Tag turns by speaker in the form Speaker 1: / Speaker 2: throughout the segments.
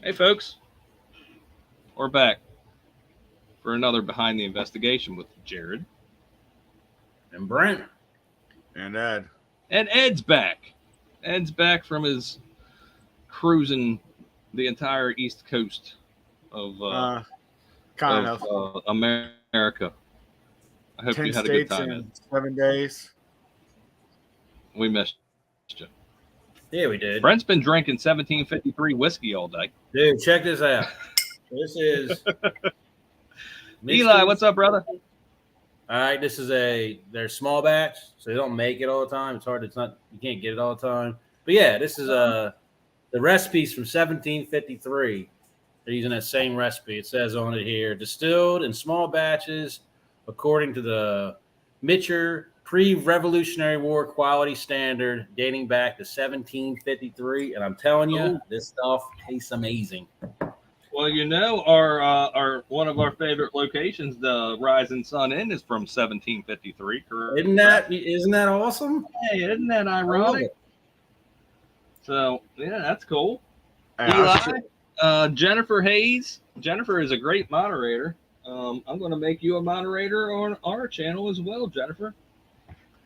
Speaker 1: Hey, folks, we're back for another Behind the Investigation with Jared.
Speaker 2: And Brent.
Speaker 3: And Ed.
Speaker 1: And Ed's back. Ed's back from his cruising the entire East Coast of America. I hope you
Speaker 3: 10
Speaker 1: had a good
Speaker 3: states
Speaker 1: time, Ed.
Speaker 3: in 7 days.
Speaker 1: We missed you.
Speaker 2: Yeah, we did.
Speaker 1: Brent's been drinking 1753 whiskey all day.
Speaker 2: Dude, check this out. This is
Speaker 1: Eli, what's up, brother?
Speaker 2: All right, this is they're small batch, so they don't make it all the time. It's hard. You can't get it all the time. But yeah, this is the recipe's from 1753. They're using that same recipe. It says on it here, distilled in small batches according to the Mitcher pre-Revolutionary War quality standard dating back to 1753. And I'm telling you, this stuff tastes amazing.
Speaker 1: Well, you know, our one of our favorite locations, the Rising Sun Inn, is from 1753. Correct?
Speaker 2: Isn't that awesome?
Speaker 1: Hey, isn't that ironic? So yeah, that's cool.
Speaker 3: Hey,
Speaker 1: Eli, Jennifer Hayes. Jennifer is a great moderator. I'm going to make you a moderator on our channel as well, Jennifer.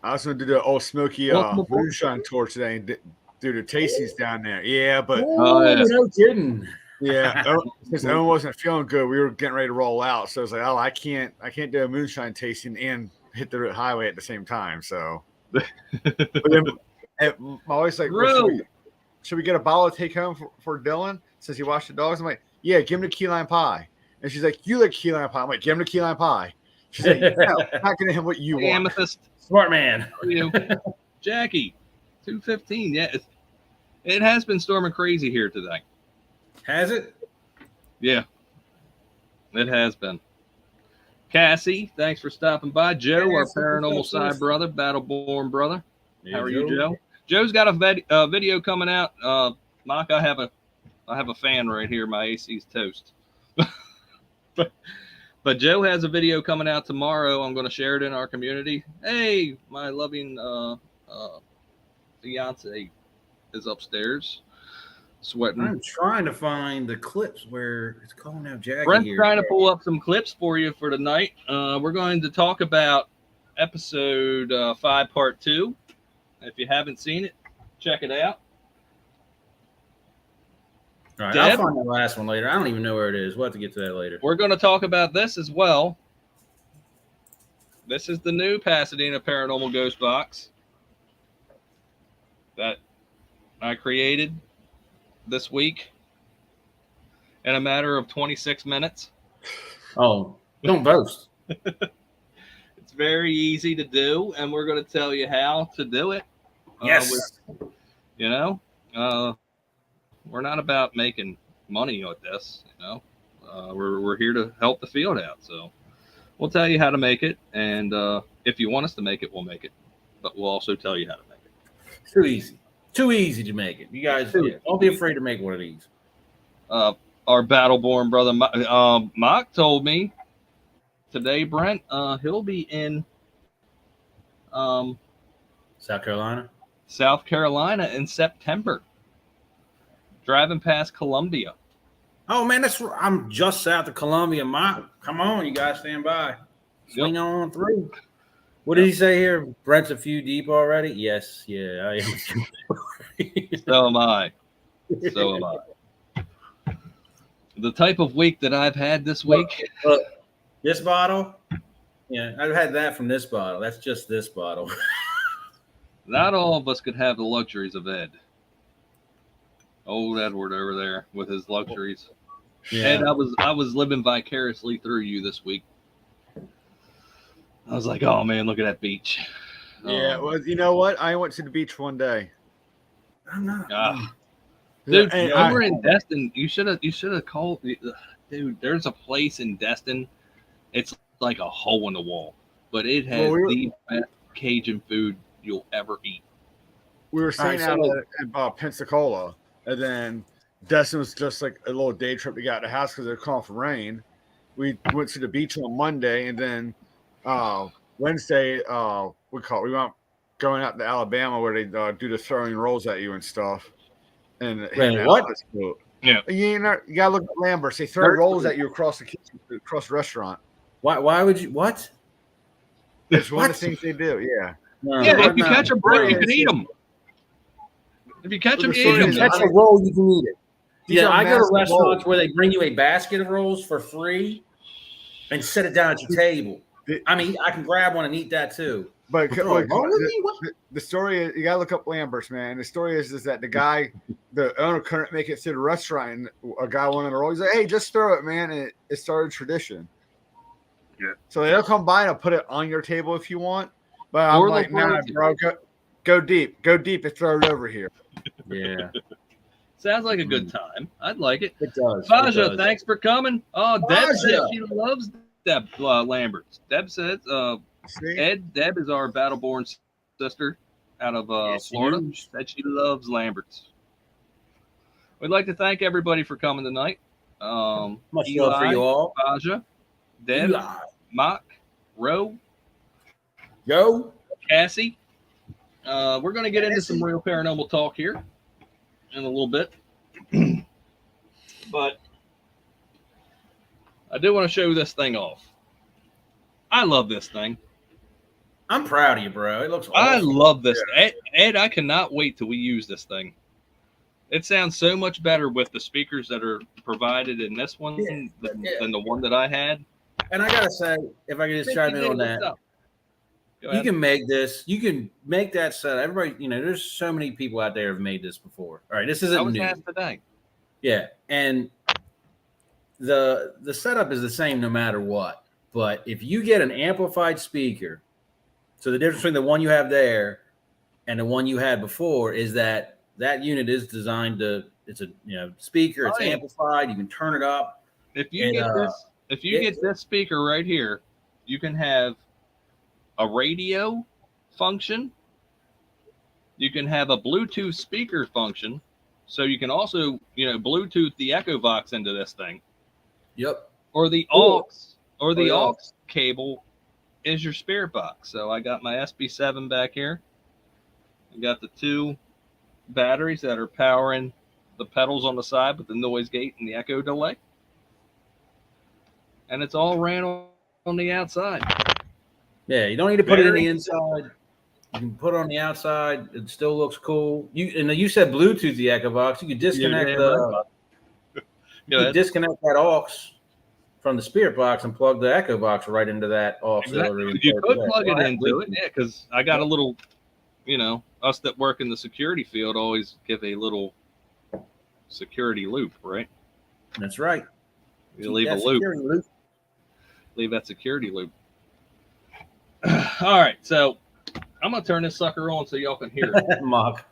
Speaker 3: I was going to do the Old Smoky moonshine tour today and do the tasties down there. Yeah, but
Speaker 2: no kidding.
Speaker 3: Yeah, because Owen wasn't feeling good. We were getting ready to roll out, so I was like, "Oh, I can't do a moonshine tasting and hit the highway at the same time." So, but then my wife's like, well, should we get a bottle to take home for Dylan since he washed the dogs?" I'm like, "Yeah, give him the key lime pie." And she's like, "You like key lime pie?" I'm like, "Give him the key lime pie." She's like, "No, I'm not gonna him what you want."
Speaker 1: Amethyst,
Speaker 2: smart man.
Speaker 1: You, Jackie, 215. Yeah, it has been storming crazy here today.
Speaker 2: Has it?
Speaker 1: Yeah, it has been. Cassie, thanks for stopping by. Joe, our paranormal side brother, Battleborn brother. How are you, Joe? Joe's got a video coming out. Mock, I have a fan right here. My AC's toast. but Joe has a video coming out tomorrow. I'm going to share it in our community. Hey, my loving fiance is upstairs. Sweating.
Speaker 2: I'm trying to find the clips where it's calling out Jackie.
Speaker 1: Brent's trying to pull up some clips for you for tonight. We're going to talk about episode 5, part 2. If you haven't seen it, check it out.
Speaker 2: All right, I'll find the last one later. I don't even know where it is. We'll have to get to that later.
Speaker 1: We're going to talk about this as well. This is the new Pasadena Paranormal Ghost Box that I created this week in a matter of 26 minutes.
Speaker 2: Oh, don't boast.
Speaker 1: It's very easy to do, and we're going to tell you how to do it.
Speaker 2: Yes.
Speaker 1: We're not about making money with this, we're here to help the field out. So we'll tell you how to make it. And if you want us to make it, we'll make it, but we'll also tell you how to make it.
Speaker 2: Too easy. Too easy to make it. You guys don't be afraid to make one of these.
Speaker 1: Our Battleborn brother, Mock, told me today, Brent, he'll be in
Speaker 2: South Carolina
Speaker 1: in September, driving past Columbia.
Speaker 2: Oh man, I'm just south of Columbia. Mock, come on, you guys stand by. Swing on through. What did he say here? Brent's a few deep already? Yes, yeah, I am.
Speaker 1: So am I. The type of week that I've had this week.
Speaker 2: Look, this bottle? Yeah, I've had that from this bottle. That's just this bottle.
Speaker 1: Not all of us could have the luxuries of Ed. Old Edward over there with his luxuries. Yeah. Ed, I was living vicariously through you this week. I was like, oh man, look at that beach.
Speaker 3: Yeah, well, you know what? I went to the beach one day.
Speaker 2: I'm not.
Speaker 1: Dude, over in Destin, you should have called. Dude, there's a place in Destin. It's like a hole in the wall, but it has the best Cajun food you'll ever eat.
Speaker 3: We were staying out at Pensacola, and then Destin was just like a little day trip to get out of the house because they're calling for rain. We went to the beach on Monday, and then Wednesday, we went going out to Alabama where they do the throwing rolls at you and stuff. And
Speaker 2: what?
Speaker 1: Yeah.
Speaker 3: You gotta look at Lambert's. They throw rolls at you across the kitchen, across the restaurant.
Speaker 2: Why would you? What?
Speaker 3: It's one of the things they do. Yeah.
Speaker 2: No,
Speaker 1: Yeah,
Speaker 2: I'm
Speaker 1: if you
Speaker 2: not.
Speaker 1: catch a brick, you can eat them. If you catch them, you
Speaker 3: the
Speaker 1: eat
Speaker 3: story
Speaker 1: them.
Speaker 3: is-
Speaker 2: Catch a roll, you can eat it.
Speaker 3: These
Speaker 2: Yeah,
Speaker 3: are
Speaker 2: I go to
Speaker 3: massive
Speaker 2: restaurants
Speaker 3: rolls.
Speaker 2: where they bring you a basket of rolls for free and set it down at your table. I mean, I can grab one and eat that too.
Speaker 3: But
Speaker 2: Throw a roll with me? What?
Speaker 3: the story is, you gotta look up Lambert's, man. The story is that the guy, the owner, couldn't make it through the restaurant, and a guy wanted a roll. He's like, "Hey, just throw it, man!" And it started tradition.
Speaker 1: Yeah.
Speaker 3: So they'll come by and I'll put it on your table if you want. But I'm
Speaker 1: Or
Speaker 3: like,
Speaker 1: they'll
Speaker 3: nah,
Speaker 1: throw it
Speaker 3: bro, go deep and throw it over here.
Speaker 2: Yeah,
Speaker 1: Sounds like a good time. I'd like it.
Speaker 2: it does.
Speaker 1: Faja, thanks for coming. Oh, Deb said
Speaker 2: Faja.
Speaker 1: she loves Deb Lambert's. Deb says,
Speaker 3: See?
Speaker 1: Deb is our Battleborn sister out of
Speaker 2: Yes,
Speaker 1: Florida.
Speaker 2: you.
Speaker 1: She said she loves Lambert's. We'd like to thank everybody for coming tonight.
Speaker 2: Much love for you all.
Speaker 1: Faja, Deb,
Speaker 2: Eli.
Speaker 1: Mock, Ro,
Speaker 2: Yo.
Speaker 1: Cassie. We're going to get into some real paranormal talk here in a little bit. But I do want to show this thing off. I love this thing.
Speaker 2: I'm proud of you, bro. It looks awesome.
Speaker 1: I love this. Ed, I cannot wait till we use this thing. It sounds so much better with the speakers that are provided in this one than the one that I had.
Speaker 2: And I gotta say, if I could just chime in on that, you can make this. You can make that set. Everybody, there's so many people out there have made this before. All right, this
Speaker 1: I
Speaker 2: isn't
Speaker 1: was
Speaker 2: new.
Speaker 1: asked today.
Speaker 2: Yeah, and the setup is the same no matter what. But if you get an amplified speaker, so the difference between the one you have there and the one you had before is that unit is designed to. It's a speaker. It's amplified. You can turn it up.
Speaker 1: If you get this speaker right here, you can have a radio function. You can have a Bluetooth speaker function. So you can also, Bluetooth the Echo Box into this thing.
Speaker 2: Yep.
Speaker 1: Or the aux cable is your spirit box. So I got my SB7 back here. I got the two batteries that are powering the pedals on the side with the noise gate and the echo delay. And it's all ran on the outside.
Speaker 2: Yeah, you don't need to put it in the inside. You can put it on the outside. It still looks cool. You said Bluetooth the Echo Box. You could disconnect disconnect that aux from the spirit box and plug the Echo Box right into that auxiliary.
Speaker 1: Exactly. You could plug it into it, yeah, because I got a little, us that work in the security field always give a little security loop, right?
Speaker 2: That's right.
Speaker 1: You leave a loop. Leave that security loop. All right, so I'm gonna turn this sucker on so y'all can hear it.
Speaker 2: Mock.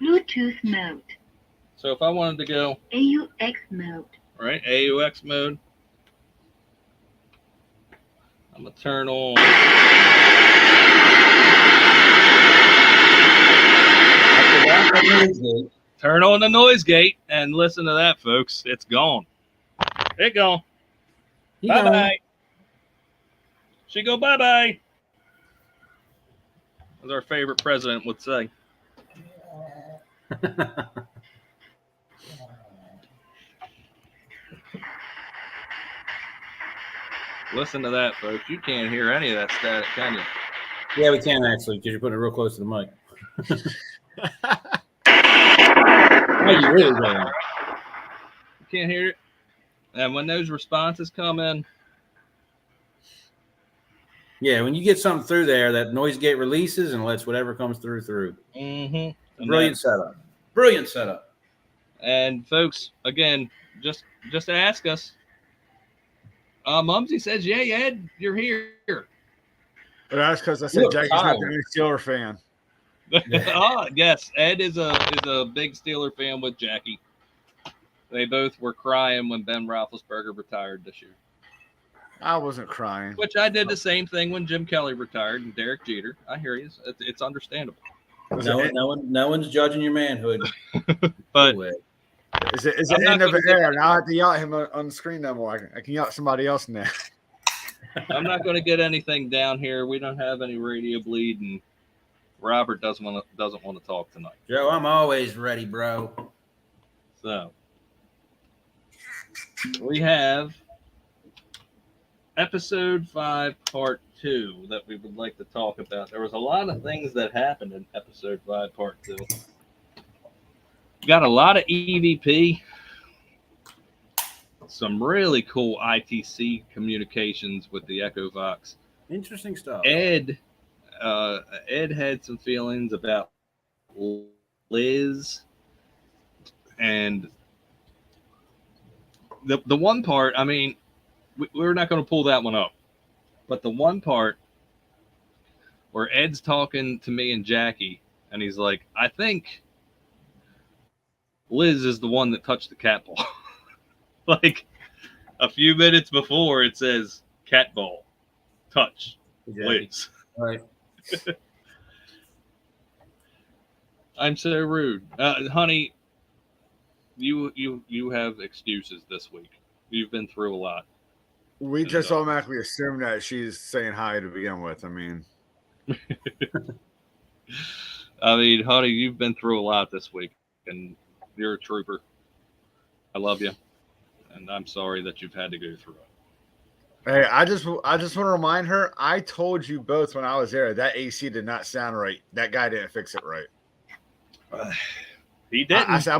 Speaker 4: Bluetooth mode.
Speaker 1: So if I wanted to go
Speaker 4: AUX mode.
Speaker 1: right, AUX mode, I'm gonna turn on. Turn on the noise gate and listen to that, folks. It's gone. It gone. Bye bye. She go bye bye. As our favorite president would say. Listen to that, folks. You can't hear any of that static, can you?
Speaker 2: Yeah, we can actually, because you're putting it real close to the mic. Oh, you really can.
Speaker 1: You can't hear it. And when those responses come in,
Speaker 2: yeah, when you get something through there, that noise gate releases and lets whatever comes through.
Speaker 1: Mm-hmm.
Speaker 2: Brilliant setup. Brilliant setup.
Speaker 1: And folks, again, just ask us. Mumsy says, "Yay, Ed, you're here."
Speaker 3: But that's because I said Jackie's not the only Steeler fan.
Speaker 1: Yes, Ed is a big Steeler fan with Jackie. They both were crying when Ben Roethlisberger retired this year.
Speaker 3: I wasn't crying.
Speaker 1: Which I did the same thing when Jim Kelly retired and Derek Jeter. I hear you. It's understandable.
Speaker 2: No one's judging your manhood.
Speaker 1: But
Speaker 3: is it end of the air? And I'll have to yell at him on the screen no more. I can yell at somebody else now.
Speaker 1: I'm not going to get anything down here. We don't have any radio bleed, and Robert doesn't want to talk tonight.
Speaker 2: Joe, I'm always ready, bro.
Speaker 1: So we have episode 5, part 2 that we would like to talk about. There was a lot of things that happened in episode 5, part 2. Got a lot of EVP, some really cool ITC communications with the Echo Vox.
Speaker 2: Interesting stuff.
Speaker 1: Ed had some feelings about Liz, and the one part, I mean, we're not going to pull that one up, but the one part where Ed's talking to me and Jackie, and he's like, I think Liz is the one that touched the cat ball. Like a few minutes before, it says cat ball touch Liz.
Speaker 2: Right.
Speaker 1: I'm so rude, honey. You have excuses this week. You've been through a lot.
Speaker 3: We just automatically assume that she's saying hi to begin with. I mean,
Speaker 1: honey, you've been through a lot this week, and you're a trooper. I love you, and I'm sorry that you've had to go through it.
Speaker 3: hey, I just want to remind her. I told you both when I was there that AC did not sound right. That guy didn't fix it right.
Speaker 1: He didn't.
Speaker 3: I said,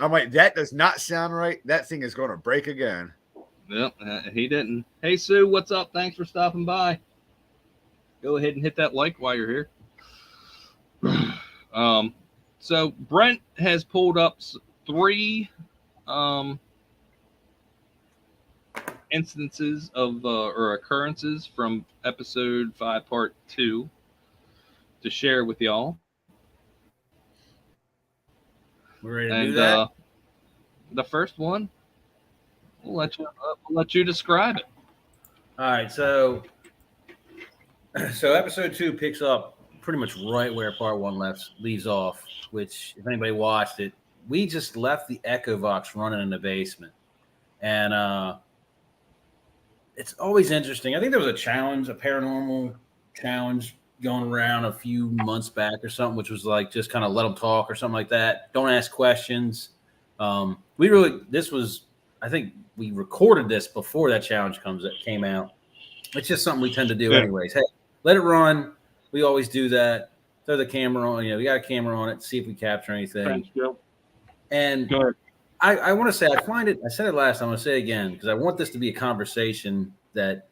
Speaker 3: I'm like, that does not sound right. That thing is going to break again.
Speaker 1: Yep, he didn't. Hey, Sue, what's up? Thanks for stopping by. Go ahead and hit that like while you're here. So Brent has pulled up 3 instances of or occurrences from episode 5, part 2 to share with y'all.
Speaker 2: We're ready to do that.
Speaker 1: The first one, we'll let you describe it.
Speaker 2: All right, so episode 2 picks up pretty much right where part 1 leaves off, which, if anybody watched it, we just left the Echo Vox running in the basement. And it's always interesting. I think there was a paranormal challenge going around a few months back or something, which was like just kind of let them talk or something like that. Don't ask questions. I think we recorded this before that challenge came out. It's just something we tend to do anyways. Hey, let it run. We always do that. Throw the camera on. We got a camera on it. See if we capture anything.
Speaker 1: Thanks, Joe.
Speaker 2: And
Speaker 1: Go ahead.
Speaker 2: I want to say, I said it last time, I'm going to say it again, because I want this to be a conversation that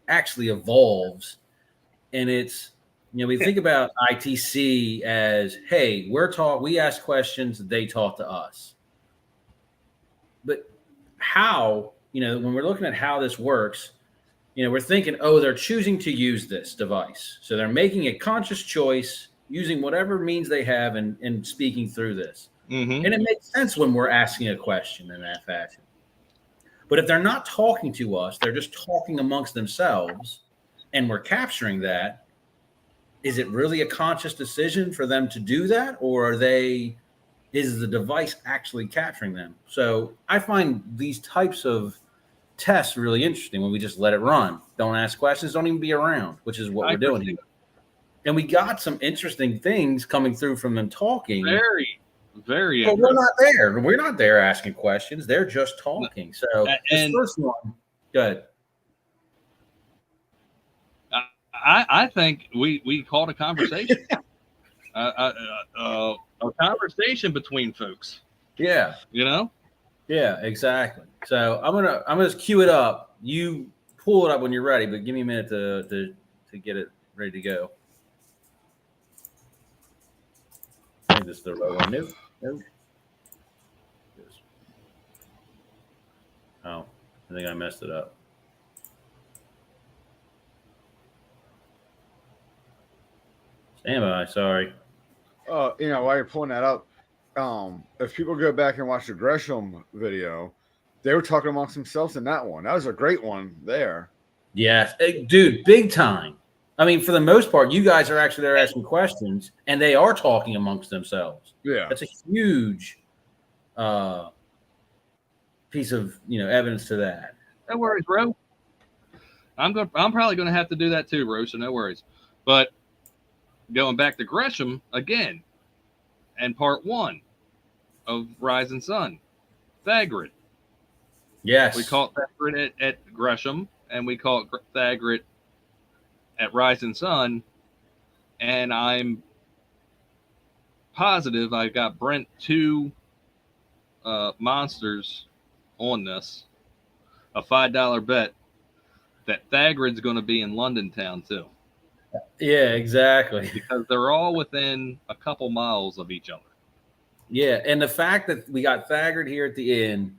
Speaker 2: actually evolves. And it's, we think about ITC as, hey, we ask questions, they talk to us. But how, when we're looking at how this works, we're thinking, they're choosing to use this device. So they're making a conscious choice, using whatever means they have and speaking through this.
Speaker 1: Mm-hmm.
Speaker 2: And it makes sense when we're asking a question in that fashion. But if they're not talking to us, they're just talking amongst themselves, and we're capturing that, is it really a conscious decision for them to do that? Or is the device actually capturing them? So I find these types of tests really interesting when we just let it run. Don't ask questions, don't even be around, which is what we're doing here. And we got some interesting things coming through from them talking.
Speaker 1: Very, very
Speaker 2: but we're not there. We're not there asking questions. They're just talking. So this first one, good.
Speaker 1: I think we called a conversation. A conversation between folks.
Speaker 2: Yeah. Yeah, exactly. So I'm gonna cue it up. You pull it up when you're ready, but give me a minute to get it ready to go. I think this is the right one. Nope. Oh, I think I messed it up. Stand by, sorry.
Speaker 3: While you're pulling that up, if people go back and watch the Gresham video, they were talking amongst themselves in that one. That was a great one there.
Speaker 2: Yes, dude, big time. I mean, for the most part, you guys are actually there asking questions, and they are talking amongst themselves.
Speaker 3: Yeah,
Speaker 2: that's a huge piece of evidence to that.
Speaker 1: No worries, bro. I'm probably going to have to do that too, bro. So no worries. But going back to Gresham again, and part 1 of Rise and Sun, Thagrid.
Speaker 2: Yes.
Speaker 1: We caught Thagrid at Gresham, and we caught Thagrid at Rising Sun. And I'm positive I got Brent two monsters on this. A $5 bet that Thagrid's going to be in London town too.
Speaker 2: Yeah, exactly.
Speaker 1: Because they're all within a couple miles of each other.
Speaker 2: Yeah, and the fact that we got Thagrid here at the end,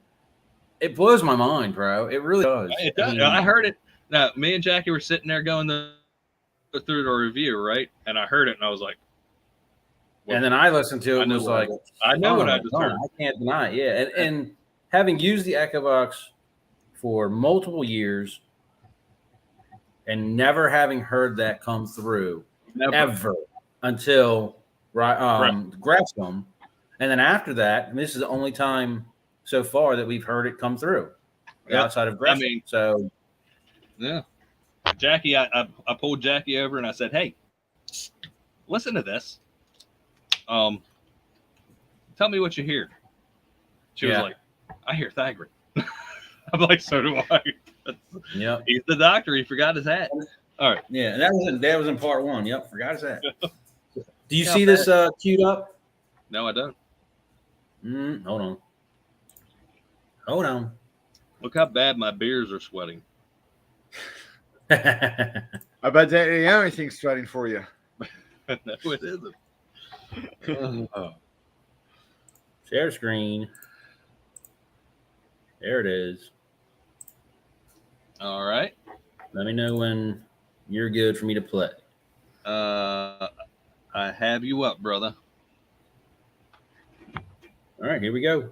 Speaker 2: it blows my mind, bro. It really does.
Speaker 1: It does. I heard it. Now, me and Jackie were sitting there going through the review, right? And I heard it, and I was like,
Speaker 2: well, and then I listened to it and was like,
Speaker 1: I know what I just heard.
Speaker 2: I can't deny it. Yeah, and having used the Echovox for multiple years and never having heard that come through ever until Gresham. And then after that, and this is the only time so far that we've heard it come through outside of Gresham. I mean, so
Speaker 1: yeah, Jackie, I pulled Jackie over and I said, "Hey, listen to this. Tell me what you hear." She was like, "I hear Thagrid." I'm like, "So do I."
Speaker 2: Yeah,
Speaker 1: he's the doctor. He forgot his hat. All right.
Speaker 2: Yeah, and that was in part one. Yep, forgot his hat. Do you see this queued up?
Speaker 1: No, I don't.
Speaker 2: Hold on.
Speaker 1: Look how bad my beers are sweating.
Speaker 3: I bet that ain't anything sweating for you.
Speaker 1: No, it isn't.
Speaker 2: Share screen. There it is.
Speaker 1: All right.
Speaker 2: Let me know when you're good for me to play.
Speaker 1: I have you up, brother.
Speaker 2: All right, here we go.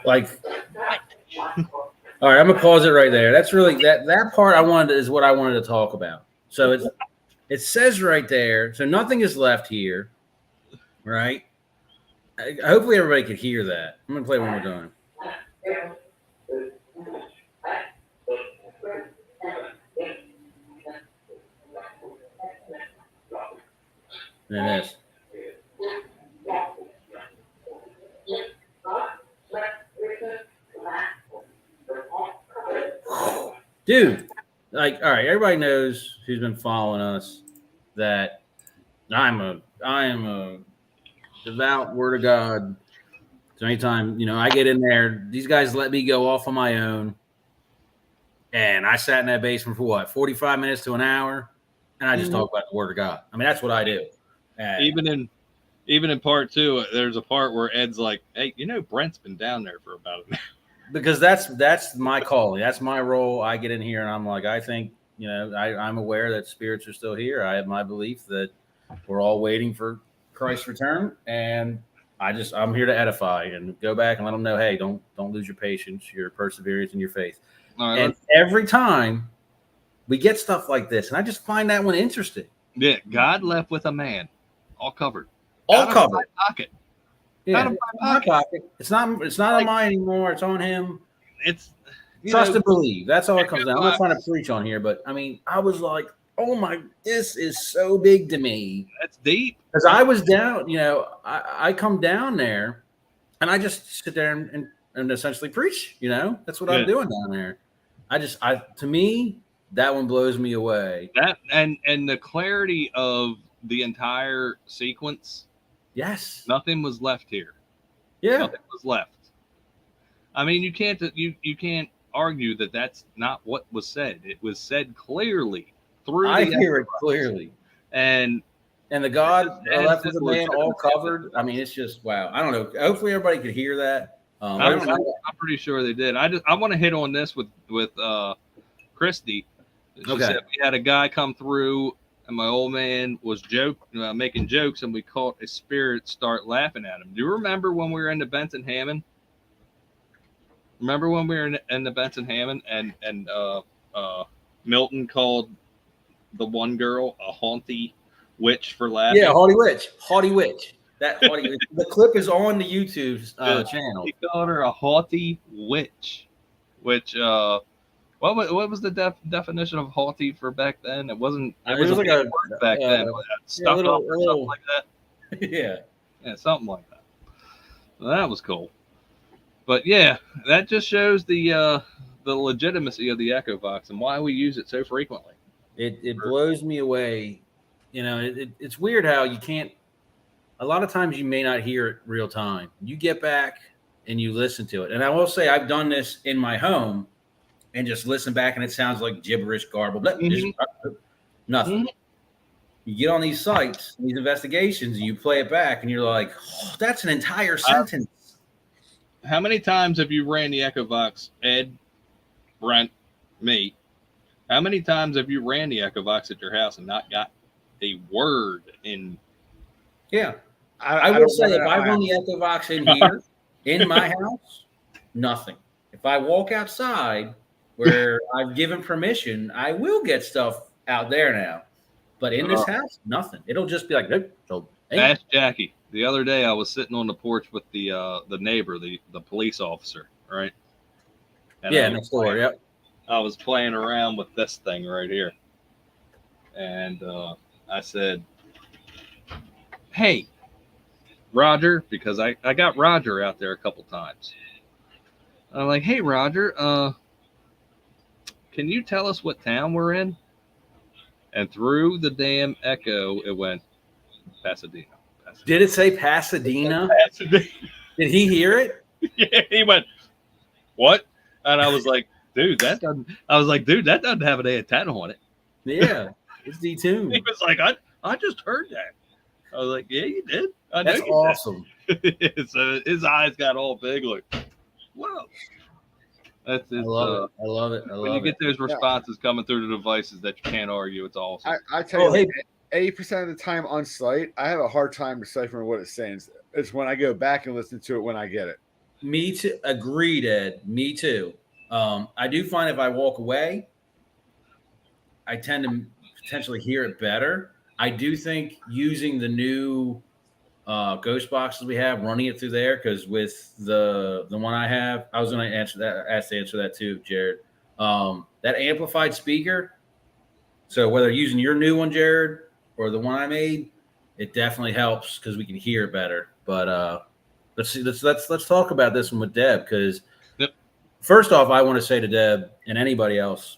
Speaker 2: Like, all right, I'm gonna pause it right there. That's really that part is what I wanted to talk about. So it says right there. So nothing is left here, right? Hopefully everybody could hear that. I'm gonna play one more time. And then this. Dude, like, all right, everybody knows who's been following us that I am a devout word of God. So anytime, I get in there, these guys let me go off on my own. And I sat in that basement for what, 45 minutes to an hour, and I just talk about the word of God. I mean, that's what I do.
Speaker 1: Even in part two, there's a part where Ed's like, "Hey, Brent's been down there for about an hour."
Speaker 2: Because that's my calling. That's my role. I get in here and I'm like, I think, I'm aware that spirits are still here. I have my belief that we're all waiting for Christ's return, and I'm here to edify and go back and let them know, hey, don't lose your patience, your perseverance, and your faith. Right, and every time we get stuff like this, and I just find that one interesting.
Speaker 1: Yeah, God left with a man, all covered,
Speaker 2: all covered,
Speaker 1: my pocket.
Speaker 2: Yeah, out of my pocket. It's not on mine anymore. It's on him.
Speaker 1: It's
Speaker 2: trust and believe. That's all it comes down. I'm not trying to preach on here, but I mean, I was like, oh my, this is so big to me.
Speaker 1: That's deep.
Speaker 2: Because I was down, I come down there and I just sit there and essentially preach, that's what I'm doing down there. To me, that one blows me away.
Speaker 1: That and the clarity of the entire sequence.
Speaker 2: Yes.
Speaker 1: Nothing was left here.
Speaker 2: Yeah.
Speaker 1: Nothing was left. I mean, you can't argue that that's not what was said. It was said clearly through.
Speaker 2: I hear it clearly.
Speaker 1: And
Speaker 2: the God left with the man all covered. I mean, it's just wow. I don't know. Hopefully, everybody could hear that.
Speaker 1: I'm pretty sure they did. I want to hit on this with Christy. She said we had a guy come through. And my old man was making jokes, and we caught a spirit start laughing at him. Do you remember when we were in the Benson Hammond? Remember when we were in the Benson Hammond and Milton called the one girl a haunty witch for laughing.
Speaker 2: Yeah, haughty witch. That haughty witch. The clip is on the YouTube channel.
Speaker 1: He called her a haughty witch, which what was the definition of haughty for back then? It wasn't. It was like a word back then. Stuck up or something like that.
Speaker 2: Yeah,
Speaker 1: something like that. So that was cool. But yeah, that just shows the legitimacy of the Echo Box and why we use it so frequently.
Speaker 2: It blows me away. You know, it's weird how you can't. A lot of times you may not hear it real time. You get back and you listen to it. And I will say I've done this in my home and just listen back and it sounds like gibberish, garble, nothing. You get on these sites, these investigations, and you play it back and you're like, oh, that's an entire sentence.
Speaker 1: How many times have you ran the Echo Box, Ed, Brent, me? How many times have you ran the Echo Box at your house and not got a word in?
Speaker 2: Yeah. I will say if I run the Echo Box in here, in my house, nothing. If I walk outside where I've given permission, I will get stuff out there now. But in this house, nothing. It'll just be like, nope. So, hey.
Speaker 1: Ask Jackie. The other day, I was sitting on the porch with the neighbor, the police officer, right? And
Speaker 2: next door, yep.
Speaker 1: I was playing around with this thing right here. And I said, hey, Roger, because I got Roger out there a couple times. I'm like, hey, Roger, can you tell us what town we're in? And through the damn echo, it went Pasadena.
Speaker 2: Did it say Pasadena? Did he hear it?
Speaker 1: Yeah, he went, what? And I was like, dude, that doesn't have an antenna on it.
Speaker 2: Yeah, it's detuned.
Speaker 1: He was like, I just heard that. I was like, yeah, you did.
Speaker 2: That's awesome.
Speaker 1: So his eyes got all big, like, whoa. I love
Speaker 2: it.
Speaker 1: When you get those responses coming through the devices that you can't argue, it's awesome.
Speaker 3: I tell you, 80% of the time on site, I have a hard time deciphering what it's saying. It's when I go back and listen to it when I get it.
Speaker 2: Me too. Agreed, Ed. Me too. I do find if I walk away, I tend to potentially hear it better. I do think using the new ghost boxes we have, running it through there, because with the one I have, I was going to answer that too, Jared. That amplified speaker. So whether using your new one, Jared, or the one I made, it definitely helps because we can hear better. But let's talk about this one with Deb, because first off, I want to say to Deb and anybody else,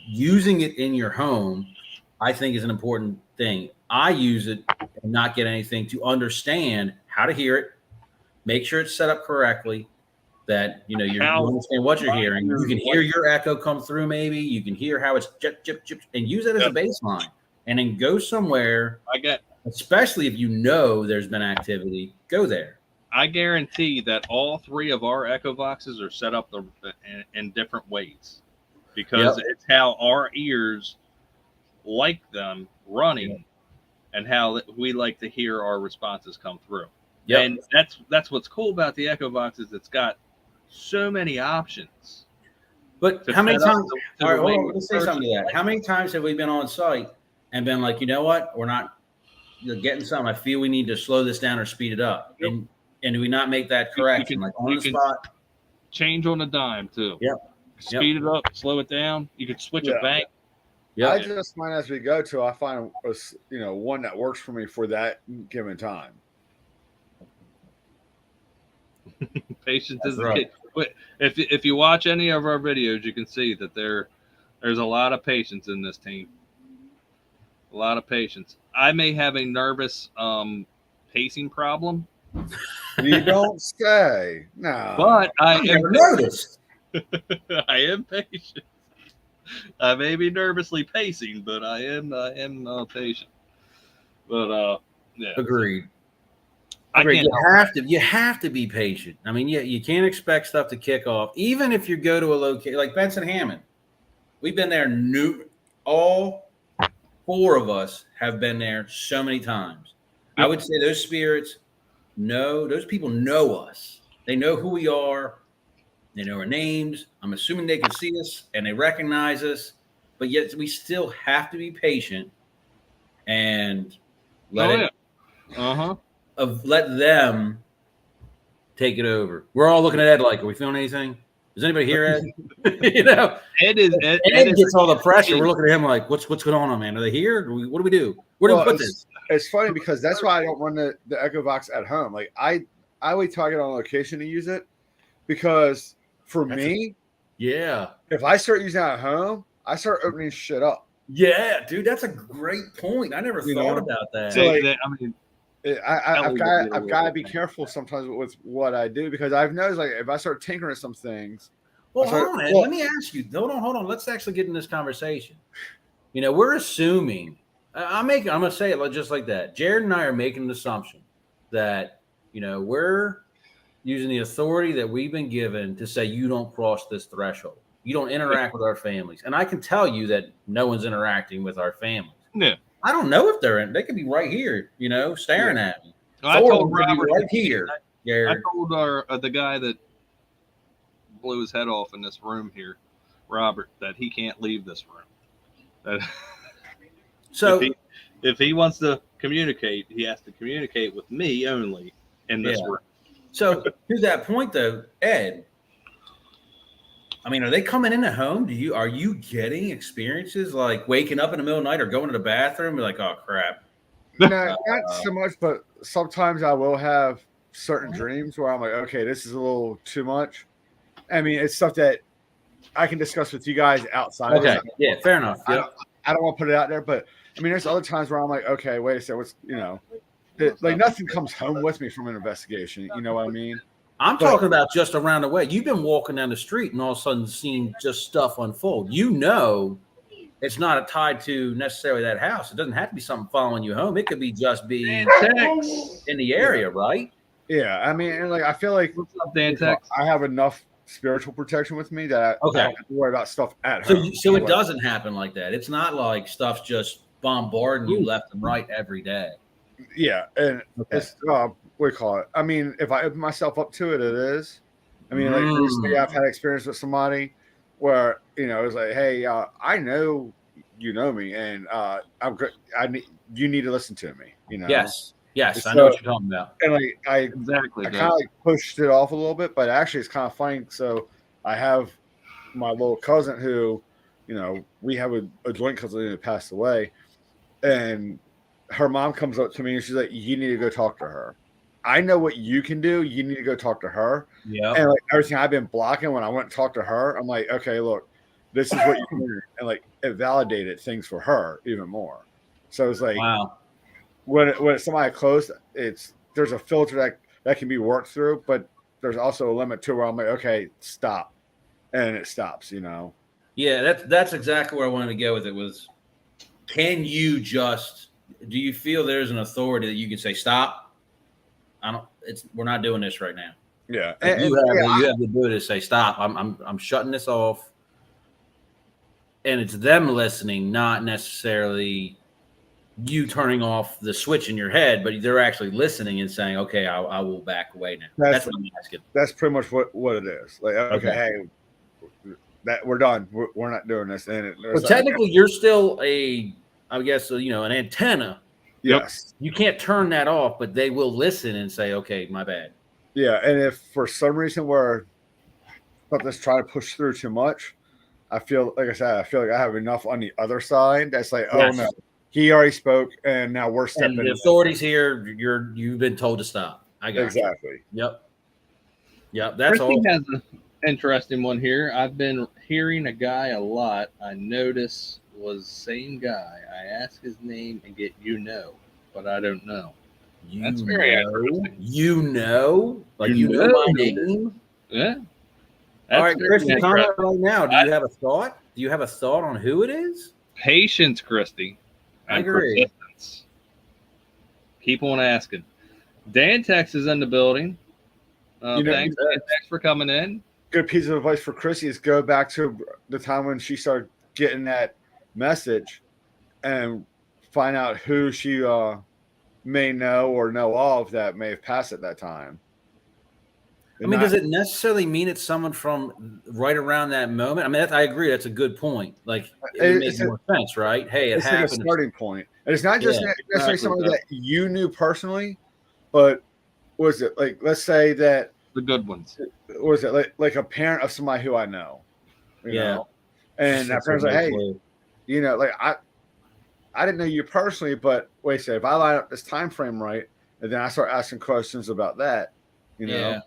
Speaker 2: using it in your home, I think is an important thing. I use it and not get anything to understand how to hear it, make sure it's set up correctly, that you understand what you're hearing. You can hear your echo come through, maybe you can hear how it's chip, chip, chip, and use it as a baseline. And then go somewhere. Especially if you know there's been activity, go there.
Speaker 1: I guarantee that all three of our Echo Boxes are set up in different ways, because it's how our ears like them running and how we like to hear our responses come through. And that's what's cool about the Echo Boxes. It's got so many options.
Speaker 2: But how many times? All right, hold on, let's say something to that. How many times have we been on site and been like, you know what, we're not getting something. I feel we need to slow this down or speed it up. And do we not make that correction? Like on the spot?
Speaker 1: Change on a dime too. Speed it up, slow it down. You could switch a bank.
Speaker 3: I adjust mine as we go till I find one that works for me for that given time.
Speaker 1: Patience is the key. But if you watch any of our videos, you can see that there's a lot of patience in this team. A lot of patience. I may have a nervous pacing problem.
Speaker 3: You don't say. No.
Speaker 1: But I am
Speaker 2: noticed.
Speaker 1: I am patient. I may be nervously pacing, but I am patient. But
Speaker 2: Agreed.
Speaker 1: Agreed.
Speaker 2: You have to be patient. I mean, you can't expect stuff to kick off, even if you go to a location like Benson Hammond. We've been there. All four of us have been there so many times. I would say those spirits those people know us. They know who we are. They know our names. I'm assuming they can see us and they recognize us, but yet we still have to be patient and let let them take it over. We're all looking at Ed like, are we feeling anything? Is anybody here, Ed?
Speaker 1: Ed is
Speaker 2: Ed gets all the pressure. We're looking at him like, what's going on, man? Are they here? What do we do? Where do we put this?
Speaker 3: It's funny because that's why I don't run the Echo Box at home. Like I wait till I get on location to use it, because for me, if I start using it at home, I start opening shit up.
Speaker 2: Yeah, dude, that's a great point. I never thought about that.
Speaker 3: So I've got to be careful sometimes with what I do, because I've noticed like if I start tinkering at some things.
Speaker 2: Well, hold on, Ed. Let me ask you. Hold on. Let's actually get in this conversation. We're assuming. I'm gonna say it just like that. Jared and I are making an assumption that we're using the authority that we've been given to say you don't cross this threshold. You don't interact with our families. And I can tell you that no one's interacting with our families.
Speaker 1: Yeah.
Speaker 2: I don't know if they're in. They could be right here, staring at me.
Speaker 1: Well, I told Robert
Speaker 2: right here.
Speaker 1: I told the guy that blew his head off in this room here, Robert, that he can't leave this room. So if he wants to communicate, he has to communicate with me only in this room.
Speaker 2: So to that point, though, Ed, I mean, are they coming in at home? Are you getting experiences like waking up in the middle of the night or going to the bathroom? You're like, oh crap.
Speaker 3: No, not so much, but sometimes I will have certain dreams where I'm like, okay, this is a little too much. I mean, it's stuff that I can discuss with you guys outside.
Speaker 2: Okay, yeah, fair enough.
Speaker 3: I don't want to put it out there, but I mean, there's other times where I'm like, okay, wait a second, what's like nothing comes home with me from an investigation. You know what I mean?
Speaker 2: I'm talking about just around the way. You've been walking down the street and all of a sudden seeing just stuff unfold. It's not tied to necessarily that house. It doesn't have to be something following you home. It could be just being in the area, right?
Speaker 3: Yeah, I mean, and like I feel like I have enough spiritual protection with me that I don't have to worry about stuff at home.
Speaker 2: So it doesn't happen like that. It's not like stuff's just bombarding you left and right every day.
Speaker 3: Yeah, and it's what do you call it? I mean, if I open myself up to it, it is. I mean, like recently I've had experience with somebody where it's like, hey, I know you know me, and you need to listen to me.
Speaker 2: Yes, I know what you're talking about.
Speaker 3: And like I kind of like pushed it off a little bit, but actually it's kind of funny. So I have my little cousin who, we have a joint cousin who passed away, and her mom comes up to me and she's like, you need to go talk to her. I know what you can do. You need to go talk to her.
Speaker 2: Yeah.
Speaker 3: And like everything I've been blocking, when I went and talked to her, I'm like, okay, look, this is what you can do. And like it validated things for her even more. So it's like,
Speaker 2: wow.
Speaker 3: When it's somebody close, there's a filter that can be worked through, but there's also a limit to where I'm like, okay, stop. And it stops,
Speaker 2: Yeah, that's exactly where I wanted to go with it was, do you feel there's an authority that you can say, stop? We're not doing this right now.
Speaker 3: Yeah.
Speaker 2: You have the ability to say, stop. I'm shutting this off. And it's them listening, not necessarily you turning off the switch in your head, but they're actually listening and saying, okay, I will back away now. That's what I'm asking.
Speaker 3: That's pretty much what it is. Like, okay, hey, that we're done. We're not doing this. And
Speaker 2: technically you're still an antenna.
Speaker 3: Yes.
Speaker 2: You can't turn that off, but they will listen and say, okay, my bad.
Speaker 3: Yeah. And if for some reason where something's trying to push through too much, I feel like I have enough on the other side that's like, oh no, he already spoke and now we're stepping in.
Speaker 2: The authorities here, you've been told to stop. I got
Speaker 3: exactly.
Speaker 2: You. Yep. That's all.
Speaker 1: Christy has an interesting one here. I've been hearing a guy a lot. I notice was same guy. I ask his name and get but I don't know. That's very interesting.
Speaker 2: Like my name.
Speaker 1: Yeah.
Speaker 2: All right, Christy, comment right now. Do you have a thought? Do you have a thought on who it is?
Speaker 1: Patience, Christy.
Speaker 2: I agree.
Speaker 1: Persistence. Keep on asking. Dan Tex is in the building. Thanks for coming in.
Speaker 3: Good piece of advice for Chrissy is go back to the time when she started getting that message and find out who she may know or know of that may have passed at that time.
Speaker 2: I mean, does it necessarily mean it's someone from right around that moment? I mean, I agree. That's a good point. Like, it would make more sense, right? Hey, it
Speaker 3: it's
Speaker 2: happened.
Speaker 3: like a starting point. And it's not just necessarily
Speaker 1: exactly,
Speaker 3: someone that you knew personally, but was it like, let's say that
Speaker 1: the good ones.
Speaker 3: was it like a parent of somebody who I know, you know, and that parent's like, hey, you know, like I didn't know you personally, but wait a second, if I line up this time frame right, and then I start asking questions about that, you know.
Speaker 2: Yeah.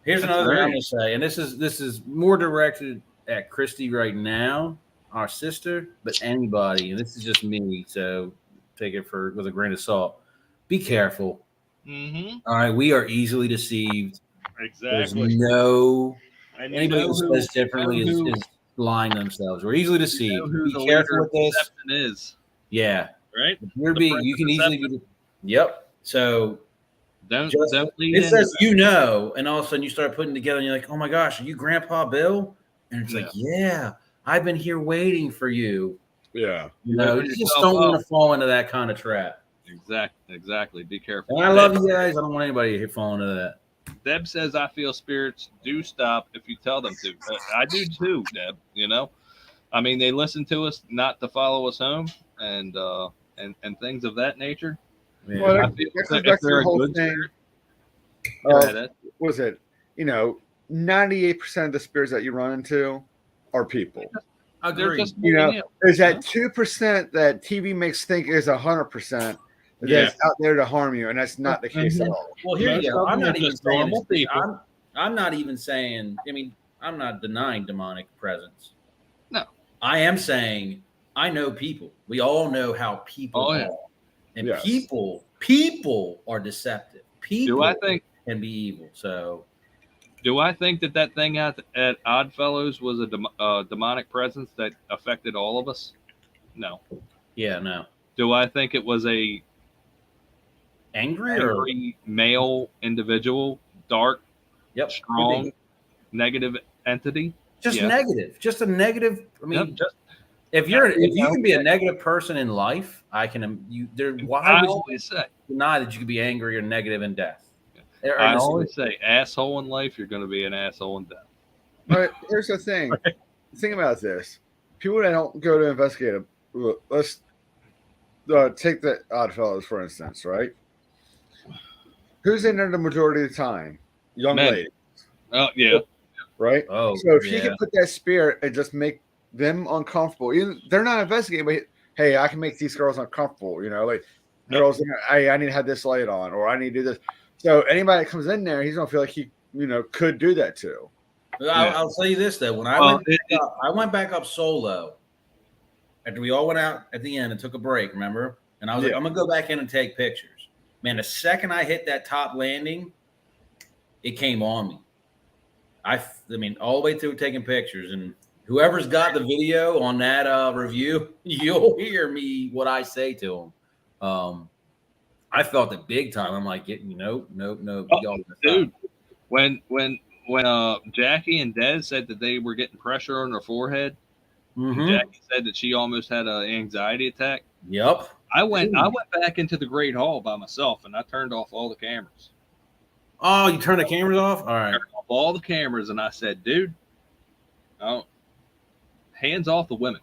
Speaker 2: Here's another thing I'm gonna say, and this is more directed at Christy right now, our sister, but anybody, and this is just me, so take it with a grain of salt. Be careful.
Speaker 1: Mm-hmm.
Speaker 2: All right, we are easily deceived.
Speaker 1: Exactly.
Speaker 2: There's
Speaker 1: And
Speaker 2: anybody who says differently is lying themselves. We're easily deceived.
Speaker 1: Who
Speaker 2: Be
Speaker 1: the
Speaker 2: careful
Speaker 1: leader
Speaker 2: with this.
Speaker 1: of deception is.
Speaker 2: Yeah,
Speaker 1: Right.
Speaker 2: you can easily be. Yep. So
Speaker 1: don't
Speaker 2: it says and all of a sudden you start putting together, and you're like, oh my gosh, are you Grandpa Bill? And it's like, yeah, I've been here waiting for you.
Speaker 3: Yeah.
Speaker 2: You just don't want to fall into that kind of trap.
Speaker 1: Exactly. Be careful.
Speaker 2: And I love you guys. I don't want anybody to fall into that.
Speaker 1: Deb says, I feel spirits do stop if you tell them to. I do too, Deb. You know, I mean, they listen to us not to follow us home and things of that nature.
Speaker 3: Yeah. Well,
Speaker 1: I feel if they're a good spirit.
Speaker 3: Was it, 98% of the spirits that you run into are people.
Speaker 1: They're just,
Speaker 3: there's that 2% that TV makes think is 100% that's out there to harm you, and that's not the case at all.
Speaker 2: Well, here you go. I'm not even saying I'm not even saying. I mean, I'm not denying demonic presence.
Speaker 1: No,
Speaker 2: I am saying I know people. We all know how people are, and people are deceptive. People can be evil. So,
Speaker 1: do I think that thing at Oddfellows was a demonic presence that affected all of us? No.
Speaker 2: Yeah, no.
Speaker 1: Do I think it was a
Speaker 2: angry
Speaker 1: male individual, dark, strong, negative entity?
Speaker 2: Just negative. Just a negative. I mean, if you can be a negative person in life, I can. Why would you deny that you could be angry or negative in death?
Speaker 1: I always say, asshole in life, you're going to be an asshole in death.
Speaker 3: But here's the thing. Think about this. People that don't go to investigate it, let's take the Oddfellows, for instance, right? Who's in there the majority of the time? Young ladies.
Speaker 1: Oh, yeah.
Speaker 3: Right? Oh, so if you can put that spirit and just make them uncomfortable, they're not investigating, but hey, I can make these girls uncomfortable, like girls, I need to have this light on, or I need to do this. So anybody that comes in there, he's gonna feel like he, could do that too.
Speaker 2: I'll tell you this though. When I went back up solo after we all went out at the end and took a break, remember? And I was like, I'm gonna go back in and take pictures. Man, the second I hit that top landing, it came on me. I mean, all the way through taking pictures, and whoever's got the video on that review, you'll hear me what I say to them. I felt it big time. I'm like, nope.
Speaker 1: Dude, when Jackie and Des said that they were getting pressure on their forehead, and Jackie said that she almost had an anxiety attack.
Speaker 2: Yep.
Speaker 1: I went back into the Great Hall by myself, and I turned off all the cameras.
Speaker 2: Oh, you turned the cameras off? All right.
Speaker 1: Turned off all the cameras, and I said, dude, hands off the women.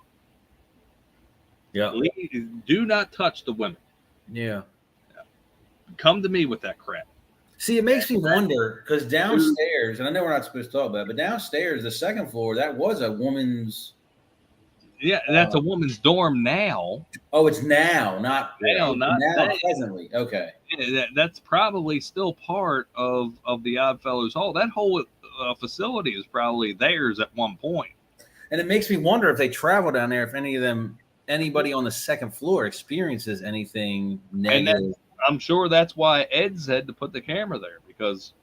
Speaker 2: Yeah.
Speaker 1: Do not touch the women.
Speaker 2: Yeah.
Speaker 1: Come to me with that crap.
Speaker 2: See, it makes me wonder, because downstairs, and I know we're not supposed to talk about it, but downstairs, the second floor, that was a woman's.
Speaker 1: Yeah, that's a woman's dorm now.
Speaker 2: Oh, it's now, not presently. Okay.
Speaker 1: Yeah, that's probably still part of the Oddfellows Hall. That whole facility is probably theirs at one point.
Speaker 2: And it makes me wonder if they travel down there, if anybody on the second floor experiences anything negative.
Speaker 1: And I'm sure that's why Ed said to put the camera there, because,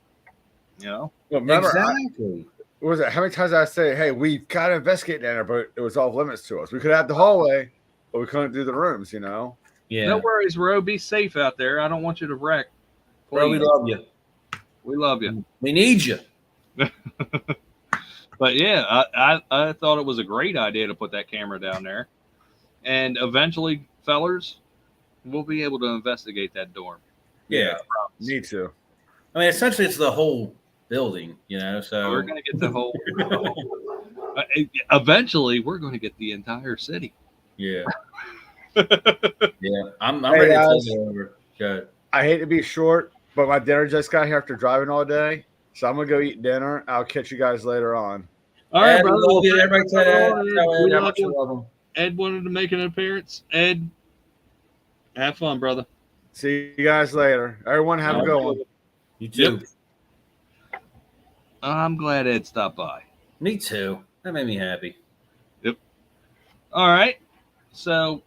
Speaker 3: Well, remember,
Speaker 2: exactly.
Speaker 3: What was it? How many times did I say, hey, we got to investigate down there, but it was off limits to us. We could have the hallway, but we couldn't do the rooms,
Speaker 1: Yeah. No worries, Ro. Be safe out there. I don't want you to wreck.
Speaker 2: Bro, we love you.
Speaker 1: We love you.
Speaker 2: We need you.
Speaker 1: But yeah, I thought it was a great idea to put that camera down there. And eventually, fellers, we'll be able to investigate that dorm.
Speaker 2: Yeah.
Speaker 3: Need to.
Speaker 2: I mean, essentially, it's the whole building, you know. So
Speaker 1: We're going to get the whole. Eventually, we're going to get the entire city.
Speaker 2: yeah, yeah. I'm
Speaker 3: Hey,
Speaker 2: ready to
Speaker 3: guys.
Speaker 2: take it over. Good.
Speaker 3: I hate to be short, but my dinner just got here after driving all day. So I'm gonna go eat dinner. I'll catch you guys later on.
Speaker 1: All right,
Speaker 2: Ed,
Speaker 1: brother.
Speaker 2: we love you.
Speaker 1: Well,
Speaker 2: Everybody tell
Speaker 1: we
Speaker 2: Ed how
Speaker 1: love
Speaker 2: much you
Speaker 1: you.
Speaker 2: love him.
Speaker 1: Ed wanted to make an appearance. Ed, have fun, brother.
Speaker 3: See you guys later. Everyone have a good one.
Speaker 2: You too.
Speaker 1: Yep. I'm glad Ed stopped by.
Speaker 2: Me too. That made me happy.
Speaker 1: All right. So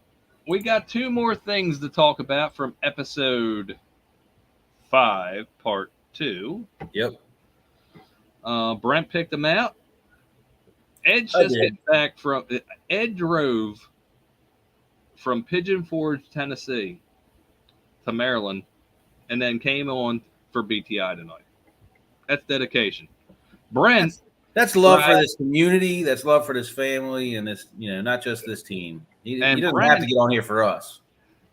Speaker 1: we got 2 more things to talk about from episode 5, part 2.
Speaker 2: Yep.
Speaker 1: Brent picked them out. Ed's
Speaker 2: I
Speaker 1: just
Speaker 2: did.
Speaker 1: getting back from. Ed drove from Pigeon Forge, Tennessee, to Maryland, and then came on for BTI tonight. That's dedication. Brent,
Speaker 2: That's love for
Speaker 1: Right.
Speaker 2: this community. That's love for this family, and this, you know, not just this team. He
Speaker 1: And
Speaker 2: doesn't
Speaker 1: Brent-
Speaker 2: have to get on here for us.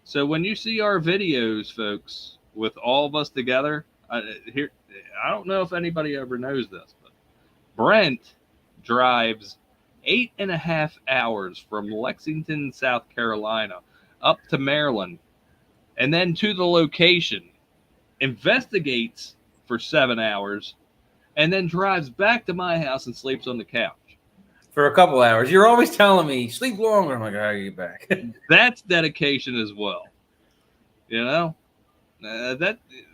Speaker 1: so when you see our videos, folks, with all of us together, I don't know if anybody ever knows this, but Brent drives 8.5 hours from Lexington, South Carolina, up to Maryland, and then to the location, investigates for 7 hours, and then drives back to my house and sleeps on the couch.
Speaker 2: For a couple hours. You're always telling me sleep longer. I'm like, I get back.
Speaker 1: That's dedication as well. You know,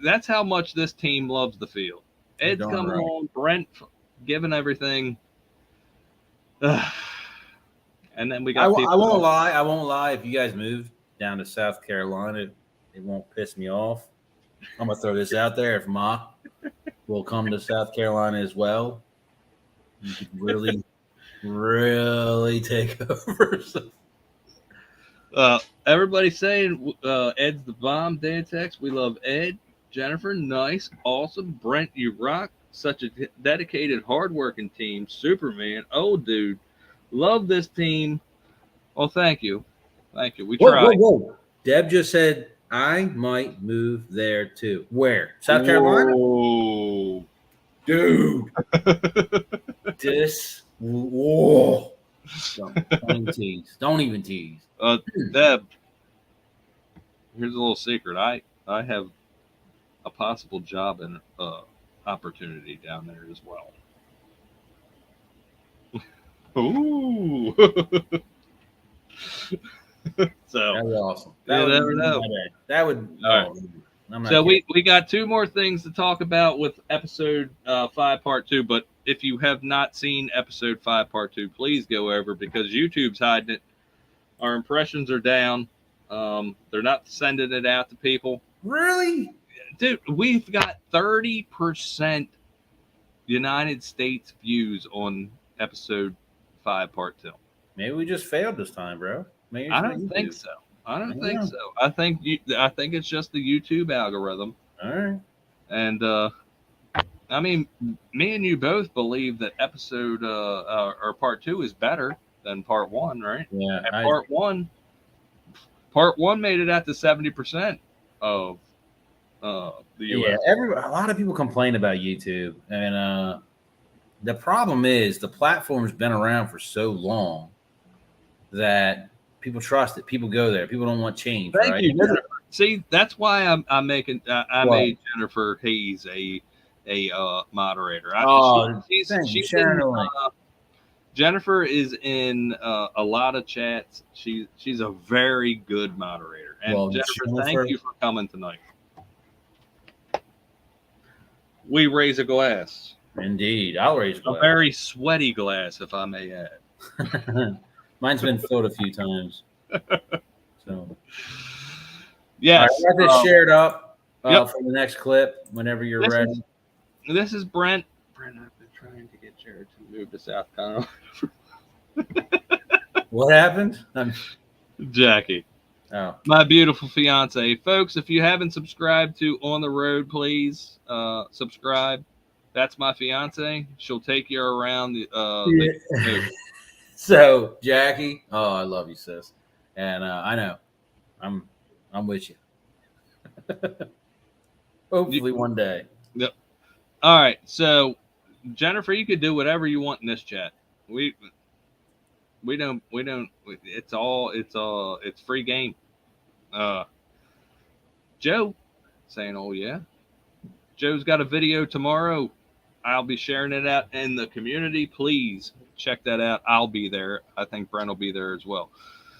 Speaker 1: that's how much this team loves the field.
Speaker 2: You're
Speaker 1: Ed's
Speaker 2: darn
Speaker 1: coming
Speaker 2: right.
Speaker 1: on, Brent giving everything. And then we got
Speaker 2: I won't lie. I won't lie. If you guys move down to South Carolina, it won't piss me off. I'm gonna throw this out there. If Ma will come to South Carolina as well, you could really, really take over.
Speaker 1: Everybody's saying Ed's the bomb. Dan text, we love Ed. Jennifer, nice, awesome. Brent, you rock. Such a dedicated, hardworking team. Superman, oh dude, love this team. Well, thank you. We tried.
Speaker 2: Whoa. Deb just said I might move there too. Where? South Carolina?
Speaker 1: Whoa.
Speaker 2: Dude. Whoa. Don't even tease. Don't even tease.
Speaker 1: Deb, here's a little secret. I have a possible job and opportunity down there as well. Ooh. So
Speaker 2: That was awesome.
Speaker 1: You never know.
Speaker 2: That would.
Speaker 1: All
Speaker 2: I'm not
Speaker 1: So
Speaker 2: kidding.
Speaker 1: we got 2 more things to talk about with episode 5 part 2, but if you have not seen episode 5 part 2, please go over because YouTube's hiding it. Our impressions are down. They're not sending it out to people.
Speaker 2: Really?
Speaker 1: Dude, we've got 30% United States views on episode 5 part 2.
Speaker 2: Maybe we just failed this time, bro. Maybe
Speaker 1: I don't think so. I think it's just the YouTube algorithm.
Speaker 2: All right.
Speaker 1: And I mean, me and you both believe that episode or part 2 is better than part 1, right?
Speaker 2: Yeah.
Speaker 1: And part one made it out to 70% of the US.
Speaker 2: Yeah. A lot of people complain about YouTube, and the problem is the platform's been around for so long that people trust it. People go there. People don't want change.
Speaker 1: Thank
Speaker 2: right?
Speaker 1: you, Jennifer. See, that's why I made Jennifer Hayes a moderator. Jennifer is in a lot of chats. She's a very good moderator. And Jennifer, thank you for coming tonight. We raise a glass.
Speaker 2: Indeed, I'll raise a glass.
Speaker 1: A very sweaty glass, if I may add.
Speaker 2: Mine's been filled a few times. So,
Speaker 1: yes,
Speaker 2: I got this shared up for the next clip whenever you're ready.
Speaker 1: This is Brent. Brent, I've been trying to get Jared to move to South Carolina.
Speaker 2: What happened?
Speaker 1: Jackie.
Speaker 2: Oh,
Speaker 1: my beautiful fiance. Folks, if you haven't subscribed to On the Road, please subscribe. That's my fiance. She'll take you around the
Speaker 2: So, Jackie, I love you, sis. And I know. I'm with you. Hopefully one day.
Speaker 1: Yep. All right, so Jennifer, you could do whatever you want in this chat. We don't it's free game. Uh, Joe saying, "Oh yeah." Joe's got a video tomorrow. I'll be sharing it out in the community. Please check that out. I'll be there. I think Brent will be there as well.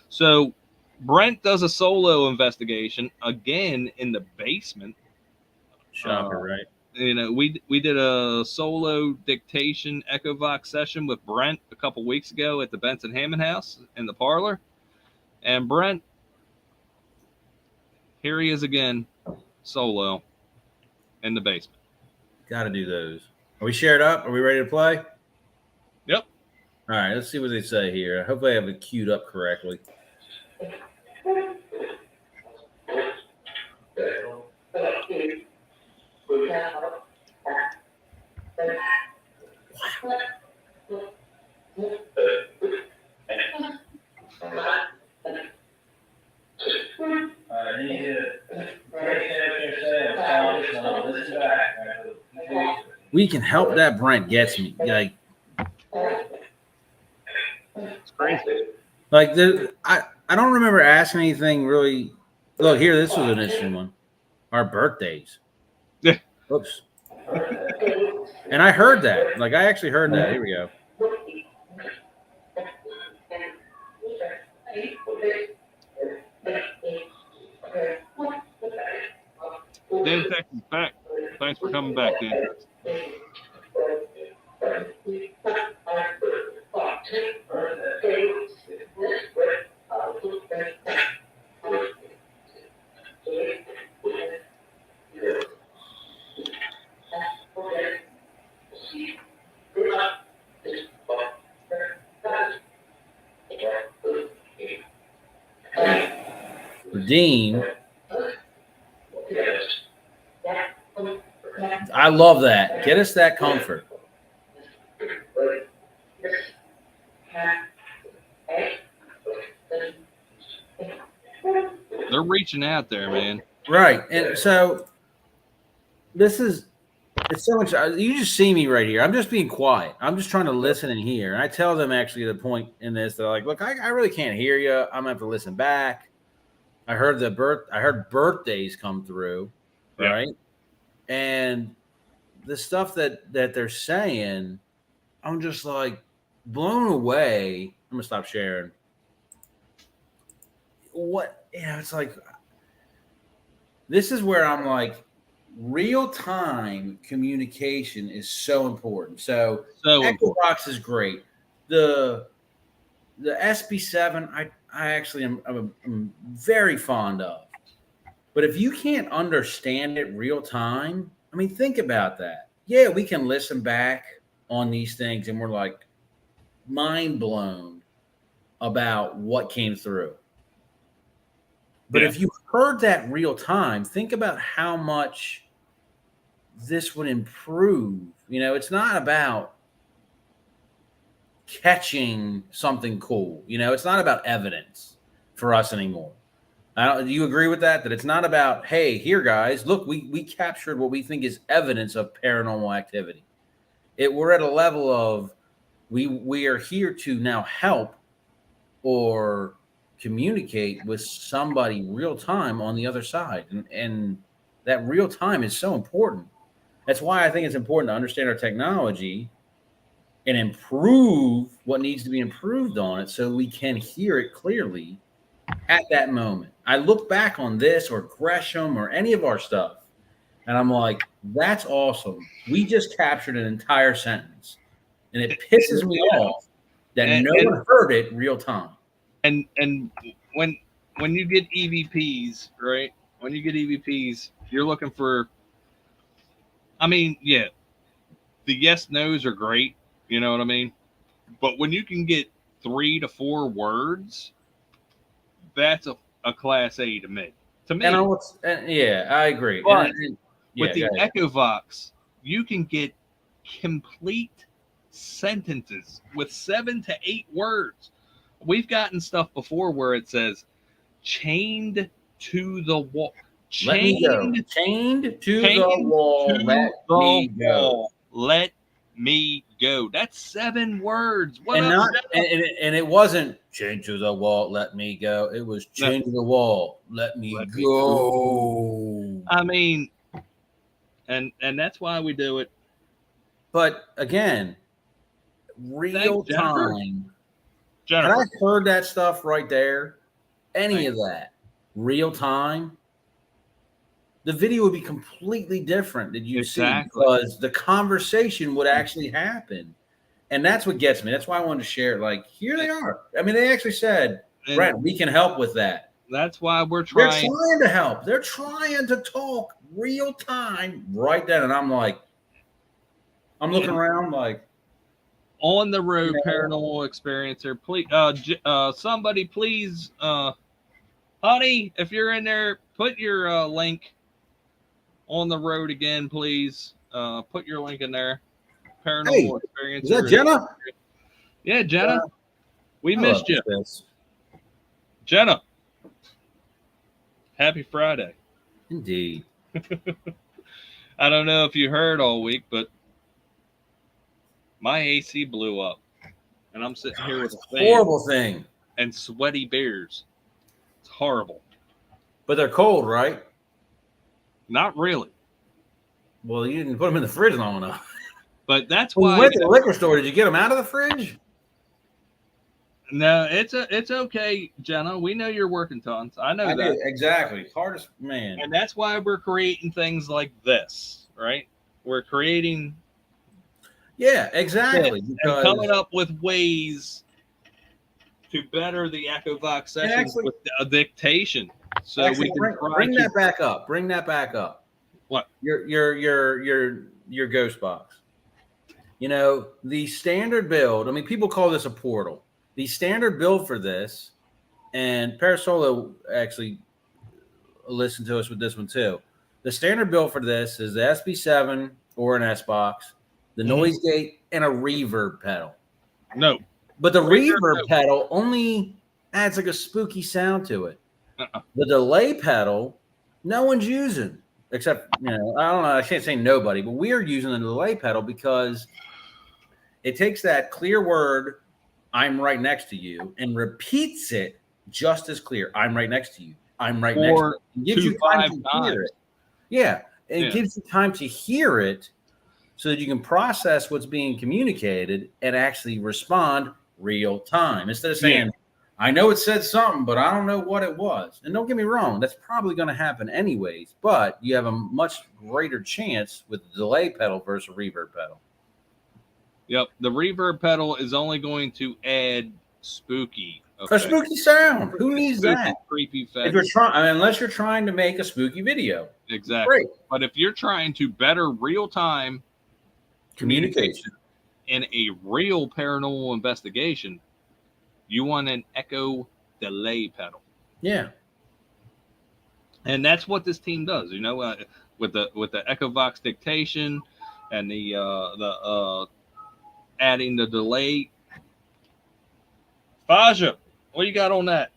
Speaker 1: So Brent does a solo investigation again in the basement.
Speaker 2: Shocker, right?
Speaker 1: We did a solo dictation Echovox session with Brent a couple weeks ago at the Benson Hammond House in the parlor. And Brent, here he is again, solo in the basement.
Speaker 2: Got to do those. Are we shared up? Are we ready to play?
Speaker 1: Yep.
Speaker 2: All right, let's see what they say here. Hopefully I have it queued up correctly. We can help that Brent gets me. Like,
Speaker 1: It's crazy.
Speaker 2: like I don't remember asking anything really. Look here, this was an interesting one. Our birthdays.
Speaker 1: Yeah.
Speaker 2: Oops. And I heard that. Like, I actually heard that. Here we go.
Speaker 1: Dan Texas back. Thanks for coming back, Dan.
Speaker 2: Redeem. I love that. Get us that comfort.
Speaker 1: They're reaching out there, man.
Speaker 2: Right. And so this is, it's so much. You just see me right here. I'm just being quiet. I'm just trying to listen and hear. And I tell them actually the point in this. They're like, look, I really can't hear you. I'm going to have to listen back. I heard birthdays come through.
Speaker 1: Yeah.
Speaker 2: Right. And the stuff that they're saying, I'm just like blown away. I'm going to stop sharing. It's like, this is where I'm like, real-time communication is so important. So Echobox is great. The SB7, I actually am very fond of. But if you can't understand it real time, I mean, think about that. Yeah, we can listen back on these things and we're like mind blown about what came through. But if you heard that real time, think about how much this would improve. It's not about catching something cool. It's not about evidence for us anymore. Do you agree with that? That it's not about, hey, here, guys, look, we captured what we think is evidence of paranormal activity. We're at a level of we are here to now help or communicate with somebody real time on the other side. And that real time is so important. That's why I think it's important to understand our technology and improve what needs to be improved on it so we can hear it clearly at that moment. I look back on this or Gresham or any of our stuff, and I'm like, that's awesome. We just captured an entire sentence. And it pisses me off that no one heard it real time.
Speaker 1: And when you get EVPs, right? When you get EVPs, you're looking for, I mean, yeah, the yes nos are great, you know what I mean? But when you can get 3 to 4 words, that's a class A to me.
Speaker 2: I agree.
Speaker 1: But with the Echovox, you can get complete sentences with 7 to 8 words. We've gotten stuff before where it says chained to the wall.
Speaker 2: Let me go. Chained to the wall. Let me go.
Speaker 1: Let me go. That's 7 words. What
Speaker 2: And
Speaker 1: up,
Speaker 2: not
Speaker 1: Jenna?
Speaker 2: and it wasn't chained to the wall. Let me go. It was chained to the wall. Let me go.
Speaker 1: I mean, and that's why we do it.
Speaker 2: But again, real
Speaker 1: Jennifer.
Speaker 2: time.
Speaker 1: Jennifer.
Speaker 2: Had I heard that stuff right there, any of that, real time, the video would be completely different that you see because the conversation would actually happen. And that's what gets me. That's why I wanted to share it. Like, here they are. I mean, they actually said, Brent, we can help with that.
Speaker 1: That's why we're trying.
Speaker 2: They're trying to help. They're trying to talk real time right then. And I'm like, I'm looking around like,
Speaker 1: on the road paranormal experiencer, please, somebody please, honey, if you're in there, put your link on the road again, please. Put your link in there. Paranormal experiencer.
Speaker 2: Is that Jenna?
Speaker 1: Yeah, Jenna. We missed you. Jenna. Happy Friday.
Speaker 2: Indeed.
Speaker 1: I don't know if you heard all week, but my AC blew up, and I'm sitting here with a fan
Speaker 2: horrible thing
Speaker 1: and sweaty bears. It's horrible.
Speaker 2: But they're cold, right?
Speaker 1: Not really.
Speaker 2: Well, you didn't put them in the fridge long enough.
Speaker 1: But that's
Speaker 2: when
Speaker 1: why
Speaker 2: you went to the liquor store, did you get them out of the fridge?
Speaker 1: No, it's okay, Jenna. We know you're working tons. I know that.
Speaker 2: Exactly. Hardest man.
Speaker 1: And that's why we're creating things like this, right? We're creating.
Speaker 2: Yeah, exactly.
Speaker 1: And coming up with ways to better the EchoVox sessions with a dictation. So
Speaker 2: actually, we can bring that back up. Bring that back up.
Speaker 1: What?
Speaker 2: Your ghost box. You know, the standard build, I mean, people call this a portal. The standard build for this, and Parasolo actually listened to us with this one too. The standard build for this is the SB7 or an S box, the noise gate, and a reverb pedal.
Speaker 1: No.
Speaker 2: But the reverb pedal only adds like a spooky sound to it. The delay pedal, no one's using. Except, you know, I don't know, I can't say nobody, but we are using the delay pedal because it takes that clear word, I'm right next to you, and repeats it just as clear. I'm right next to you. I'm right next to you. It gives you time to hear it. Yeah. It gives you time to hear it so that you can process what's being communicated and actually respond real time. Instead of saying, I know it said something, but I don't know what it was. And don't get me wrong, that's probably going to happen anyways, but you have a much greater chance with the delay pedal versus a reverb pedal.
Speaker 1: Yep, the reverb pedal is only going to add spooky
Speaker 2: effects. A spooky sound. Who needs that?
Speaker 1: Creepy effects.
Speaker 2: If you're trying, unless you're trying to make a spooky video.
Speaker 1: Exactly. Great. But if you're trying to better real-time communication in a real paranormal investigation, you want an echo delay pedal.
Speaker 2: Yeah.
Speaker 1: And that's what this team does, you know, with the EchoVox dictation and the adding the delay. Faja, what you got on that?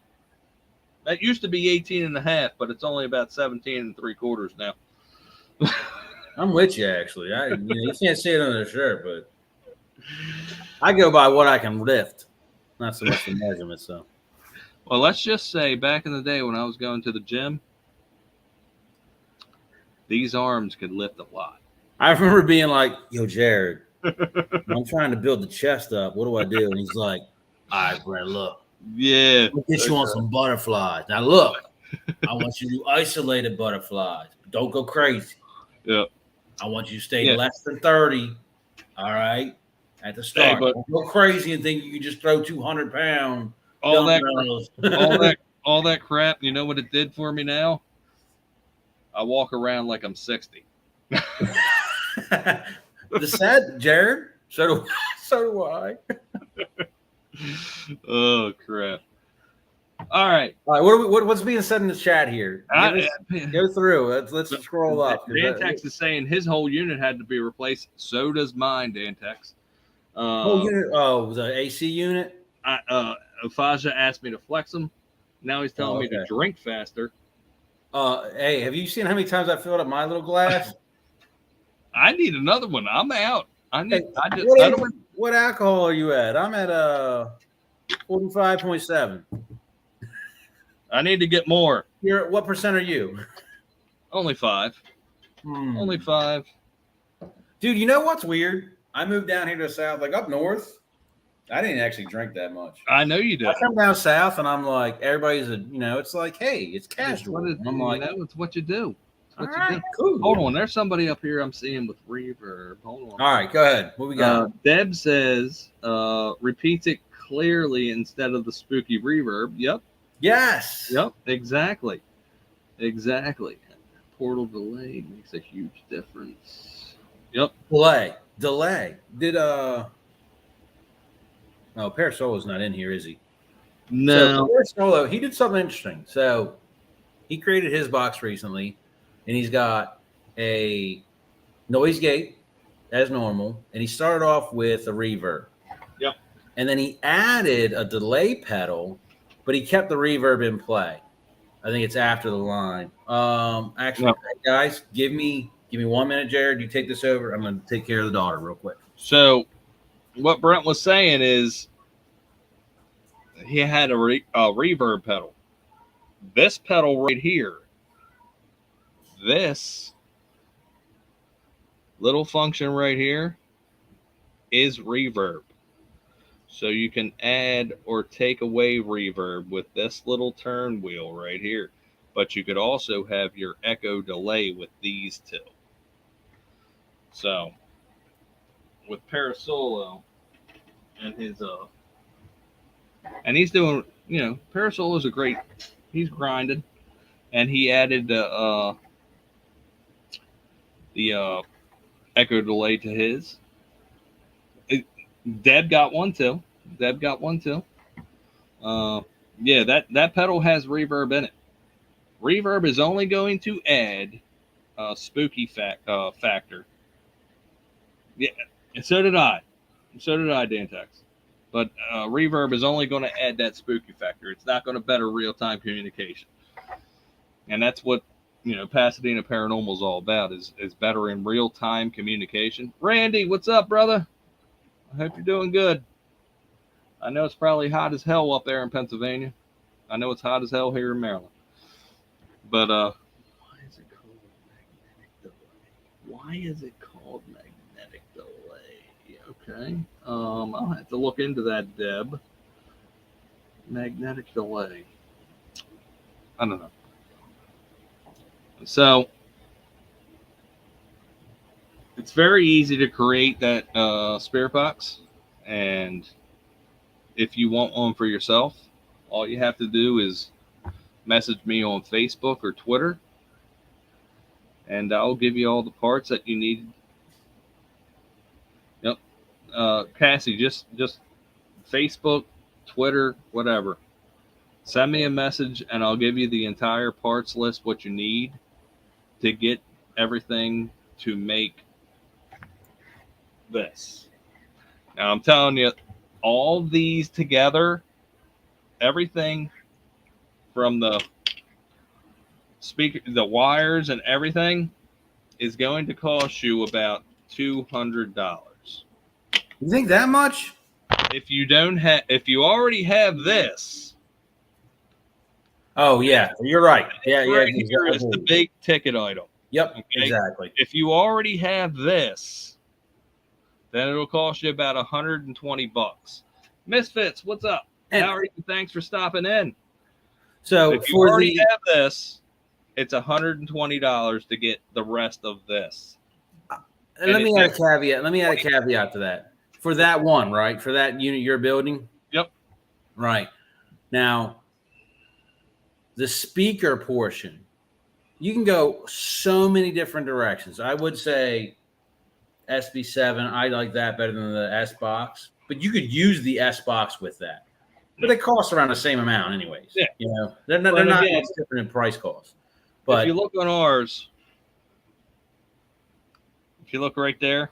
Speaker 1: That used to be 18.5, but it's only about 17.75 now.
Speaker 2: I'm with you, actually. You can't see it on the shirt, but I go by what I can lift, not so much the measurements. So,
Speaker 1: well, let's just say back in the day when I was going to the gym, these arms could lift a lot.
Speaker 2: I remember being like, "Yo, Jared, I'm trying to build the chest up. What do I do?" And he's like, "All right, Brent, look.
Speaker 1: Yeah.
Speaker 2: We'll get you on some butterflies. Now, look, I want you to do isolated butterflies. Don't go crazy.
Speaker 1: Yeah.
Speaker 2: I want you to stay less than 30. All right. At the start.
Speaker 1: Hey,
Speaker 2: don't go crazy and think you can just throw 200 pounds.
Speaker 1: All that crap. You know what it did for me now? I walk around like I'm 60.
Speaker 2: The sad, Jared. So do I.
Speaker 1: Oh crap! All right.
Speaker 2: What's being said in the chat here? Go through. Let's scroll up.
Speaker 1: Dantex is saying his whole unit had to be replaced. So does mine, Dantex.
Speaker 2: The AC unit.
Speaker 1: Faja asked me to flex them. Now he's telling me to drink faster.
Speaker 2: Hey, have you seen how many times I filled up my little glass?
Speaker 1: I need another one. I'm out.
Speaker 2: Hey, what alcohol are you at? I'm at 45.7.
Speaker 1: I need to get more.
Speaker 2: What percent are you?
Speaker 1: Only 5. Only 5.
Speaker 2: Dude, you know what's weird? I moved down here to the south, like up north. I didn't actually drink that much.
Speaker 1: I know you did.
Speaker 2: I come down south and I'm like, everybody's it's like, hey, it's casual.
Speaker 1: It's
Speaker 2: I'm like,
Speaker 1: it's what you do. It's what
Speaker 2: all
Speaker 1: you
Speaker 2: right,
Speaker 1: do.
Speaker 2: cool.
Speaker 1: Hold on, there's somebody up here I'm seeing with reverb. Hold on.
Speaker 2: All right, go ahead. What we got?
Speaker 1: Deb says, repeats it clearly instead of the spooky reverb. Yep.
Speaker 2: Yes.
Speaker 1: Yep. Exactly. Portal delay makes a huge difference. Yep.
Speaker 2: Delay. Did no, Parasolo's not in here, is he?
Speaker 1: No.
Speaker 2: So Parasolo, he did something interesting. So he created his box recently, and he's got a noise gate as normal, and he started off with a reverb.
Speaker 1: Yep.
Speaker 2: And then he added a delay pedal, but he kept the reverb in play. I think it's after the line. Actually, guys, give me 1 minute, Jared. You take this over. I'm going to take care of the daughter real quick.
Speaker 1: So what Brent was saying is he had a reverb pedal. This pedal right here, this little function right here is reverb. So you can add or take away reverb with this little turn wheel right here. But you could also have your echo delay with these two. So with Parasolo and his and he's doing, Parasolo's he's grinding, and he added the echo delay to his. Deb got one too. Yeah, that pedal has reverb in it. Reverb is only going to add spooky factor. Yeah, and so did I. Dantex. But reverb is only going to add that spooky factor. It's not going to better real-time communication. And that's what, Pasadena Paranormal is all about, is better in real-time communication. Randy, what's up, brother? I hope you're doing good. I know it's probably hot as hell up there in Pennsylvania. I know it's hot as hell here in Maryland. But why is it called magnetic delay? Okay. I'll have to look into that, Deb. Magnetic delay. I don't know. So it's very easy to create that spirit box, and if you want one for yourself, all you have to do is message me on Facebook or Twitter, and I'll give you all the parts that you need. Yep. Cassie, just Facebook, Twitter, whatever. Send me a message, and I'll give you the entire parts list, what you need to get everything to make this. Now, I'm telling you, all these together, everything from the speaker, the wires and everything, is going to cost you about $200.
Speaker 2: You think that much?
Speaker 1: If you already have this.
Speaker 2: Oh yeah, you're right. Yeah,
Speaker 1: right
Speaker 2: yeah.
Speaker 1: Here is the big ticket item.
Speaker 2: Yep,
Speaker 1: okay?
Speaker 2: Exactly.
Speaker 1: If you already have this, then it'll cost you about $120. Misfits, what's up? How are you? Thanks for stopping in.
Speaker 2: So
Speaker 1: if you already have this, it's $120 to get the rest of this.
Speaker 2: Let me add a caveat to that. For that one, right? For that unit you're building?
Speaker 1: Yep.
Speaker 2: Right. Now, the speaker portion, you can go so many different directions. I would say SB7, I like that better than the S box, but you could use the S box with that. But they cost around the same amount anyways.
Speaker 1: Yeah.
Speaker 2: They're not much different in price cost. But
Speaker 1: if you look on ours, if you look right there,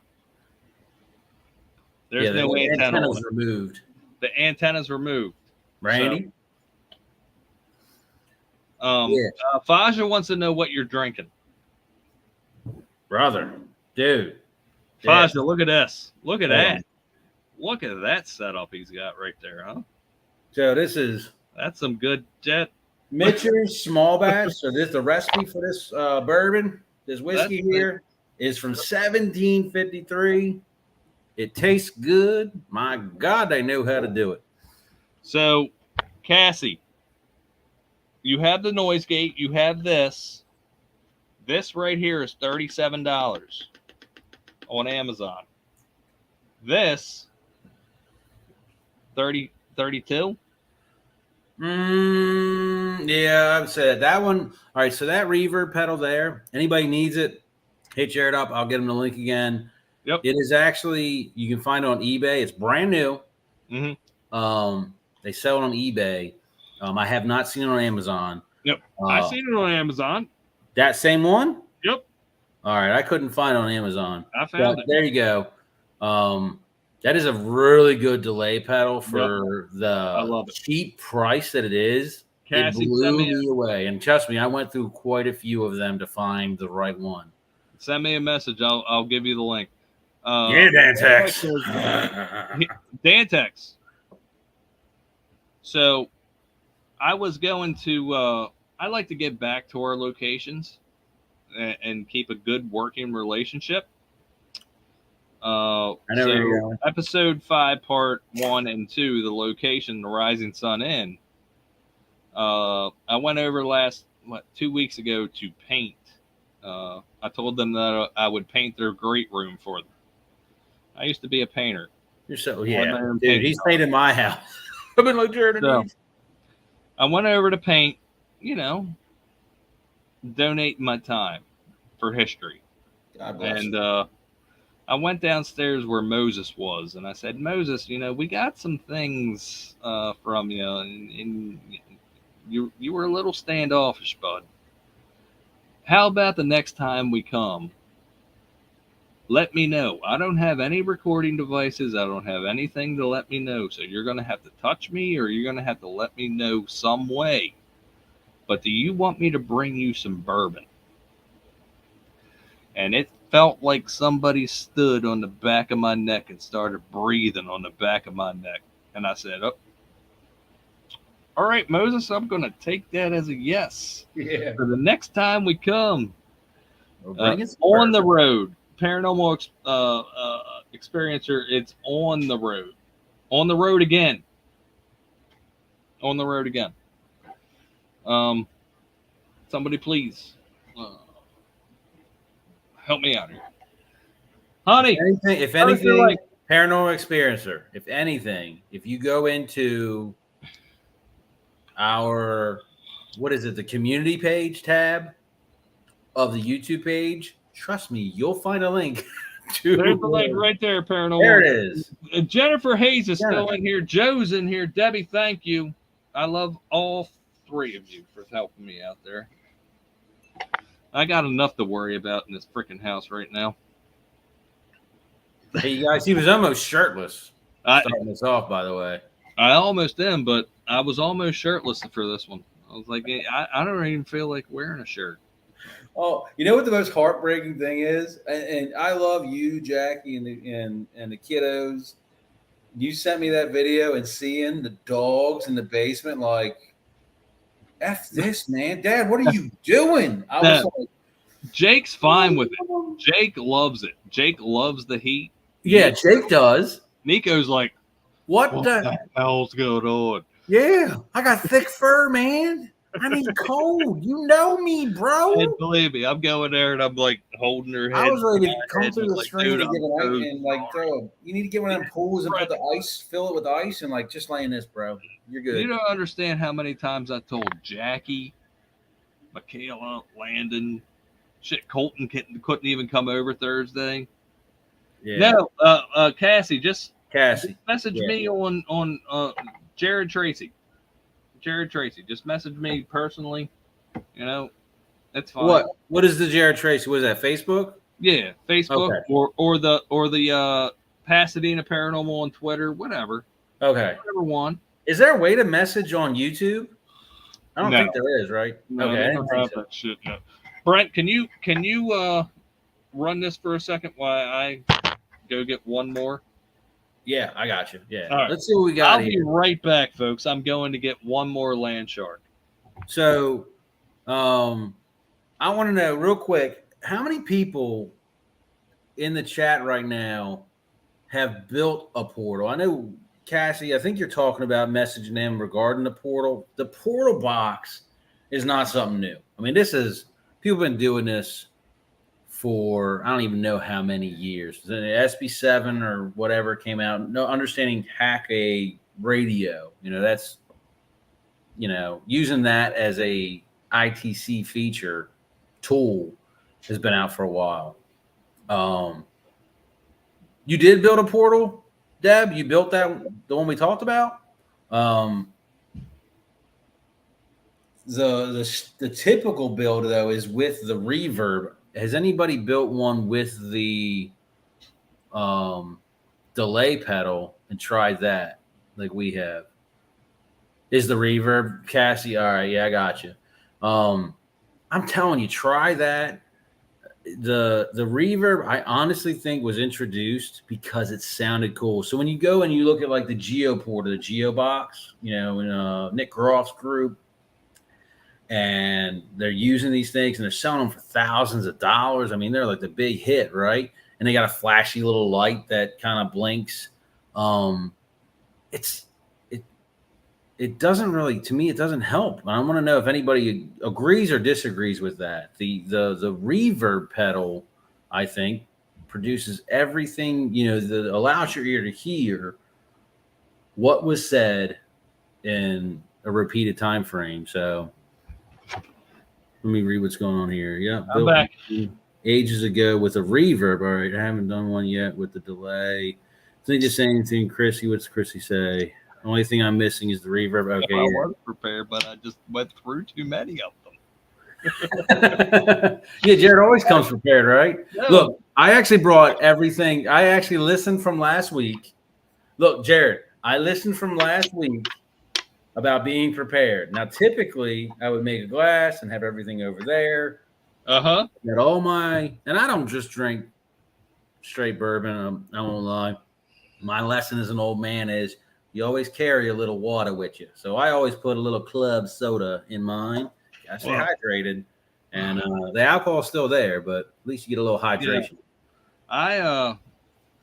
Speaker 1: there's no antenna.
Speaker 2: Removed.
Speaker 1: The antenna's removed.
Speaker 2: Randy? Yeah.
Speaker 1: Faja wants to know what you're drinking.
Speaker 2: Brother, dude.
Speaker 1: Faja,
Speaker 2: Yeah.
Speaker 1: look at this. Look at
Speaker 2: Hold
Speaker 1: that.
Speaker 2: on.
Speaker 1: Look at that setup he's got right there, huh?
Speaker 2: So this is
Speaker 1: That's some good jet.
Speaker 2: Mitcher's small batch. So this the recipe for this bourbon. This whiskey
Speaker 1: That's
Speaker 2: here is from 1753. It tastes good. My God, they know how to do it.
Speaker 1: So, Cassie, you have the noise gate. You have this. This right here is $37 on Amazon. This 32.
Speaker 2: Yeah, I would say that one. All right, so that reverb pedal there. Anybody needs it, hit Jared up. I'll get him the link again.
Speaker 1: Yep.
Speaker 2: It is actually, you can find it on eBay. It's brand new.
Speaker 1: Mm-hmm.
Speaker 2: They sell it on eBay. I have not seen it on Amazon.
Speaker 1: Yep. I seen it on Amazon.
Speaker 2: That same one?
Speaker 1: Yep.
Speaker 2: All right, I couldn't find it on Amazon.
Speaker 1: I found it.
Speaker 2: There you go. That is a really good delay pedal for the cheap price that it is.
Speaker 1: Cassie,
Speaker 2: it blew me away. And trust me, I went through quite a few of them to find the right one.
Speaker 1: Send me a message. I'll give you the link.
Speaker 2: Dantex.
Speaker 1: Dantex. So I was going to I like to get back to our locations and keep a good working relationship.
Speaker 2: I know where you're going.
Speaker 1: Episode 5, part 1 and 2, the location, the Rising Sun Inn. I went over 2 weeks ago to paint. I told them that I would paint their great room for them. I used to be a painter.
Speaker 2: You're so dude. He's painted my house. I've been like Jared.
Speaker 1: So, I went over to paint. Donate my time for history.
Speaker 2: God bless.
Speaker 1: And I went downstairs where Moses was, and I said, Moses, we got some things from you, and you were a little standoffish, bud. How about the next time we come? Let me know. I don't have any recording devices. I don't have anything to let me know. So you're going to have to touch me, or you're going to have to let me know some way. But do you want me to bring you some bourbon? And it felt like somebody stood on the back of my neck and started breathing on the back of my neck. And I said, oh, all right, Moses, I'm going to take that as a yes.
Speaker 2: Yeah.
Speaker 1: For the next time we come on the road, paranormal experiencer, it's on the road. On the road again. On the road again. Somebody please help me out here. Honey,
Speaker 2: if anything, paranormal experiencer, if you go into our, the community page tab of the YouTube page, trust me, you'll find a link.
Speaker 1: There's the link right there, paranormal.
Speaker 2: There it is.
Speaker 1: Jennifer Hayes is still in here. Joe's in here. Debbie, thank you. I love all 3 of you for helping me out there. I got enough to worry about in this freaking house right now.
Speaker 2: Hey, you guys, he was almost shirtless. Starting this off, by the way.
Speaker 1: I almost am, but I was almost shirtless for this one. I was like, I don't even feel like wearing a shirt.
Speaker 2: Oh, you know what the most heartbreaking thing is? And I love you, Jackie, and the kiddos. You sent me that video and seeing the dogs in the basement, like, F this, man. Dad, what are you doing? I was like,
Speaker 1: Jake's fine with it. Jake loves it. Jake loves the heat.
Speaker 2: Yeah, Jake does.
Speaker 1: Nico's like,
Speaker 2: what
Speaker 1: the hell's going on?
Speaker 2: Yeah, I got thick fur, man. I need cold. You know me, bro.
Speaker 1: And believe me, I'm going there and I'm like holding her head.
Speaker 2: I was ready to come through the screen
Speaker 1: dude,
Speaker 2: and get an ice and like throw. You need to get one of them pools and put the ice, fill it with ice, and like just lay in this, bro. You're good.
Speaker 1: You don't understand how many times I told Jackie, Michaela, Landon, shit, Colton couldn't even come over Thursday.
Speaker 2: Yeah.
Speaker 1: No, Cassie, just message me on Jared Tracy. Jared Tracy, just message me personally. That's fine.
Speaker 2: What is the Jared Tracy? What is that? Facebook?
Speaker 1: Yeah, Facebook or the Pasadena Paranormal on Twitter, whatever.
Speaker 2: Okay,
Speaker 1: whatever one.
Speaker 2: Is there a way to message on YouTube? I don't
Speaker 1: No.
Speaker 2: think there is, right?
Speaker 1: No,
Speaker 2: Okay, I
Speaker 1: they
Speaker 2: didn't
Speaker 1: don't
Speaker 2: think
Speaker 1: have
Speaker 2: so.
Speaker 1: that shit yet. Brent, can you run this for a second while I go get one more?
Speaker 2: Yeah, I got you. Yeah.
Speaker 1: All right.
Speaker 2: Let's see what we got
Speaker 1: I'll
Speaker 2: here.
Speaker 1: be right back, folks. I'm going to get one more land shark.
Speaker 2: So, I want to know real quick, how many people in the chat right now have built a portal? I know, Cassie, I think you're talking about messaging them regarding the portal. The portal box is not something new. I mean, people have been doing this for I don't even know how many years. The SB7 or whatever came out. No, understanding hack a radio. That's using that as a ITC feature tool has been out for a while. You did build a portal, Deb. You built the one we talked about. The typical build though is with the reverb. Has anybody built one with the delay pedal and tried that like we have? Is the reverb, Cassie? All right, yeah, I got you. I'm telling you, try that. The reverb, I honestly think was introduced because it sounded cool. So when you go and you look at like the Geoport or the Geobox, in Nick Groff's group, and they're using these things and they're selling them for thousands of dollars. I mean, they're like the big hit, right? And they got a flashy little light that kind of blinks. It doesn't really, to me, it doesn't help. I want to know if anybody agrees or disagrees with that. The reverb pedal, I think, produces everything, that allows your ear to hear what was said in a repeated time frame. So let me read what's going on here. Yeah,
Speaker 1: I'm back.
Speaker 2: Ages ago with a reverb. All right, I haven't done one yet with the delay. So you just say anything, Chrissy? What's Chrissy say? The only thing I'm missing is the reverb. Okay,
Speaker 1: I was prepared, but I just went through too many of them.
Speaker 2: Yeah, Jared always comes prepared, right?
Speaker 1: No.
Speaker 2: Look, I actually brought everything. I actually listened from last week. Look, Jared, I listened from last week about being prepared. Now, typically, I would make a glass and have everything over there.
Speaker 1: Uh-huh.
Speaker 2: Got all my, and I don't just drink straight bourbon. I won't lie. My lesson as an old man is you always carry a little water with you. So I always put a little club soda in mine. I stay hydrated. And the alcohol's still there, but at least you get a little hydration.
Speaker 1: Yeah.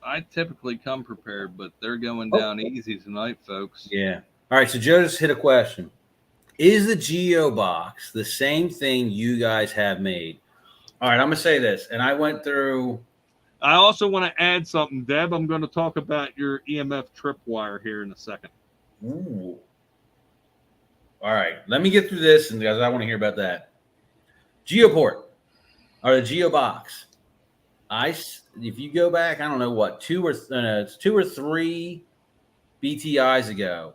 Speaker 1: I typically come prepared, but they're going down easy tonight, folks.
Speaker 2: Yeah. All right, so Joe just hit a question. Is the Geo box the same thing you guys have made? All right, I'm going to say this. And I went through.
Speaker 1: I also want to add something, Deb. I'm going to talk about your EMF tripwire here in a second.
Speaker 2: Ooh. All right, let me get through this, and guys, I want to hear about that. Geoport or the Geo box. If you go back, I don't know what, two or three BTIs ago,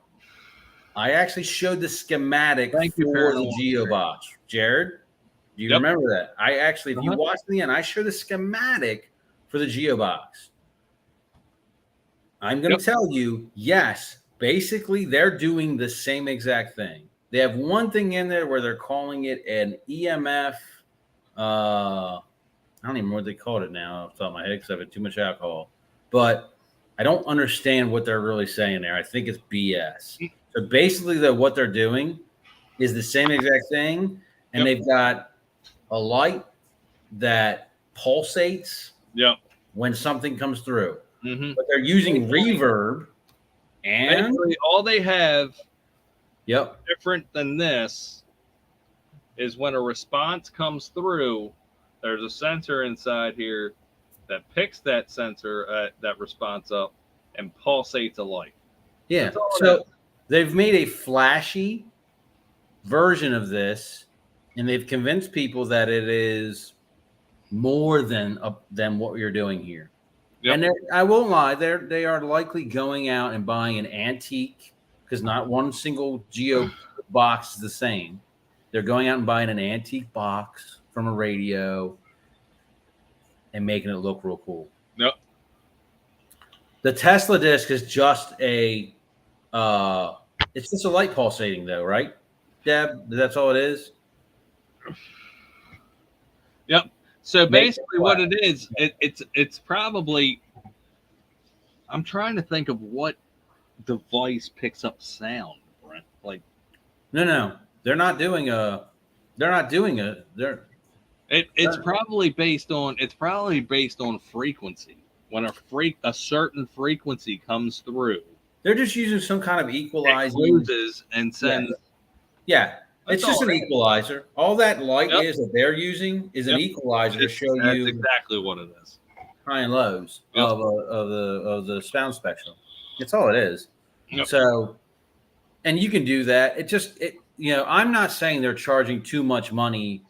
Speaker 2: I actually showed the schematic for the Geo box. Jared, do you remember that? I actually, if you watch the end, I showed the schematic for the Geo box. I'm going to tell you, yes, basically they're doing the same exact thing. They have one thing in there where they're calling it an EMF. I don't even know what they called it now off the top of my head because I've had too much alcohol. But I don't understand what they're really saying there. I think it's BS. So basically, what they're doing is the same exact thing, and they've got a light that pulsates when something comes through. Mm-hmm. But they're using reverb, and
Speaker 1: basically all they have different than this is when a response comes through, there's a sensor inside here that picks that that response up and pulsates a light.
Speaker 2: Yeah. So they've made a flashy version of this, and they've convinced people that it is more than what you're doing here. Yep. And I won't lie, they are likely going out and buying an antique because not one single Geo box is the same. They're going out and buying an antique box from a radio and making it look real cool.
Speaker 1: Yep.
Speaker 2: The Tesla disc is just it's just a light pulsating though, right? Deb? That's all it is.
Speaker 1: Yep. So
Speaker 2: Make
Speaker 1: basically,
Speaker 2: it
Speaker 1: what
Speaker 2: flat.
Speaker 1: it is, it's probably. I'm trying to think of what device picks up sound, Brent. Like
Speaker 2: No. They're not doing a. They're not doing a. They're.
Speaker 1: it's probably based on frequency. When a certain frequency comes through,
Speaker 2: They're just using some kind of
Speaker 1: it
Speaker 2: equalizing.
Speaker 1: loses and sends.
Speaker 2: Yeah,
Speaker 1: That's
Speaker 2: it's just
Speaker 1: all
Speaker 2: an
Speaker 1: it is.
Speaker 2: equalizer. All that light
Speaker 1: Yep.
Speaker 2: is that they're using is an
Speaker 1: Yep.
Speaker 2: equalizer to show
Speaker 1: That's
Speaker 2: you
Speaker 1: exactly what it is.
Speaker 2: high and lows
Speaker 1: Yep.
Speaker 2: of the sound spectrum. That's all it is.
Speaker 1: Yep.
Speaker 2: So, and you can do that. I'm not saying they're charging too much money.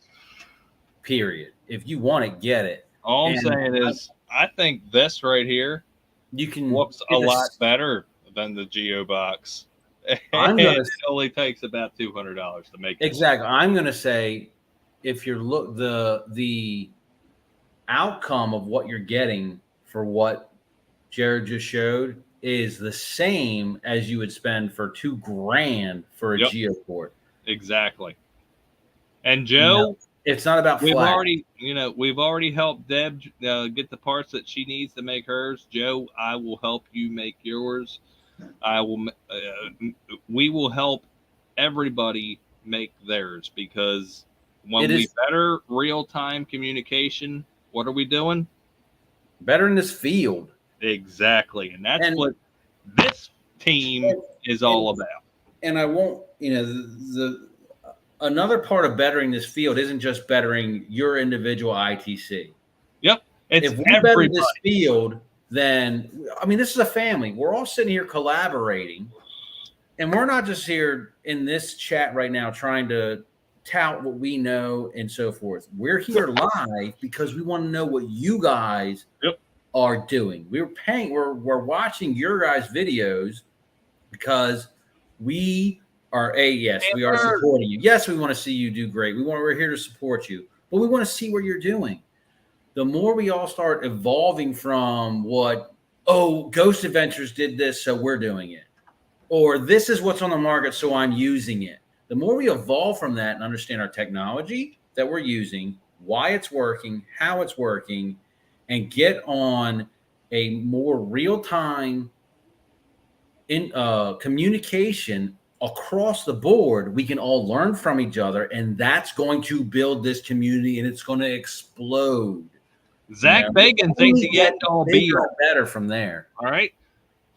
Speaker 2: Period. If you want it, get it.
Speaker 1: All I'm
Speaker 2: And
Speaker 1: saying is, I think this right here
Speaker 2: You can
Speaker 1: looks a
Speaker 2: get this-
Speaker 1: lot better than the Geo Box.
Speaker 2: I'm gonna-
Speaker 1: It only takes about $200 to make it.
Speaker 2: Exactly. I'm going to say if you're the outcome of what you're getting for what Jared just showed is the same as you would spend for $2,000 for a
Speaker 1: Yep.
Speaker 2: Geoport.
Speaker 1: Exactly. And Joe,
Speaker 2: It's not about
Speaker 1: we've
Speaker 2: flat.
Speaker 1: already helped Deb get the parts that she needs to make hers. Joe, I will help you make yours. We will help everybody make theirs, because when we better real-time communication, what are we doing?
Speaker 2: Better in this field.
Speaker 1: Exactly. And that's what this team is all about.
Speaker 2: And I won't, the another part of bettering this field isn't just bettering your individual ITC.
Speaker 1: Yep. It's
Speaker 2: if we better this field, then this is a family. We're all sitting here collaborating, and we're not just here in this chat right now trying to tout what we know and so forth. We're here live because we want to know what you guys are doing. We're watching your guys' videos because we are we are supporting you. Yes, we want to see you do great. We're here to support you, but we want to see what you're doing. The more we all start evolving from Ghost Adventures did this, so we're doing it, or this is what's on the market, so I'm using it. The more we evolve from that and understand our technology that we're using, why it's working, how it's working, and get on a more real-time communication across the board, we can all learn from each other, and that's going to build this community, and it's going to explode.
Speaker 1: Zach Bagans ain't the end all be all.
Speaker 2: Better from there.
Speaker 1: All right,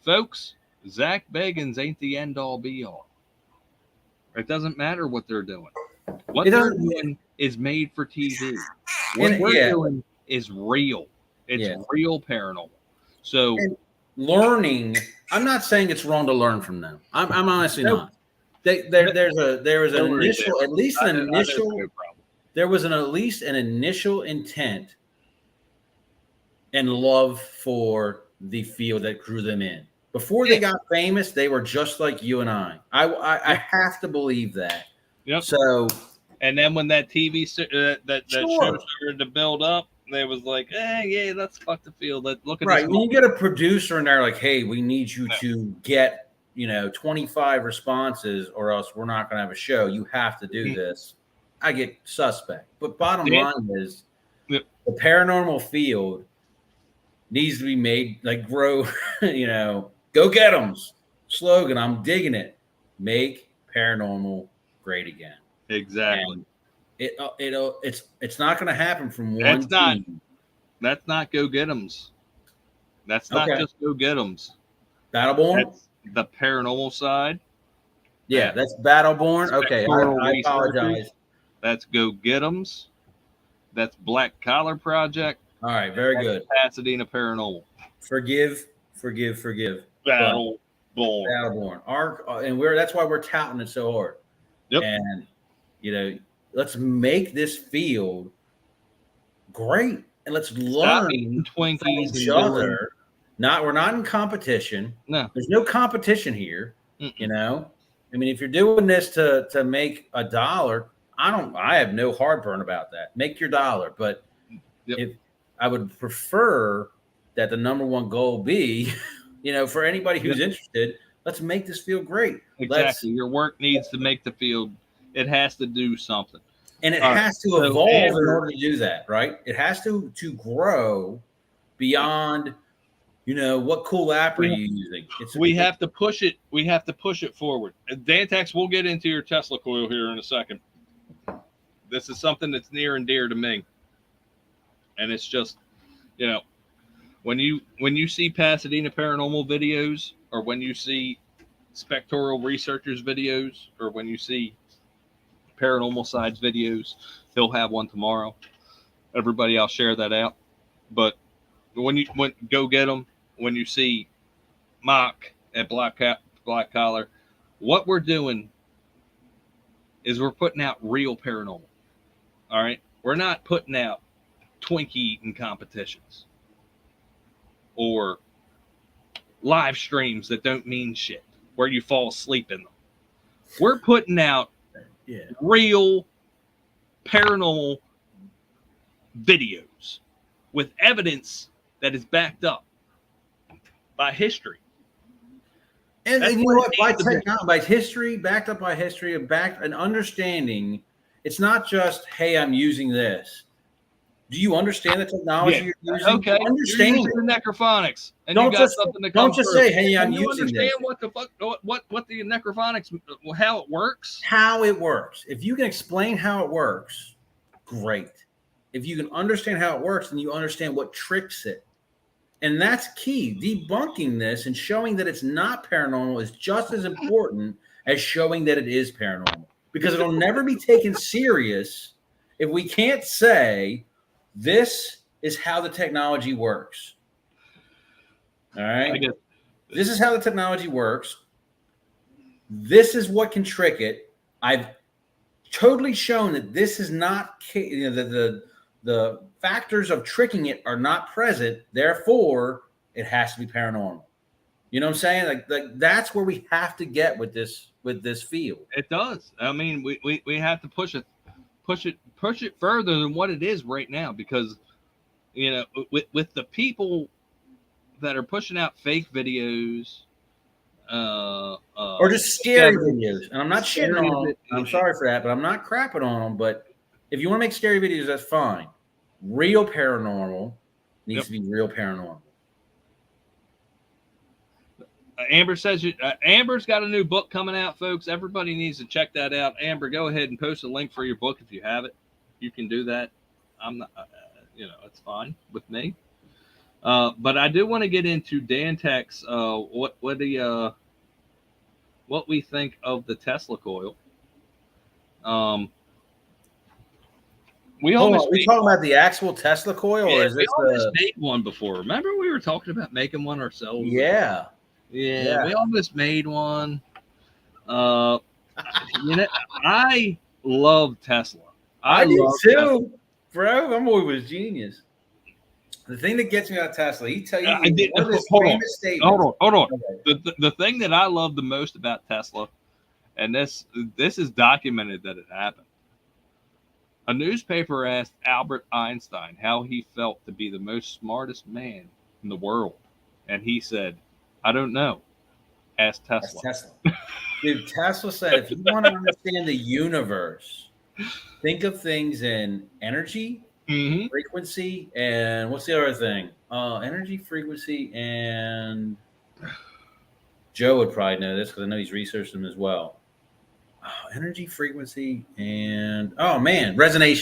Speaker 1: folks. Zach Bagans ain't the end all be all. It doesn't matter what they're doing. What they're doing is made for TV. What we're doing is real. It's real paranormal. So
Speaker 2: learning. I'm not saying it's wrong to learn from them. I'm honestly not. There was an initial, at least an initial. There was at least an initial intent and love for the field that drew them in. Before they got famous, they were just like you and I. I have to believe that.
Speaker 1: Yep.
Speaker 2: So,
Speaker 1: and then when that TV that show started to build up, they was like, let's fuck the field. Look at
Speaker 2: right.
Speaker 1: this.
Speaker 2: When you get a producer in there, like, hey, we need you to get 25 responses, or else we're not going to have a show. You have to do this. I get suspect. But bottom line is, the paranormal field needs to be made grow. Go get 'em slogan. I'm digging it. Make paranormal great again.
Speaker 1: Exactly.
Speaker 2: And it's not going to happen from one team.
Speaker 1: That's not go get 'ems. That's not just go get 'ems.
Speaker 2: Battleborn.
Speaker 1: That's the paranormal side.
Speaker 2: Yeah, that's Battleborn. Okay, I apologize.
Speaker 1: That's go get ems. That's Black Collar Project.
Speaker 2: All right, very good.
Speaker 1: Pasadena Paranormal.
Speaker 2: Forgive.
Speaker 1: Battleborn.
Speaker 2: And that's why we're touting it so hard.
Speaker 1: Yep.
Speaker 2: And let's make this field great, and let's learn
Speaker 1: from
Speaker 2: each other. We're not in competition.
Speaker 1: No,
Speaker 2: there's no competition here. If you're doing this to make $1, I have no heartburn about that. Make your $1, but if I would prefer that the number one goal be, for anybody who's interested, let's make this field great.
Speaker 1: Exactly. Your work needs to make the field. it has to do something.
Speaker 2: And it
Speaker 1: All
Speaker 2: has
Speaker 1: right,
Speaker 2: to
Speaker 1: so
Speaker 2: evolve in
Speaker 1: Amber-
Speaker 2: order to do that, right? It has to grow beyond, what cool app are you using?
Speaker 1: We have to push it. We have to push it forward. Dantex, we'll get into your Tesla coil here in a second. This is something that's near and dear to me, and it's just, when you see Pasadena Paranormal videos, or when you see Spectral Researchers videos, or when you see Paranormal Sides videos, he'll have one tomorrow. Everybody, I'll share that out. But when go get them, when you see Mock at Black Collar, what we're doing is we're putting out real paranormal. All right, we're not putting out Twinkie eating competitions or live streams that don't mean shit where you fall asleep in them. We're putting out real paranormal videos with evidence that is backed up by history.
Speaker 2: And you know what? By history, backed up by history, and backed an understanding. It's not just, hey, I'm using this. Do you understand the technology you're using?
Speaker 1: Okay,
Speaker 2: Understand
Speaker 1: you're using the necrophonics, and
Speaker 2: don't
Speaker 1: you got
Speaker 2: just,
Speaker 1: something to
Speaker 2: don't just say, hey, I'm
Speaker 1: you
Speaker 2: using
Speaker 1: understand
Speaker 2: this.
Speaker 1: what the fuck, what the necrophonics, how it works?
Speaker 2: How it works. If you can explain how it works, great. If you can understand how it works, then you understand what tricks it. And that's key. Debunking this and showing that it's not paranormal is just as important as showing that it is paranormal, because it'll never be taken serious if we can't say this is how the technology works. All right. This is how the technology works. This is what can trick it. I've totally shown that this is not, the factors of tricking it are not present. Therefore, it has to be paranormal. You know what I'm saying? Like that's where we have to get with this field.
Speaker 1: It does. I mean, we have to push it further than what it is right now, because with the people that are pushing out fake videos,
Speaker 2: or just scary videos. And I'm not shitting on them. I'm sorry for that, but I'm not crapping on them. But if you want to make scary videos, that's fine. Real paranormal needs to be real paranormal.
Speaker 1: Amber says Amber's got a new book coming out, folks. Everybody needs to check that out. Amber, go ahead and post a link for your book if you have it. You can do that. I'm not, it's fine with me. But I do want to get into Dantex. What we think of the Tesla coil.
Speaker 2: We talking about the actual Tesla coil, or is this
Speaker 1: almost made one before? Remember, we were talking about making one ourselves.
Speaker 2: Yeah.
Speaker 1: We almost made one. I love Tesla.
Speaker 2: I do too, Tesla. Bro. I'm always genius. The thing that gets me out of Tesla, he tell you
Speaker 1: hold on. Okay. The thing that I love the most about Tesla, and this is documented that it happened. A newspaper asked Albert Einstein how he felt to be the most smartest man in the world, and he said, "I don't know. Ask Tesla."
Speaker 2: Dude, Tesla said, if you want to understand the universe, think of things in energy, frequency, and what's the other thing? Energy, frequency, and Joe would probably know this because I know he's researched them as well. Energy, frequency, and resonance.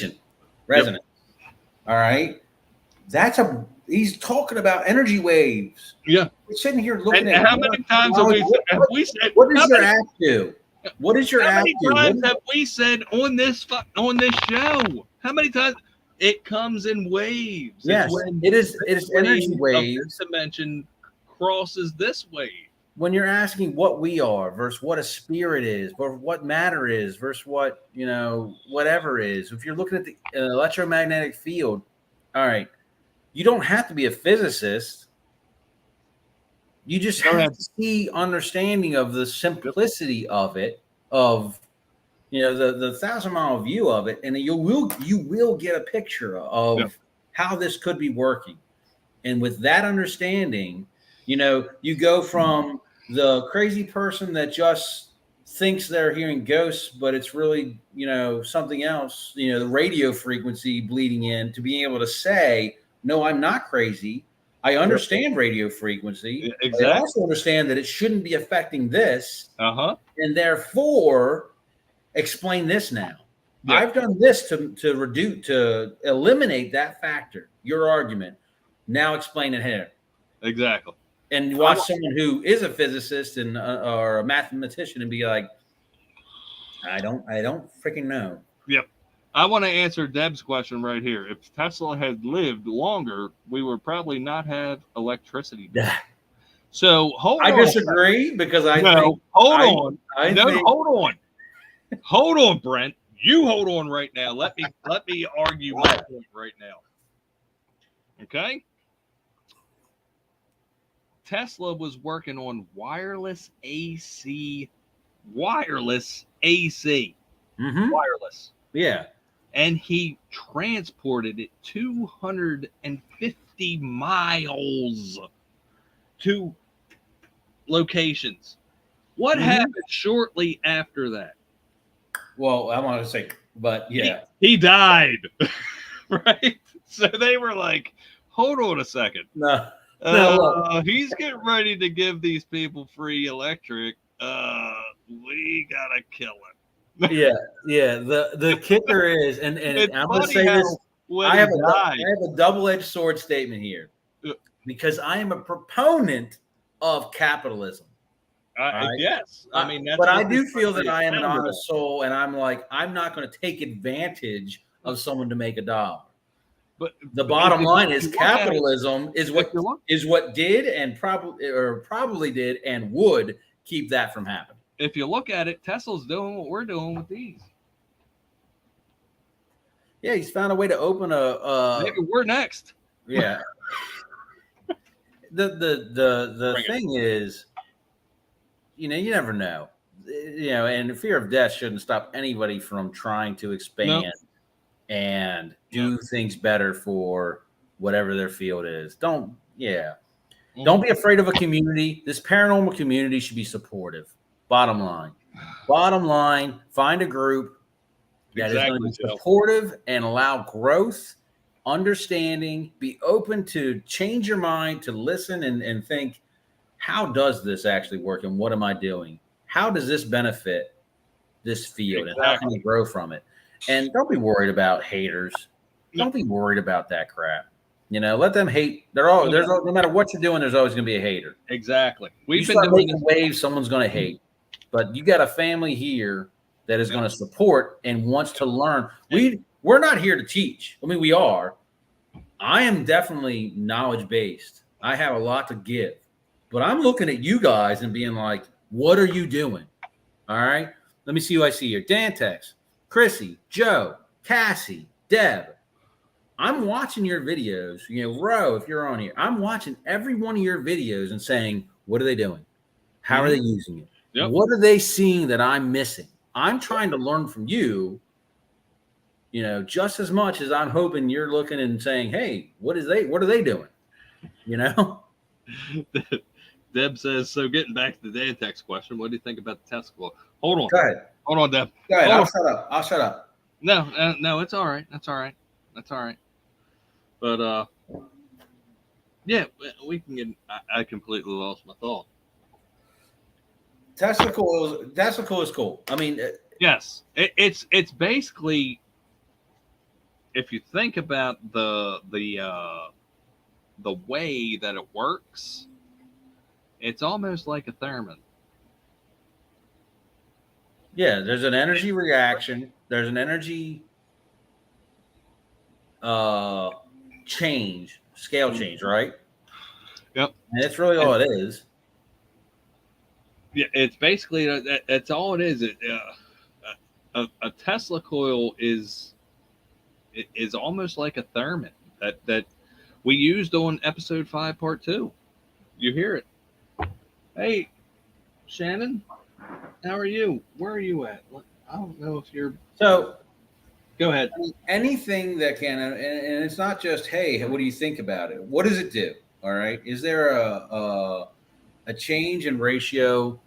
Speaker 2: Yep. All right. He's talking about energy waves.
Speaker 1: Yeah.
Speaker 2: We're sitting here looking at
Speaker 1: how many times have we said
Speaker 2: what does your app do? What is your app do?
Speaker 1: How many times have we said on this show? How many times it comes in waves?
Speaker 2: Yes, it is energy waves.
Speaker 1: This dimension crosses this wave.
Speaker 2: When you're asking what we are versus what a spirit is, or what matter is versus what, whatever is. If you're looking at the electromagnetic field, all right, you don't have to be a physicist. You just have to see understanding of the simplicity of it, of the 1,000-mile view of it, and you will get a picture of how this could be working. And with that understanding, you go from the crazy person that just thinks they're hearing ghosts, but it's really, something else, the radio frequency bleeding in, to being able to say, no, I'm not crazy. I understand radio frequency.
Speaker 1: Exactly.
Speaker 2: I also understand that it shouldn't be affecting this.
Speaker 1: Uh-huh.
Speaker 2: And therefore, explain this now.
Speaker 1: Yeah.
Speaker 2: I've done this to eliminate that factor, your argument. Now explain it here.
Speaker 1: Exactly.
Speaker 2: And you watch someone who is a physicist and or a mathematician and be like, I don't freaking know.
Speaker 1: Yep. I want to answer Deb's question right here. If Tesla had lived longer, we would probably not have electricity. So hold on.
Speaker 2: I disagree because I think.
Speaker 1: Hold on, Brent. You hold on right now. Let me argue my point right now. Okay. Tesla was working on wireless AC.
Speaker 2: Mm-hmm.
Speaker 1: Wireless.
Speaker 2: Yeah.
Speaker 1: And he transported it 250 miles to locations. What happened shortly after that?
Speaker 2: Well, I want to say, but yeah.
Speaker 1: He died. Right? So they were like, hold on a second.
Speaker 2: No.
Speaker 1: He's getting ready to give these people free electric. We gotta kill him.
Speaker 2: Yeah. The kicker is, and I'm gonna say this. I have a double-edged sword statement here because I am a proponent of capitalism.
Speaker 1: Yes, I mean,
Speaker 2: but I do feel that I am an honest soul, and I'm not going to take advantage of someone to make a dollar. But the bottom line is capitalism is what did and probably did and would keep that from happening.
Speaker 1: If you look at it, Tesla's doing what we're doing with these.
Speaker 2: Yeah, he's found a way to open
Speaker 1: maybe we're next.
Speaker 2: Yeah. The thing is, you never know. And the fear of death shouldn't stop anybody from trying to expand and do things better for whatever their field is. Don't be afraid of a community. This paranormal community should be supportive. Bottom line, find a group that is going to be supportive and allow growth, understanding, be open to change your mind, to listen and think, how does this actually work and what am I doing? How does this benefit this field and how can I grow from it? And don't be worried about haters. Don't be worried about that crap. Let them hate. No matter what you're doing, there's always going to be a hater.
Speaker 1: Exactly.
Speaker 2: We've been making waves, someone's going to hate. But you got a family here that is going to support and wants to learn. We're not here to teach. I mean, we are. I am definitely knowledge-based. I have a lot to give. But I'm looking at you guys and being like, what are you doing? All right. Let me see who I see here. Dantex, Chrissy, Joe, Cassie, Deb. I'm watching your videos. Ro, if you're on here, I'm watching every one of your videos and saying, what are they doing? How are they using it? Yep. What are they seeing that I'm missing? I'm trying to learn from you, just as much as I'm hoping you're looking and saying, hey, what are they doing?
Speaker 1: Deb says, so getting back to the Dantex question, what do you think about the Tesla? Hold on.
Speaker 2: Go ahead.
Speaker 1: Hold on, Deb.
Speaker 2: Go ahead. I'll shut up.
Speaker 1: No, it's all right. That's all right. But, we can get, I completely lost my thought.
Speaker 2: Tesla coil is cool. I mean,
Speaker 1: yes, it's basically, if you think about the way that it works, it's almost like a thermostat.
Speaker 2: Yeah, there's an energy reaction. There's an energy scale change, right?
Speaker 1: Yep.
Speaker 2: And that's really all it is.
Speaker 1: Yeah, it's basically that's all it is. A Tesla coil is almost like a thermostat that we used on episode 5, part 2. You hear it? Hey, Shannon, how are you? Where are you at? I don't know if you're.
Speaker 2: So,
Speaker 1: go ahead.
Speaker 2: Anything that can, and it's not just, hey, what do you think about it? What does it do? All right. Is there a change in ratio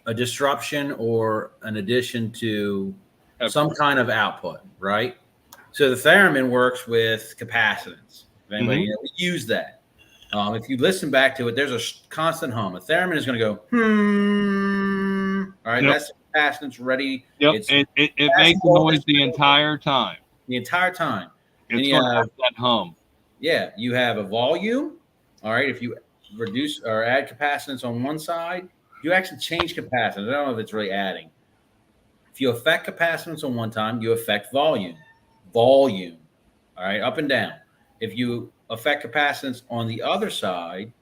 Speaker 2: a disruption or an addition to some kind of output, right? So the theremin works with capacitance. If anybody we use that. If you listen back to it, there's a constant hum. A theremin is going to go, All right, that's the capacitance ready.
Speaker 1: Yep, it makes the noise the entire time.
Speaker 2: The entire time.
Speaker 1: It's going to have that hum.
Speaker 2: Yeah, you have a volume. All right, if you reduce or add capacitance on one side, you actually change capacitance. I don't know if it's really adding. If you affect capacitance on one time, you affect volume. Volume. All right, up and down. If you affect capacitance on the other side,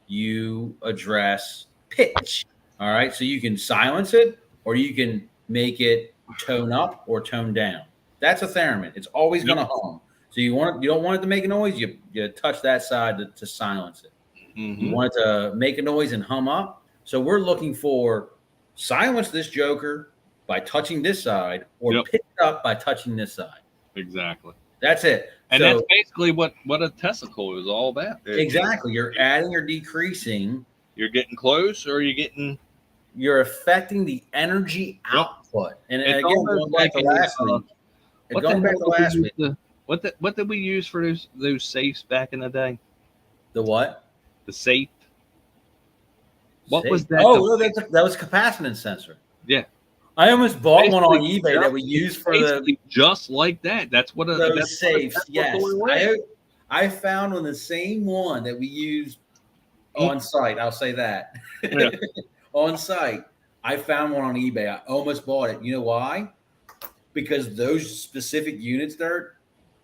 Speaker 2: you address pitch. All right, so you can silence it or you can make it tone up or tone down. That's a theremin. It's always going to hum. So you don't want it to make a noise. You touch that side to silence it. You want it to make a noise and hum up. So we're looking for silence this joker by touching this side, or pick it up by touching this side.
Speaker 1: Exactly.
Speaker 2: That's it.
Speaker 1: And that's basically what a Tesla coil is all about.
Speaker 2: Exactly. You're adding or decreasing.
Speaker 1: You're getting close, or
Speaker 2: you're affecting the energy output. And
Speaker 1: it's
Speaker 2: again, going back to last week.
Speaker 1: What did we use for those safes back in the day?
Speaker 2: The what?
Speaker 1: The safe. What was that?
Speaker 2: Oh, that was a capacitance sensor.
Speaker 1: Yeah.
Speaker 2: I almost bought one on eBay that we use for
Speaker 1: just like that. That's what
Speaker 2: those safes. Yes, I found on the same one that we used on site. I'll say that on site. I found one on eBay. I almost bought it. You know why? Because those specific units there,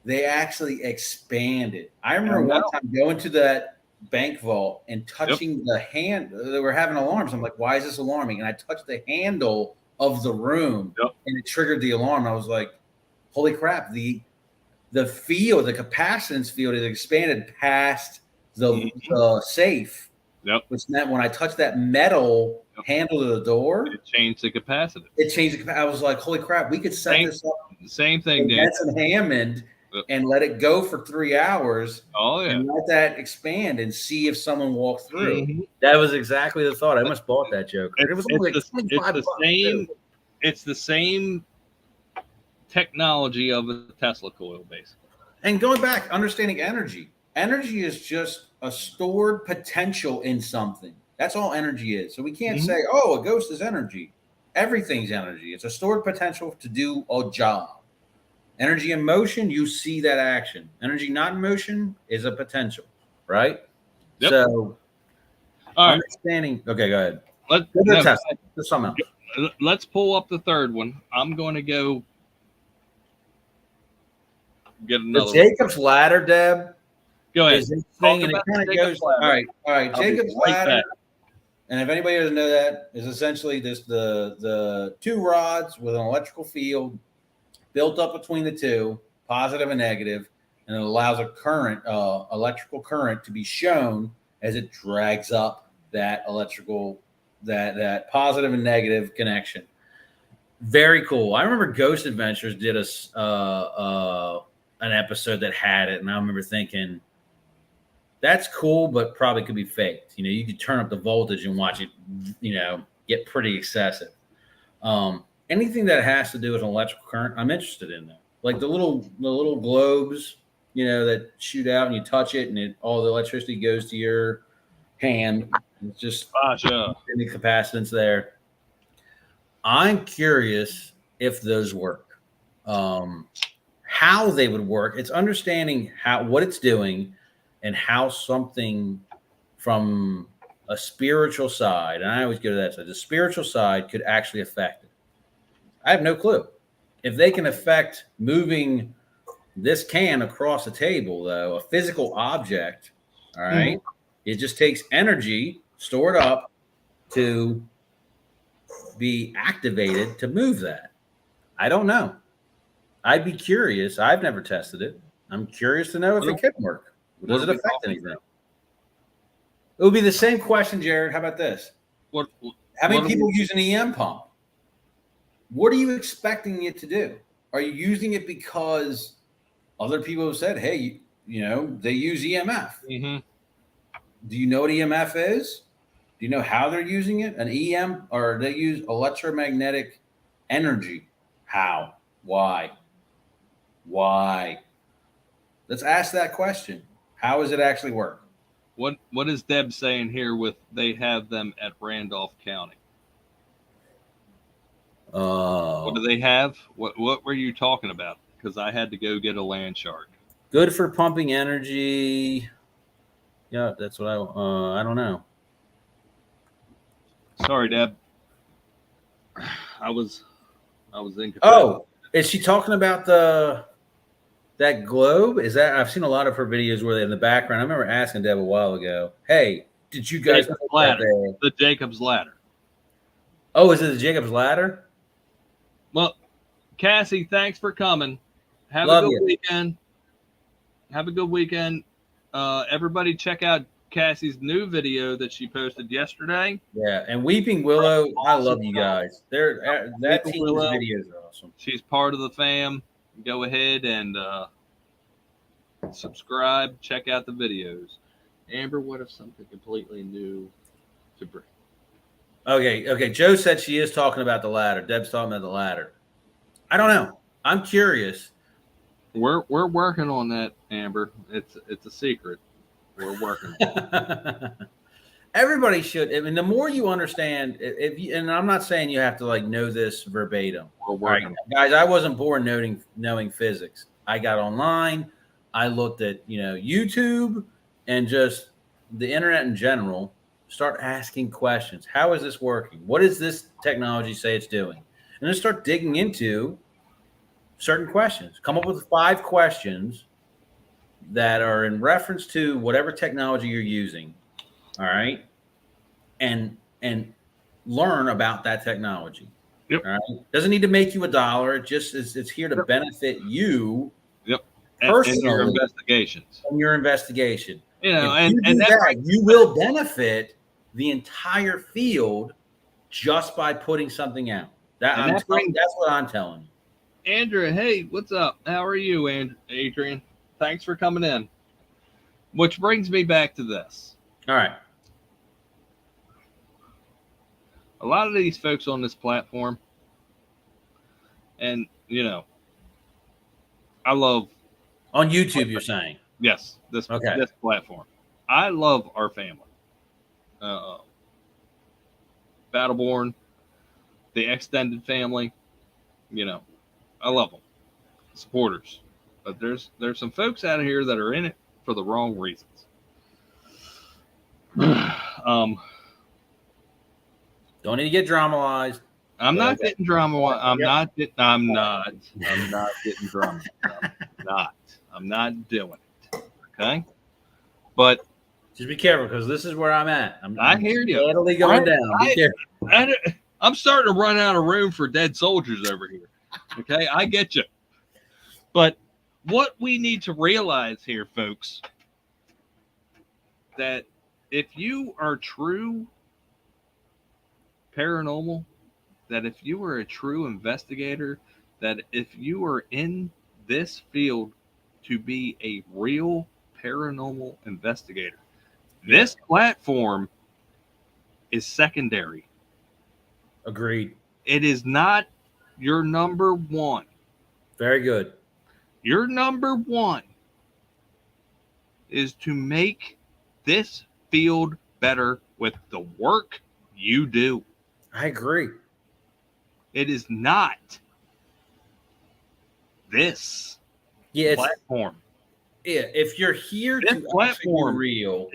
Speaker 2: they actually expanded. I remember one time going to that bank vault and touching the hand. They were having alarms. I'm like, why is this alarming? And I touched the handle of the room and it triggered the alarm. I was like, holy crap. The field, the capacitance field, is expanded past the safe. Which meant when I touched that metal handle of the door,
Speaker 1: it changed the capacitance.
Speaker 2: I was like, holy crap, we could set this up.
Speaker 1: Same thing, Dan.
Speaker 2: That's in Hammond and let it go for 3 hours. And let that expand and see if someone walked through. That was exactly the thought. I almost bought that joke. It was like $25.
Speaker 1: It's the same technology of a Tesla coil, basically.
Speaker 2: And going back, understanding energy. Energy is just a stored potential in something. That's all energy is. So we can't say, oh, a ghost is energy. Everything's energy. It's a stored potential to do a job. Energy in motion, you see that action. Energy not in motion is a potential, right? So understanding. Okay, go ahead.
Speaker 1: Let's pull up the third one. I'm going to go get another
Speaker 2: the Jacob's ladder, Deb.
Speaker 1: Go ahead.
Speaker 2: Thing, and it kind of goes. All right. Jacob's ladder. And if anybody doesn't know that, is essentially the two rods with an electrical field built up between the two, positive and negative, and it allows a current, electrical current, to be shown as it drags up that electrical, that positive and negative connection. Very cool. I remember Ghost Adventures did an episode that had it, and I remember thinking, that's cool, but probably could be faked. You could turn up the voltage and watch it, get pretty excessive. Anything that has to do with an electrical current, I'm interested in that. Like the little globes, that shoot out and you touch it and all the electricity goes to your hand. It's just any capacitance there. I'm curious if those work. How they would work. It's understanding what it's doing and how something from a spiritual side, and I always go to that side, the spiritual side could actually affect it. I have no clue. If they can affect moving this can across the table, though, a physical object, all right, it just takes energy stored up to be activated to move that. I don't know. I'd be curious. I've never tested it. I'm curious to know if it could work. Does it affect anything? It would be the same question, Jared. How about this? How many people use an EM pump? What are you expecting it to do? Are you using it because other people have said, hey, they use EMF? Do you know what EMF is? Do you know how they're using it? An EM, or they use electromagnetic energy? How? Why? Why? Let's ask that question. How does it actually work?
Speaker 1: What is Deb saying here with they have them at Randolph County? What do they have? What were you talking about? Because I had to go get a land shark.
Speaker 2: Good for pumping energy. Yeah, that's what I don't know.
Speaker 1: Sorry, Deb. I was in.
Speaker 2: Oh, is she talking about that globe? Is that I've seen a lot of her videos where they're in the background. I remember asking Deb a while ago, hey, did you guys
Speaker 1: Jacob's ladder? The Jacob's ladder.
Speaker 2: Oh, is it the Jacob's ladder?
Speaker 1: Well, Cassie, thanks for coming. Have
Speaker 2: Love
Speaker 1: a good
Speaker 2: you.
Speaker 1: weekend. Have a good weekend. Everybody check out Cassie's new video that she posted yesterday.
Speaker 2: Yeah, and Weeping Willow, I love you guys. That
Speaker 1: Weeping
Speaker 2: team's
Speaker 1: Willow,
Speaker 2: videos are awesome.
Speaker 1: She's part of the fam. Go ahead and subscribe. Check out the videos. Amber, what if something completely new to bring?
Speaker 2: Okay. Joe said she is talking about the ladder. Deb's talking about the ladder. I don't know. I'm curious.
Speaker 1: We're working on that, Amber. It's a secret. We're working on it.
Speaker 2: Everybody should. I mean, the more you understand, and I'm not saying you have to like know this verbatim.
Speaker 1: We're working.
Speaker 2: Right, guys, I wasn't born knowing physics. I got online. I looked at YouTube and just the internet in general. Start asking questions. How is this working? What does this technology say it's doing? And then start digging into certain questions. Come up with 5 questions that are in reference to whatever technology you're using. All right. And learn about that technology.
Speaker 1: Yep.
Speaker 2: All right. Doesn't need to make you $1. It just it's here to benefit you.
Speaker 1: Yep.
Speaker 2: Personally,
Speaker 1: and your investigations.
Speaker 2: In your investigation.
Speaker 1: And
Speaker 2: you will benefit the entire field just by putting something out. That's what I'm telling you.
Speaker 1: Andrew, hey, what's up? How are you, Adrian? Thanks for coming in. Which brings me back to this.
Speaker 2: All right.
Speaker 1: A lot of these folks on this platform, and I love
Speaker 2: on YouTube. You're saying
Speaker 1: yes, this platform. I love our family. Battleborn, the extended family. I love them, supporters. But there's some folks out of here that are in it for the wrong reasons.
Speaker 2: Don't need to get dramatized.
Speaker 1: I'm not getting drama. I'm not getting drama. I'm not doing it. Okay. But
Speaker 2: just be careful because this is where I'm at.
Speaker 1: I hear you.
Speaker 2: Steadily going down.
Speaker 1: I'm starting to run out of room for dead soldiers over here. Okay, I get you. But what we need to realize here, folks, that if you are true paranormal, that if you are a true investigator, that if you are in this field to be a real paranormal investigator, this platform is secondary.
Speaker 2: Agreed.
Speaker 1: It is not your number one.
Speaker 2: Very good.
Speaker 1: Your number one is to make this field better with the work you do.
Speaker 2: I agree.
Speaker 1: It is not this platform.
Speaker 2: Yeah, if you're here
Speaker 1: this
Speaker 2: to
Speaker 1: platform
Speaker 2: real,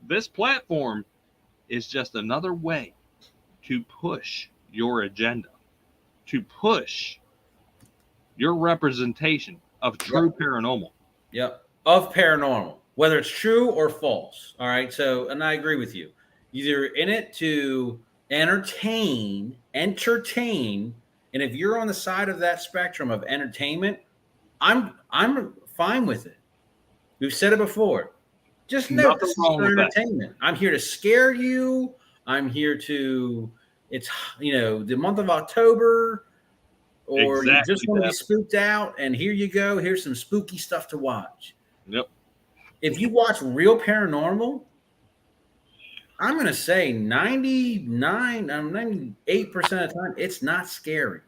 Speaker 1: this platform is just another way to push your agenda, to push your representation of true paranormal.
Speaker 2: Yep. Of paranormal, whether it's true or false. All right. So, and I agree with you. You're in it to entertain. And if you're on the side of that spectrum of entertainment, I'm fine with it. We've said it before. Just know this is for entertainment. I'm here to scare you. I'm here to, it's, the month of October, or you just want to be spooked out, and here you go. Here's some spooky stuff to watch.
Speaker 1: Yep.
Speaker 2: If you watch real paranormal, I'm going to say 98% of the time, it's not scary.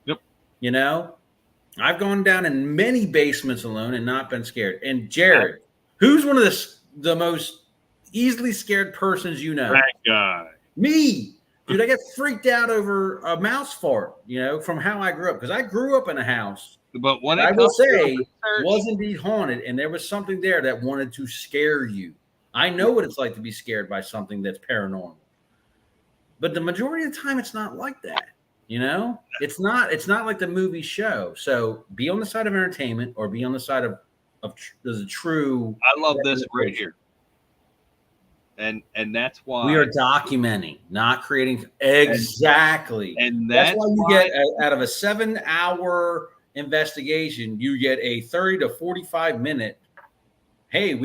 Speaker 1: Yep.
Speaker 2: You know, I've gone down in many basements alone and not been scared. And Jared, who's one of the most easily scared persons you know?
Speaker 1: That guy.
Speaker 2: Me. Dude, I get freaked out over a mouse fart, from how I grew up. Because I grew up in a house,
Speaker 1: But when
Speaker 2: I
Speaker 1: it
Speaker 2: will
Speaker 1: comes to
Speaker 2: say,
Speaker 1: research,
Speaker 2: was indeed haunted, and there was something there that wanted to scare you. I know what it's like to be scared by something that's paranormal. But the majority of the time, it's not like that. It's not like the movie show. So be on the side of entertainment or be on the side of the true.
Speaker 1: I love this right here. And that's why
Speaker 2: we are documenting, not creating. Exactly.
Speaker 1: And
Speaker 2: that's why you get out of a 7-hour investigation, you get a 30 to 45-minute. Hey,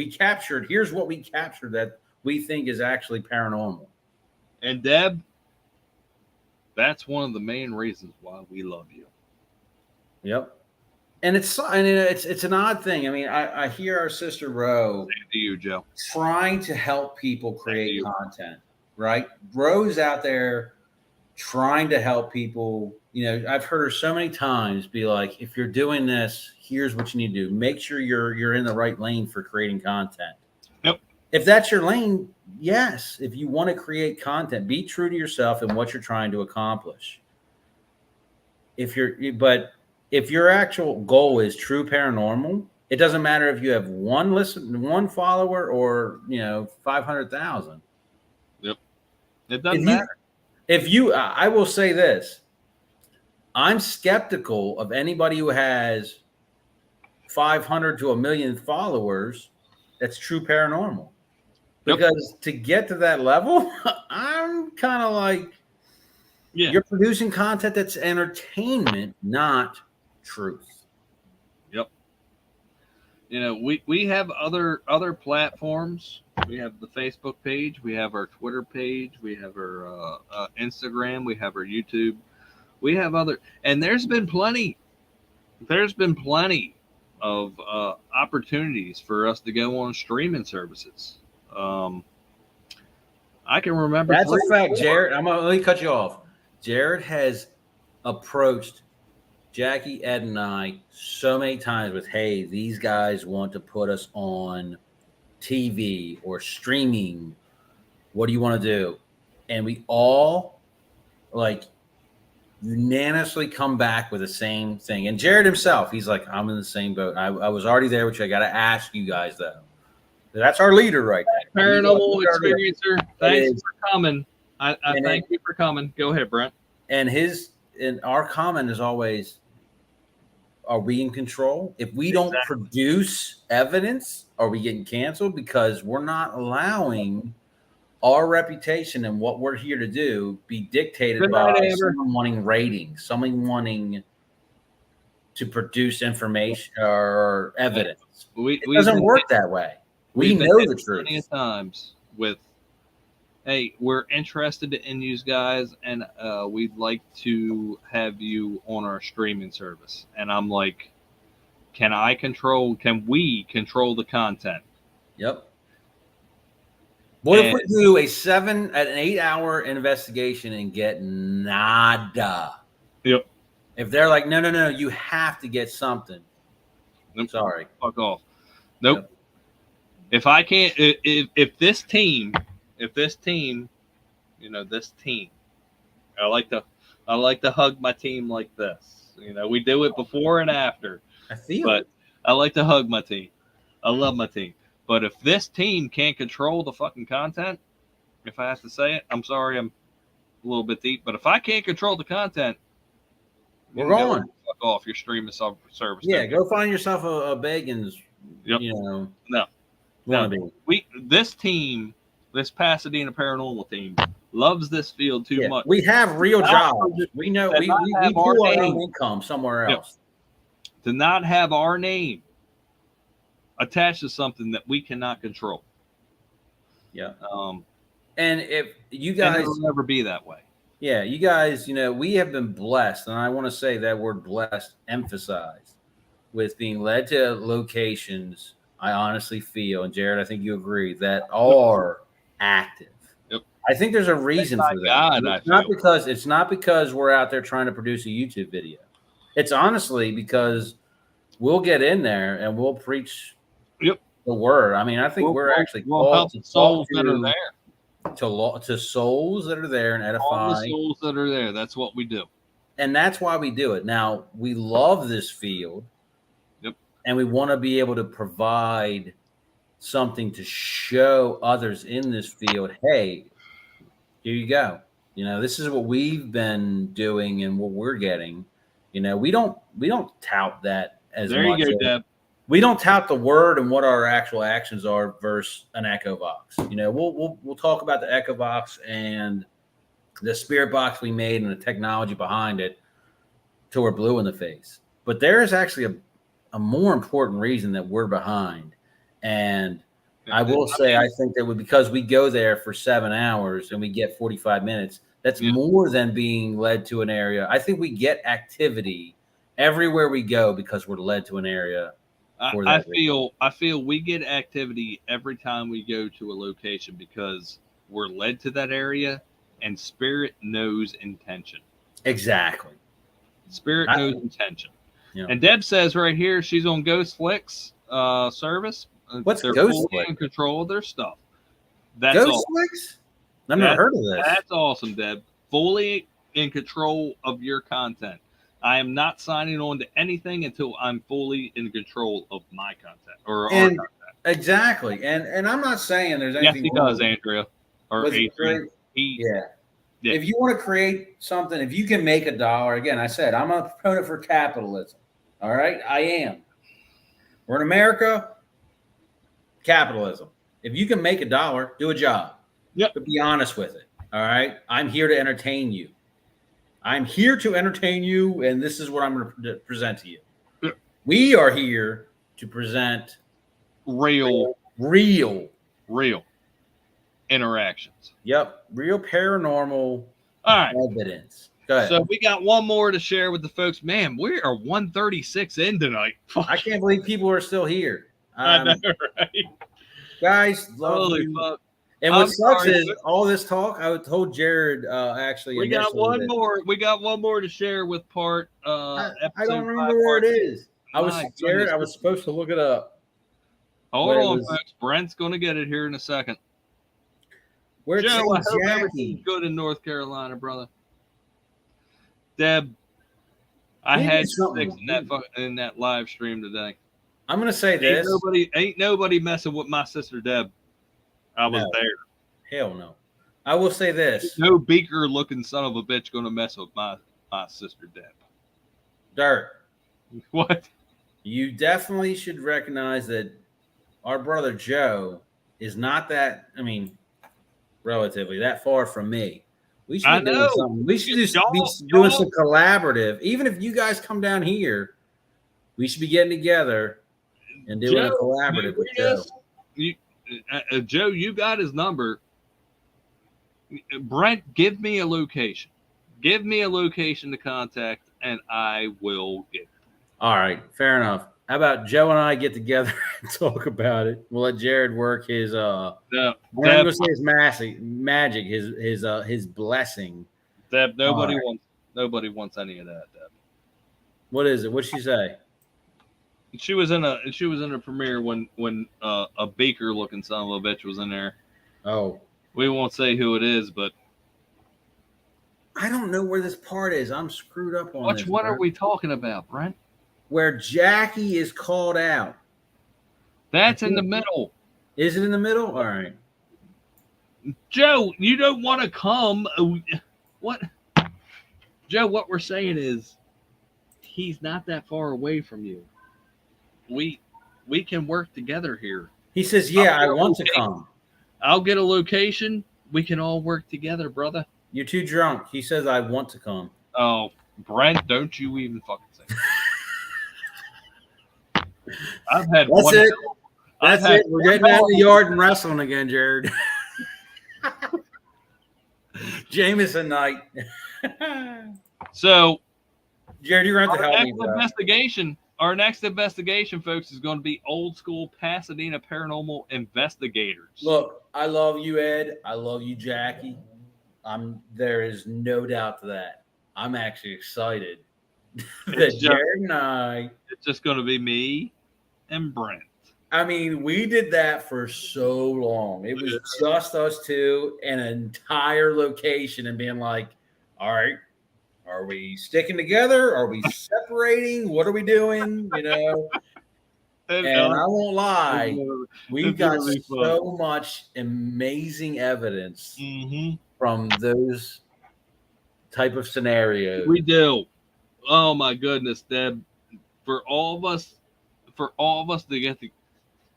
Speaker 2: here's what we captured that we think is actually paranormal.
Speaker 1: And Deb, that's one of the main reasons why we love you.
Speaker 2: Yep. And it's an odd thing. I mean, I hear our sister Ro.
Speaker 1: Same to you, Joe.
Speaker 2: Trying to help people create content, right? Ro's out there trying to help people. I've heard her so many times be like, if you're doing this, here's what you need to do. Make sure you're in the right lane for creating content.
Speaker 1: Yep.
Speaker 2: If that's your lane, yes. If you want to create content, be true to yourself and what you're trying to accomplish. If your actual goal is true paranormal, it doesn't matter if you have one follower or 500,000.
Speaker 1: Yep, it doesn't matter.
Speaker 2: I will say this: I'm skeptical of anybody who has 500 to 1 million followers. That's true paranormal, because to get to that level, I'm kind of like, you're producing content that's entertainment, not truth.
Speaker 1: Yep. We have other platforms. We have the Facebook page, we have our Twitter page, we have our Instagram, we have our YouTube, we have and there's been plenty of opportunities for us to go on streaming services. I can remember.
Speaker 2: That's a fact, Jared. Let me cut you off. Jared has approached Jackie, Ed, and I so many times with, hey, these guys want to put us on TV or streaming. What do you want to do? And we all unanimously come back with the same thing. And Jared himself, he's like, I'm in the same boat. I was already there, which I got to ask you guys, though. That's our leader right there.
Speaker 1: Paranormal experiencer. Thanks for coming. I thank you for coming. Go ahead, Brent.
Speaker 2: And our comment is always, are we in control? If we don't produce evidence, are we getting canceled? Because we're not allowing our reputation and what we're here to do be dictated by someone wanting ratings, someone wanting to produce information or evidence. It doesn't work that way. We know the truth.
Speaker 1: Plenty of times with, hey, we're interested in you guys, and we'd like to have you on our streaming service. And I'm like, can we control the content?
Speaker 2: Yep. What if we do an 8-hour investigation and get nada?
Speaker 1: Yep.
Speaker 2: If they're like, no, you have to get something.
Speaker 1: Nope.
Speaker 2: Sorry.
Speaker 1: Fuck off. Nope. Yep. If I can't, if this team, this team, I like to hug my team like this. We do it before and after. I like to hug my team. I love my team. But if this team can't control the fucking content, if I have to say it, I'm sorry, I'm a little bit deep. But if I can't control the content,
Speaker 2: we're going.
Speaker 1: Fuck off your streaming service.
Speaker 2: Yeah, go find yourself a Bacon's.
Speaker 1: Yep.
Speaker 2: No.
Speaker 1: This team, this Pasadena Paranormal team, loves this field too much.
Speaker 2: We have real jobs. We know we pull our own income somewhere else.
Speaker 1: To not have our name attached to something that we cannot control.
Speaker 2: Yeah. And if you guys,
Speaker 1: it'll never be that way.
Speaker 2: Yeah, you guys, we have been blessed, and I want to say that word blessed emphasized with being led to locations. I honestly feel, and Jared, I think you agree, that are active. I think there's a reason
Speaker 1: My
Speaker 2: for that.
Speaker 1: God,
Speaker 2: It's not because we're out there trying to produce a YouTube video. It's honestly because we'll get in there and we'll preach the word. I mean, I think we're actually
Speaker 1: we'll help
Speaker 2: to
Speaker 1: souls that are there.
Speaker 2: To souls that are there and edify
Speaker 1: all the souls that are there. That's what we do.
Speaker 2: And that's why we do it. Now, we love this field.
Speaker 1: Yep.
Speaker 2: And we want to be able to provide something to show others in this field. Hey, here you go. You know, this is what we've been doing and what we're getting. You know, we don't tout that as
Speaker 1: there
Speaker 2: much.
Speaker 1: There you go, Deb.
Speaker 2: We don't tout the word and what our actual actions are versus an echo box. You know, we'll talk about the echo box and the spirit box we made and the technology behind it till we're blue in the face. But there is actually a more important reason that we're behind. And I will say, I think that because we go there for 7 hours and we get 45 minutes, that's more than being led to an area. I think we get activity everywhere we go because we're led to an area.
Speaker 1: I feel we get activity every time we go to a location because we're led to that area and spirit knows intention.
Speaker 2: Exactly.
Speaker 1: Spirit knows intention.
Speaker 2: Yeah.
Speaker 1: And Deb says right here she's on Ghost Flicks service.
Speaker 2: What's
Speaker 1: They're
Speaker 2: Ghost
Speaker 1: fully in control of their stuff. That's
Speaker 2: Ghost
Speaker 1: awesome.
Speaker 2: Flicks? I've never heard of this.
Speaker 1: That's awesome, Deb. Fully in control of your content. I am not signing on to anything until I'm fully in control of my content or our content.
Speaker 2: Exactly. And I'm not saying there's anything
Speaker 1: he
Speaker 2: wrong
Speaker 1: does, Andrea. Or Adrian.
Speaker 2: Yeah. If you want to create something, if you can make $1, again, I said, I'm a proponent for capitalism. All right. I am. We're in America. Capitalism. If you can make $1, do a job.
Speaker 1: Yep.
Speaker 2: But be honest with it. All right. I'm here to entertain you. I'm here to entertain you, and this is what I'm going to present to you.
Speaker 1: Yep.
Speaker 2: We are here to present
Speaker 1: real interactions.
Speaker 2: Yep. Real paranormal evidence. Go ahead.
Speaker 1: So we got one more to share with the folks. Man, we are 136 in tonight.
Speaker 2: I can't believe people are still here.
Speaker 1: I know, right?
Speaker 2: Guys,
Speaker 1: holy fuck.
Speaker 2: And what sucks is all this talk. I told Jared actually.
Speaker 1: We got one more. We got one more to share with part.
Speaker 2: I don't remember where it is. I was Jared. I was supposed to look it up.
Speaker 1: Hold on, folks. Brent's going to get it here in a second.
Speaker 2: Where's
Speaker 1: Joe? I hope everything's good in North Carolina, brother. Deb, I had 6 in that live stream today.
Speaker 2: I'm going to say this:
Speaker 1: ain't nobody messing with my sister Deb. I was there.
Speaker 2: Hell no. I will say this:
Speaker 1: no beaker-looking son of a bitch going to mess with my sister Deb.
Speaker 2: Dirt.
Speaker 1: What?
Speaker 2: You definitely should recognize that our brother Joe is not that. I mean, relatively that far from me. We should be doing something. We should be doing some collaborative. Even if you guys come down here, we should be getting together and doing a collaborative with Joe.
Speaker 1: Joe, you got his number. Brent, give me a location. Give me a location to contact, and I will get it.
Speaker 2: All right, fair enough. How about Joe and I get together and talk about it? We'll let Jared work his I'm gonna say his magic, his blessing.
Speaker 1: Deb, nobody wants any of that, Deb.
Speaker 2: What is it? What'd she say?
Speaker 1: She was in a premiere when a baker looking son of a bitch was in there.
Speaker 2: Oh.
Speaker 1: We won't say who it is, but
Speaker 2: I don't know where this part is. I'm screwed up on
Speaker 1: this. What are we talking about, Brent?
Speaker 2: Where Jackie is called out.
Speaker 1: That's in the middle.
Speaker 2: Is it in the middle? All right.
Speaker 1: Joe, you don't want to come. What? Joe, what we're saying is he's not that far away from you. We can work together here.
Speaker 2: He says, yeah, I want to come.
Speaker 1: I'll get a location. We can all work together, brother.
Speaker 2: You're too drunk. He says, I want to come.
Speaker 1: Oh, Brent, don't you even fucking say that. I've had
Speaker 2: That's it. That's it. We're getting out of the yard and wrestling again, Jared. Jameson night.
Speaker 1: So,
Speaker 2: Jared, you're going to have to help me.
Speaker 1: Investigation. Our next investigation, folks, is going to be old school Pasadena Paranormal Investigators.
Speaker 2: Look, I love you, Ed. I love you, Jackie. There is no doubt to that. I'm actually excited that Jared and I.
Speaker 1: It's just going to be me and Brent.
Speaker 2: I mean, we did that for so long. It was just us two in an entire location and being like, all right, are we sticking together? Are we separating? What are we doing? You know? And I won't lie, we got so much amazing evidence from those type of scenarios.
Speaker 1: We do. Oh my goodness, Deb. For all of us to get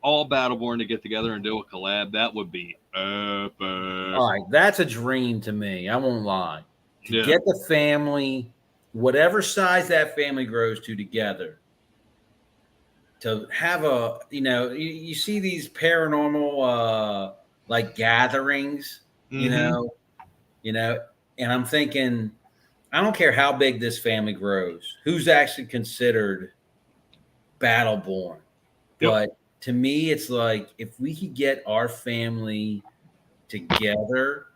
Speaker 1: all Battleborn to get together and do a collab, that would be epic.
Speaker 2: All right, that's a dream to me. I won't lie. To get the family, whatever size that family grows to, together. To have a, you see these paranormal like gatherings, you know, and I'm thinking, I don't care how big this family grows, who's actually considered Battleborn. But to me, it's like, if we could get our family together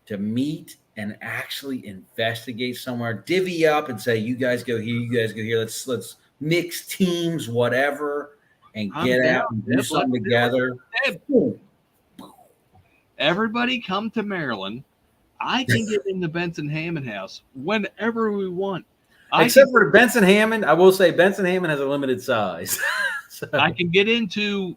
Speaker 2: to meet and actually investigate somewhere, divvy up and say, you guys go here, you guys go here. Let's mix teams, whatever, and get out and do something together.
Speaker 1: Everybody come to Maryland. I can get in the Benson Hammond house whenever we want.
Speaker 2: Except for Benson Hammond, I will say Benson Hammond has a limited size. So.
Speaker 1: I can get into.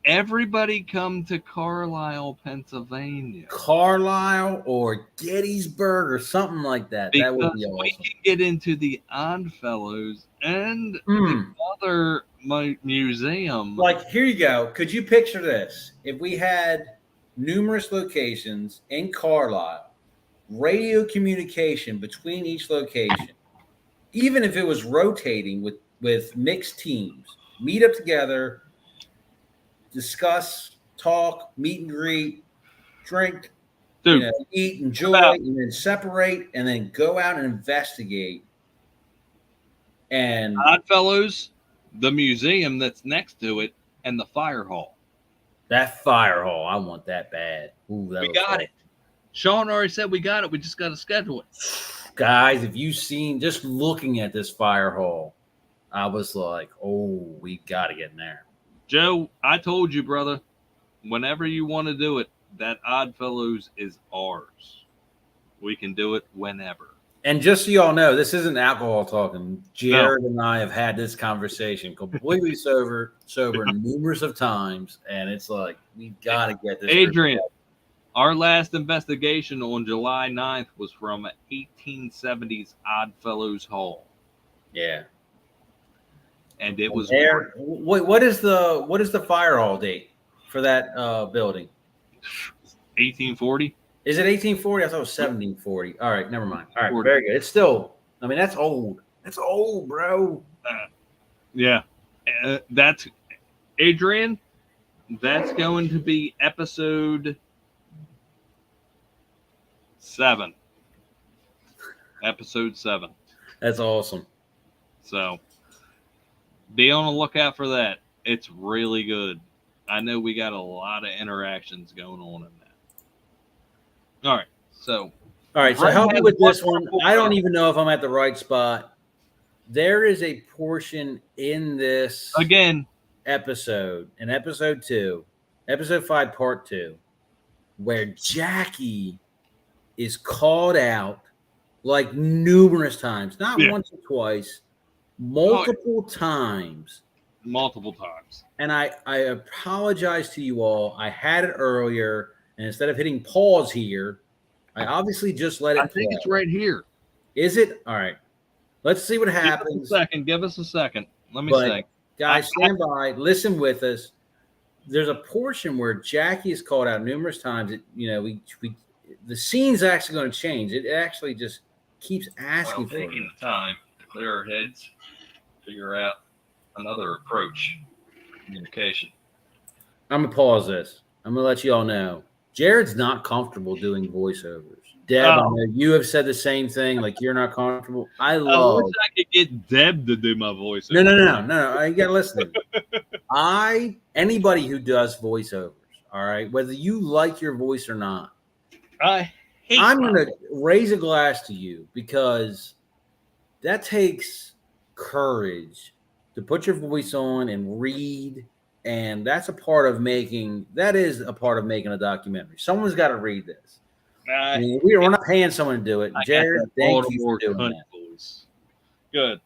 Speaker 1: Everybody come to Carlisle, Pennsylvania.
Speaker 2: Carlisle or Gettysburg or something like that.
Speaker 1: Because
Speaker 2: that would be awesome.
Speaker 1: We can get into the Oddfellows and the other museum.
Speaker 2: Like, here you go. Could you picture this? If we had numerous locations in Carlisle, radio communication between each location, even if it was rotating with mixed teams, meet up together, discuss, talk, meet and greet, drink, eat, enjoy, and then separate, and then go out and investigate. And
Speaker 1: Oddfellows, the museum that's next to it, and the fire hall.
Speaker 2: That fire hall, I want that bad. Ooh,
Speaker 1: we got it. Sean already said we got it. We just got to schedule it.
Speaker 2: Guys, if you've seen, just looking at this fire hall, I was like, oh, we got to get in there.
Speaker 1: Joe, I told you, brother, whenever you want to do it, that Oddfellows is ours. We can do it whenever.
Speaker 2: And just so y'all know, this isn't alcohol talking. Jared and I have had this conversation completely sober numerous of times, and it's like, we got to get this.
Speaker 1: Adrian, our last investigation on July 9th was from 1870s Oddfellows Hall.
Speaker 2: Yeah.
Speaker 1: And it was
Speaker 2: there. What is the fire hall date for that building?
Speaker 1: 1840.
Speaker 2: Is it 1840? I thought it was 1740. All right, never mind. All right, 40. Very good. It's still, I mean, that's old. That's old, bro.
Speaker 1: Yeah. That's Adrian. That's going to be episode 7. Episode 7.
Speaker 2: That's awesome.
Speaker 1: So be on the lookout for that. It's really good. I know we got a lot of interactions going on in that. All right. So
Speaker 2: help me with this one. I don't even know if I'm at the right spot. There is a portion in this episode, in episode 2, episode 5, part 2, where Jackie is called out like numerous times, not once or twice, multiple times. And I apologize to you all. I had it earlier, and instead of hitting pause here, I obviously just let it
Speaker 1: I think it's right here.
Speaker 2: Is it? All right. Let's see what happens.
Speaker 1: Give us a second. Let me say.
Speaker 2: Guys, stand by. Listen with us. There's a portion where Jackie is called out numerous times. The scene's actually going to change. It actually just keeps asking for
Speaker 1: taking the time to clear our heads, figure out another approach, communication.
Speaker 2: I'm going to pause this. I'm going to let you all know. Jared's not comfortable doing voiceovers. Deb, I know you have said the same thing. Like you're not comfortable. I
Speaker 1: wish
Speaker 2: love.
Speaker 1: I could get Deb to do my voice.
Speaker 2: No. You gotta listen. Anybody who does voiceovers, all right, whether you like your voice or not,
Speaker 1: I hate.
Speaker 2: I'm gonna raise a glass to you because that takes courage to put your voice on and read, and that's a part of making. That is a part of making a documentary. Someone's got to read this. I mean, we're not paying someone to do it. Jared, thank you for doing that.
Speaker 1: Voice. Good.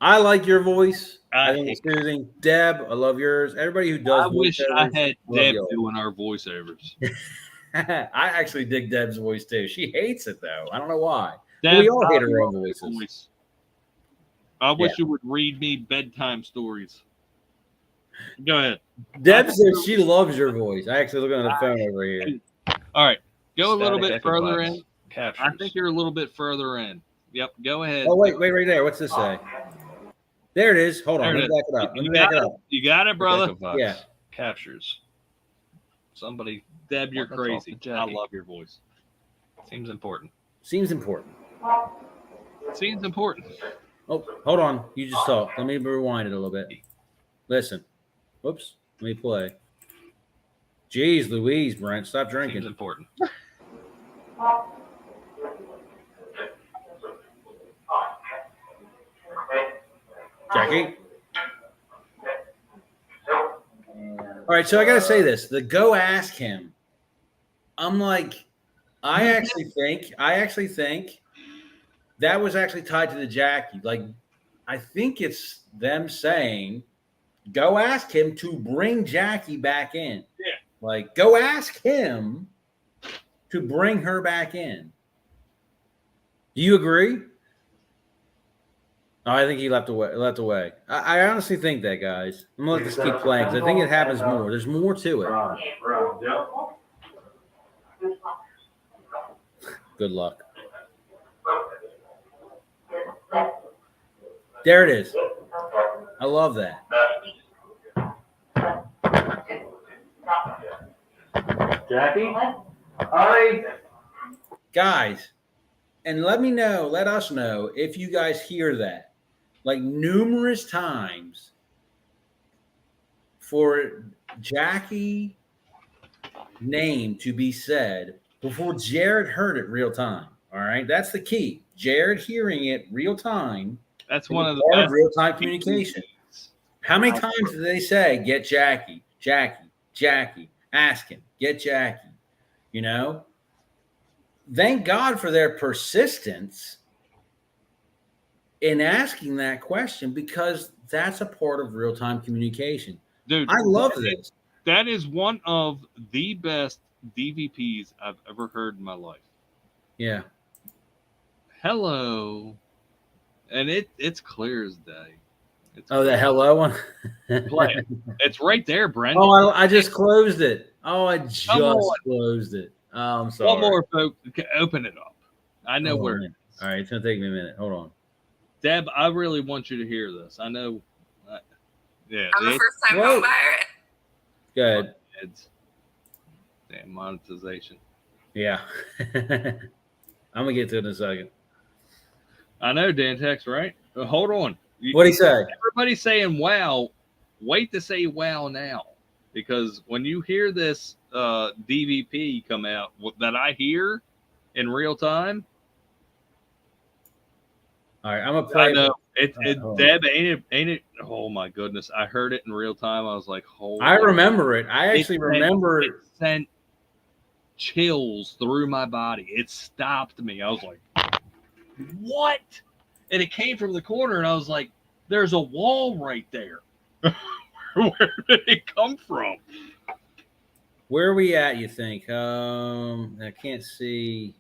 Speaker 2: I like your voice. I think it's soothing. Deb, I love yours. Everybody who does.
Speaker 1: I wish I had Deb doing our voiceovers.
Speaker 2: I actually dig Deb's voice too. She hates it though. I don't know why.
Speaker 1: Deb,
Speaker 2: we all hate our own voices.
Speaker 1: I wish you would read me bedtime stories. Go ahead.
Speaker 2: Deb says she loves your voice. I actually looking at the phone over here.
Speaker 1: All right. Go a little bit further in. Captures. I think you're a little bit further in. Yep. Go ahead.
Speaker 2: Oh, wait right there. What's this say? There it is. Hold on. Let me back it up. Let me back it up.
Speaker 1: You got it, brother.
Speaker 2: Yeah.
Speaker 1: Captures. Somebody, Deb, you're crazy. I love your voice. Seems important.
Speaker 2: Seems important. Oh, hold on. You just talked. Let me rewind it a little bit. Listen. Whoops. Let me play. Jeez Louise, Brent. Stop drinking.
Speaker 1: Seems important.
Speaker 2: Jackie? All right, so I got to say this. The go ask him. I'm like, I actually think that was actually tied to the Jackie. Like, I think it's them saying, go ask him to bring Jackie back in.
Speaker 1: Yeah.
Speaker 2: Like, go ask him to bring her back in. Do you agree? Oh, I think he left away. I honestly think that, guys. I'm going to let this keep playing because I think it happens more. There's more to it. Good luck. There it is. I love that.
Speaker 5: Jackie? Hi.
Speaker 2: Guys, and let us know if you guys hear that. Like numerous times for Jackie name to be said before Jared heard it real time. All right. That's the key. Jared hearing it real time.
Speaker 1: That's one of the
Speaker 2: real time communication. How many times did they say, get Jackie, ask him, get Jackie? You know, thank God for their persistence in asking that question because that's a part of real time communication.
Speaker 1: Dude,
Speaker 2: I love this.
Speaker 1: That is one of the best DVPs I've ever heard in my life.
Speaker 2: Yeah.
Speaker 1: Hello. And it's clear as day.
Speaker 2: The hello one?
Speaker 1: Play it. It's right there, Brent.
Speaker 2: Oh, I just closed it. Oh, I just closed it. Oh, I'm sorry.
Speaker 1: One more, folks. Open it up. I know where it is.
Speaker 2: All right, it's going to take me a minute. Hold on.
Speaker 1: Deb, I really want you to hear this. I know. Yeah.
Speaker 6: I'm a first-time home buyer.
Speaker 2: Go ahead.
Speaker 1: Damn monetization.
Speaker 2: Yeah. I'm going to get to it in a second.
Speaker 1: I know, Dantex, right? Hold on.
Speaker 2: What'd he say?
Speaker 1: Everybody's saying wow. Wait to say wow now. Because when you hear this DVP come out that I hear in real time.
Speaker 2: All right, I'm going to play.
Speaker 1: I know. Deb, ain't it? Oh, my goodness. I heard it in real time. I was like, holy.
Speaker 2: I remember it. I actually remember
Speaker 1: it. It sent chills through my body. It stopped me. I was like, what? And it came from the corner, and I was like, there's a wall right there. Where did it come from?
Speaker 2: Where are we at, you think? I can't see.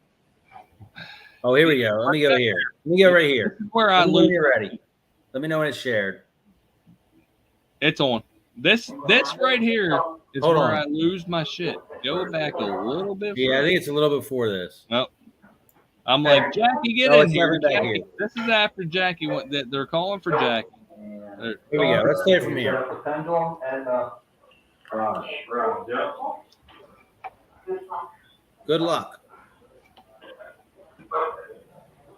Speaker 2: Oh, here we go. Let me go here. Let me go right here.
Speaker 1: Where I lose.
Speaker 2: You're ready. Let me know when it's shared.
Speaker 1: It's on. This right here is where I lose my shit. Go back a little bit.
Speaker 2: Yeah, I think it's a little before this.
Speaker 1: Oh. I'm like, Jackie, get in here.
Speaker 2: Jackie.
Speaker 1: This is after Jackie went. They're calling for Jackie.
Speaker 2: Here we go. Let's play it from here.
Speaker 5: The pendulum and
Speaker 2: Good luck.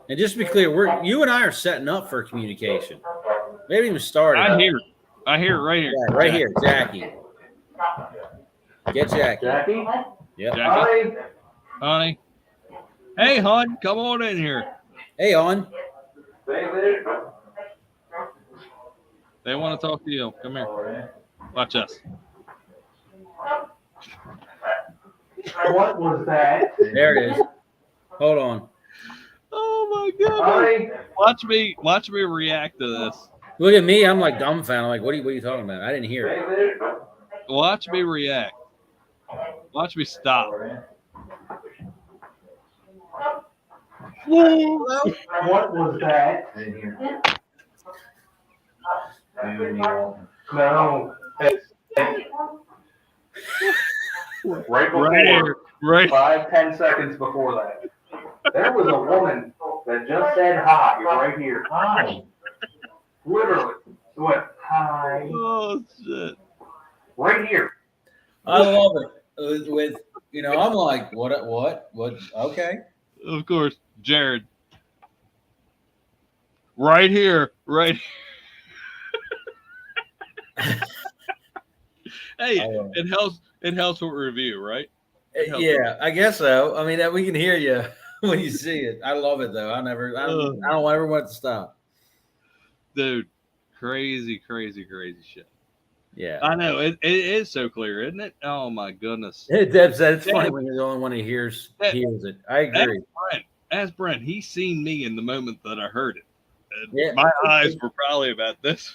Speaker 2: And just to be clear, you and I are setting up for communication. We haven't even started.
Speaker 1: I hear it right here.
Speaker 2: Yeah, right here, Jackie. Get Jackie.
Speaker 5: Jackie?
Speaker 2: Yep.
Speaker 1: Jackie? Honey. Hey, hon, come on in here.
Speaker 2: Hey, on.
Speaker 1: They want to talk to you. Come here. Watch us.
Speaker 5: What was that?
Speaker 2: There it is. Hold on.
Speaker 1: Oh my god!
Speaker 5: Hi.
Speaker 1: Watch me react to this.
Speaker 2: Look at me. I'm like dumbfounded. I'm like, what are you talking about? I didn't hear it.
Speaker 1: Watch me react. Watch me stop.
Speaker 5: What was that? No. Right before,
Speaker 1: Right here. Right.
Speaker 5: 5-10 seconds before that. There was a woman that just said hi right here. Hi. Literally. It went, hi.
Speaker 1: Oh shit.
Speaker 5: Right here.
Speaker 2: I love it. With I'm like, what? Okay.
Speaker 1: Of course, Jared. Right here. Right. Hey, it helps. It helps with review, right?
Speaker 2: Yeah, I guess so. I mean, we can hear you when you see it. I love it though. I don't ever want it to stop.
Speaker 1: Dude, crazy shit.
Speaker 2: Yeah,
Speaker 1: I know it is so clear, isn't it? Oh my goodness.
Speaker 2: Deb said it's funny when you're the only one who hears it. I agree.
Speaker 1: As Brent, he seen me in the moment that I heard it. And
Speaker 2: Yeah.
Speaker 1: my eyes were probably about this.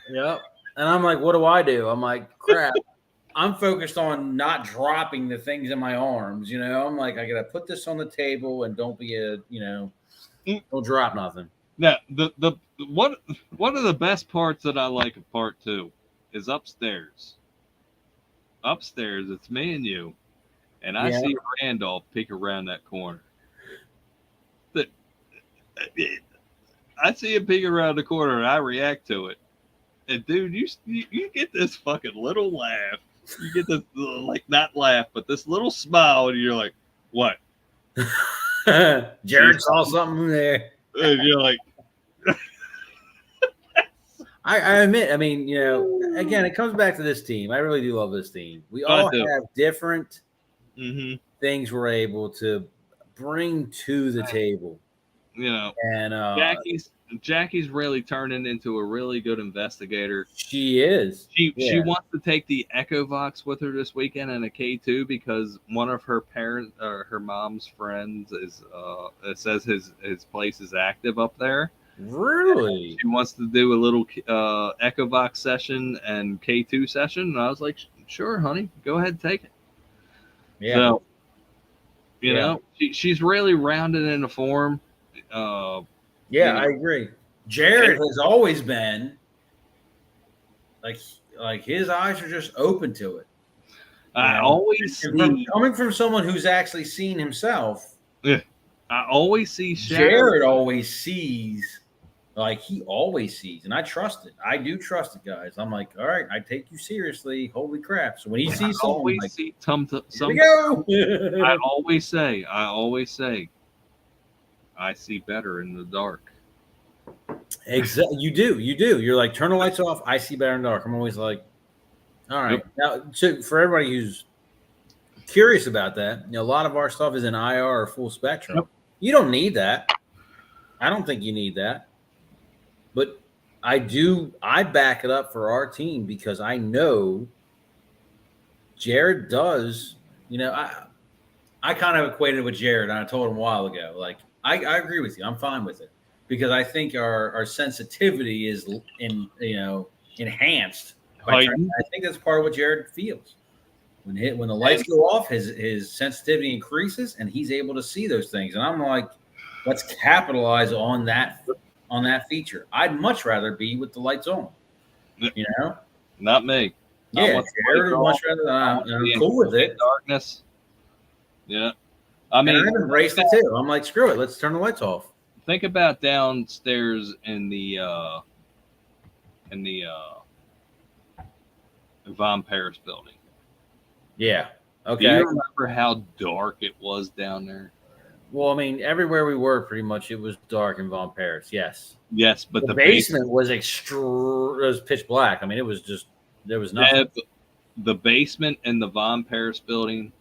Speaker 2: Yep. And I'm like, what do? I'm like, crap. I'm focused on not dropping the things in my arms. I'm like, I gotta put this on the table and don't be don't drop nothing.
Speaker 1: Now, the one of the best parts that I like of part 2 is upstairs. Upstairs, it's me and you, and I see Randolph peek around that corner. I see him peek around the corner, and I react to it. And dude, you get this fucking little laugh. You get this not laugh, but this little smile, and you're like, "What?"
Speaker 2: Jared saw something there.
Speaker 1: And you're like,
Speaker 2: I admit, I mean, again, it comes back to this team. I really do love this team. We all have different things we're able to bring to the table. And
Speaker 1: Jackie's really turning into a really good investigator.
Speaker 2: She is.
Speaker 1: She wants to take the Echovox with her this weekend and a K2 because one of her parents or her mom's friends is it says his place is active up there.
Speaker 2: Really?
Speaker 1: She wants to do a little Echovox session and K2 session, and I was like, sure, honey, go ahead and take it.
Speaker 2: Yeah.
Speaker 1: So, you know, she's really rounded into form.
Speaker 2: I agree. Jared has always been like his eyes are just open to it.
Speaker 1: I always see,
Speaker 2: coming from someone who's actually seen himself.
Speaker 1: Yeah, I always see
Speaker 2: Jared always sees, like he always sees, and I trust it. I do trust it, guys. I'm like, all right, I take you seriously. Holy crap! So when he sees someone, like,
Speaker 1: see some. I always say, I see better in the dark.
Speaker 2: Exactly, you do. You're like, turn the lights off. I see better in the dark. I'm always like, all right. Now, for everybody who's curious about that, a lot of our stuff is in IR or full spectrum. Yep. You don't need that. I don't think you need that. But I do. I back it up for our team because I know Jared does. I kind of equated it with Jared, and I told him a while ago. Like, I agree with you. I'm fine with it because I think our sensitivity is enhanced. I think that's part of what Jared feels. When the lights go off, his sensitivity increases, and he's able to see those things. And I'm like, let's capitalize on that feature. I'd much rather be with the lights on.
Speaker 1: Not me.
Speaker 2: Yeah, Jared would much rather. I'm cool with it.
Speaker 1: Darkness. Yeah, I mean,
Speaker 2: I've embraced it too. I'm like, screw it, let's turn the lights off.
Speaker 1: Think about downstairs in the Von Paris building.
Speaker 2: Yeah. Okay.
Speaker 1: Do you remember how dark it was down there?
Speaker 2: Well, I mean, everywhere we were, pretty much, it was dark in Von Paris. Yes,
Speaker 1: Yes, but
Speaker 2: the basement was was pitch black. I mean, it was just there was nothing.
Speaker 1: the basement in the Von Paris building,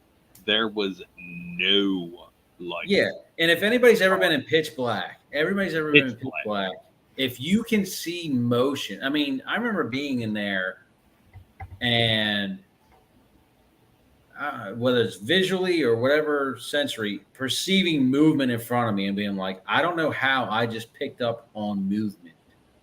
Speaker 1: there was no light.
Speaker 2: Yeah, and if anybody's ever been in pitch black, everybody's ever been in
Speaker 1: Pitch
Speaker 2: pitch black. If you can see motion, I mean, I remember being in there, and whether it's visually or whatever sensory, perceiving movement in front of me and being like, I don't know how I just picked up on movement.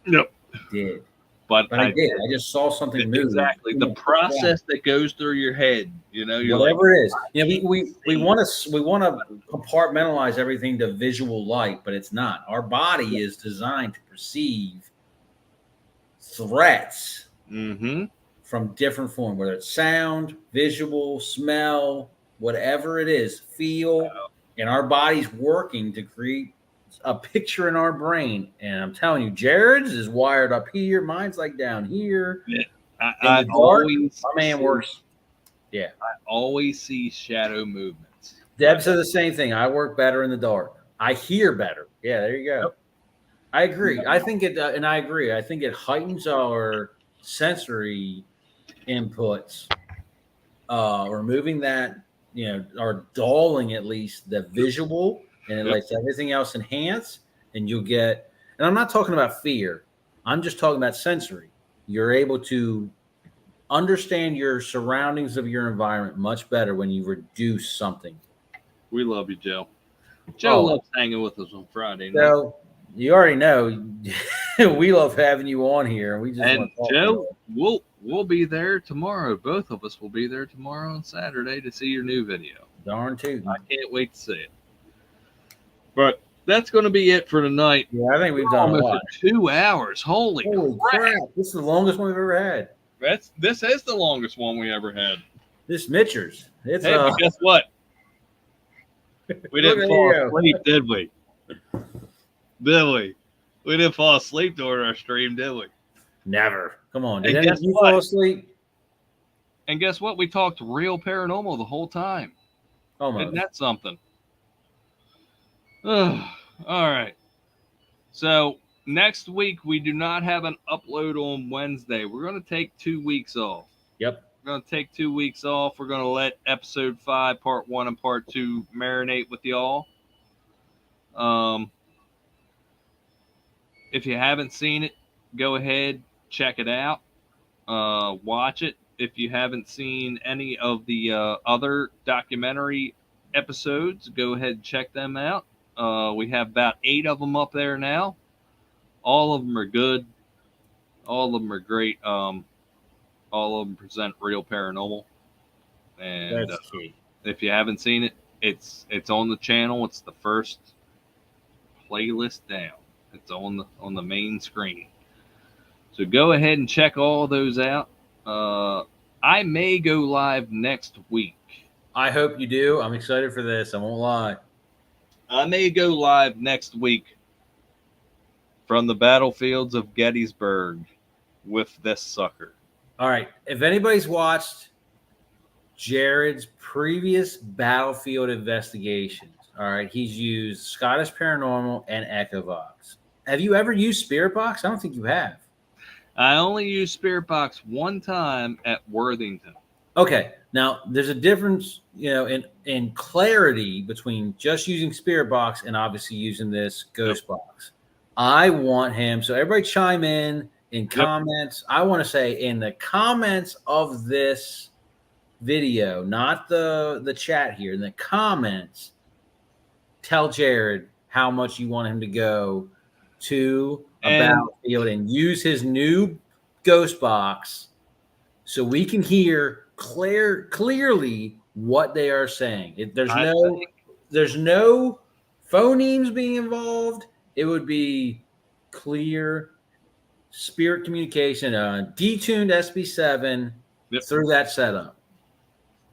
Speaker 1: Yep.
Speaker 2: I did.
Speaker 1: But
Speaker 2: I did. I just saw something move.
Speaker 1: Exactly. The process that goes through your head, you know, you're
Speaker 2: whatever
Speaker 1: like,
Speaker 2: it is. You know, we want to compartmentalize everything to visual light, but it's not. Our body is designed to perceive threats from different form, whether it's sound, visual, smell, whatever it is, feel, and our body's working to create a picture in our brain. And I'm telling you, Jared's is wired up here, mine's like down here.
Speaker 1: Yeah.
Speaker 2: My man works. Yeah,
Speaker 1: I always see shadow movements.
Speaker 2: Deb said the same thing. I work better in the dark. I hear better. Yeah, there you go. Yep. I agree. I think it, and I agree. I think it heightens our sensory inputs, removing that, you know, or dulling at least the visual, and it lets everything else enhance. And you'll get. And I'm not talking about fear. I'm just talking about sensory. You're able to understand your surroundings of your environment much better when you reduce something.
Speaker 1: We love you, Joe. Joe loves hanging with us on Friday night.
Speaker 2: So you already know we love having you on here. We just
Speaker 1: and Joe, we'll be there tomorrow. Both of us will be there tomorrow and Saturday to see your new video.
Speaker 2: Darn tootin'.
Speaker 1: I can't wait to see it. But that's going to be it for tonight.
Speaker 2: Yeah, I think we've done
Speaker 1: almost 2 hours. Holy crap!
Speaker 2: This is the longest one we've ever had.
Speaker 1: This is the longest one we ever had.
Speaker 2: This Mitchers. It's
Speaker 1: but guess what? We didn't fall asleep, did we? We didn't fall asleep during our stream, did we?
Speaker 2: Never. Come on. Did any of you fall asleep?
Speaker 1: And guess what? We talked real paranormal the whole time.
Speaker 2: Almost.
Speaker 1: Isn't that something? All right. So next week, we do not have an upload on Wednesday. We're going to take 2 weeks off.
Speaker 2: Yep.
Speaker 1: We're going to take 2 weeks off. We're going to let episode 5, part 1 and part 2 marinate with y'all. If you haven't seen it, go ahead, check it out. Watch it. If you haven't seen any of the other documentary episodes, go ahead and check them out. We have about 8 of them up there now. All of them are good. All of them are great. All of them present real paranormal. And if you haven't seen it, it's on the channel. It's the first playlist down. It's on the main screen. So go ahead and check all those out. I may go live next week.
Speaker 2: I hope you do. I'm excited for this. I won't lie.
Speaker 1: I may go live next week from the battlefields of Gettysburg with this sucker.
Speaker 2: All right. If anybody's watched Jared's previous battlefield investigations, all right, he's used Scottish Paranormal and Echovox. Have you ever used Spirit Box? I don't think you have.
Speaker 1: I only used Spirit Box one time at Worthington.
Speaker 2: Okay. Now, there's a difference, you know, in clarity between just using Spirit Box and obviously using this Ghost Box. I want him, so everybody chime in comments. I want to say in the comments of this video, not the chat here, in the comments, tell Jared how much you want him to go to a battlefield and use his new Ghost Box so we can hear clearly what they are saying. There's no phonemes being involved. It would be clear spirit communication, detuned SB7 through that setup.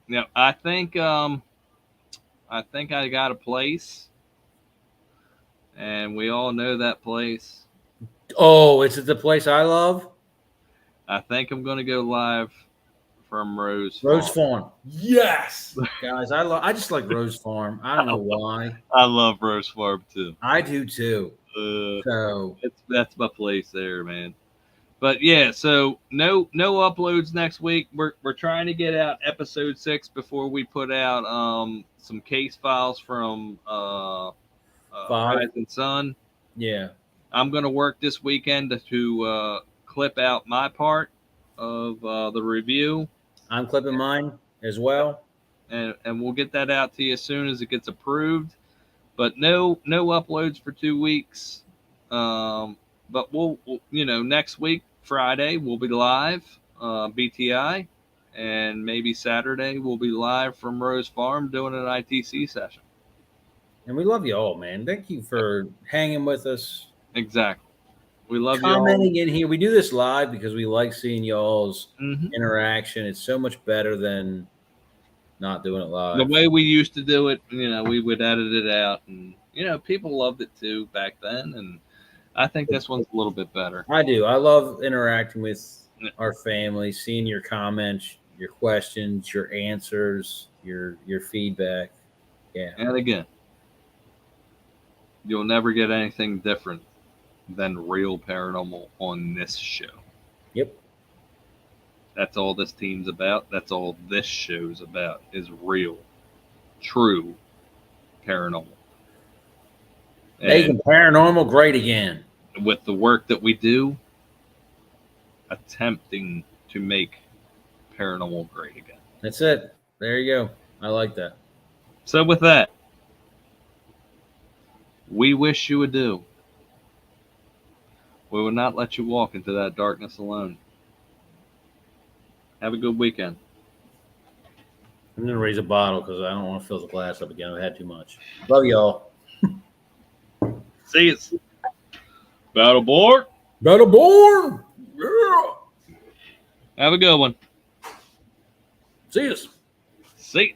Speaker 1: Yeah, I think I got a place, and we all know that place.
Speaker 2: Oh, is it the place I love?
Speaker 1: I think I'm going to go live from Rose
Speaker 2: Rose
Speaker 1: Farm.
Speaker 2: Farm. Yes, guys, I just like Rose Farm. I don't know why.
Speaker 1: I love Rose Farm too.
Speaker 2: I do too. So
Speaker 1: That's my place there, man. But yeah, so no uploads next week. We're trying to get out episode 6 before we put out some case files from
Speaker 2: 5.
Speaker 1: Rise and Sun.
Speaker 2: Yeah,
Speaker 1: I'm gonna work this weekend to clip out my part of the review,
Speaker 2: I'm clipping mine as well.
Speaker 1: and we'll get that out to you as soon as it gets approved. But no uploads for 2 weeks. But we'll next week Friday we'll be live BTI, and maybe Saturday we'll be live from Rose Farm doing an ITC session.
Speaker 2: And we love you all, man. Thank you for hanging with us.
Speaker 1: Exactly. We love you all.
Speaker 2: Commenting in here. We do this live because we like seeing y'all's
Speaker 1: Mhm.
Speaker 2: interaction. It's so much better than not doing it live.
Speaker 1: The way we used to do it, we would edit it out, and people loved it too back then, and I think this one's a little bit better.
Speaker 2: I do. I love interacting with our family, seeing your comments, your questions, your answers, your feedback. Yeah.
Speaker 1: And again, you'll never get anything different than real paranormal on this show.
Speaker 2: Yep.
Speaker 1: That's all this team's about. That's all this show's about, is real, true paranormal.
Speaker 2: Making paranormal great again.
Speaker 1: With the work that we do, attempting to make paranormal great again.
Speaker 2: That's it. There you go. I like that.
Speaker 1: So with that, we wish you adieu. We will not let you walk into that darkness alone. Have a good weekend.
Speaker 2: I'm going to raise a bottle because I don't want to fill the glass up again. I've had too much. Love y'all.
Speaker 1: See you. Battle board.
Speaker 2: Battleborn. Yeah.
Speaker 1: Have a good one.
Speaker 2: See you.
Speaker 1: See you.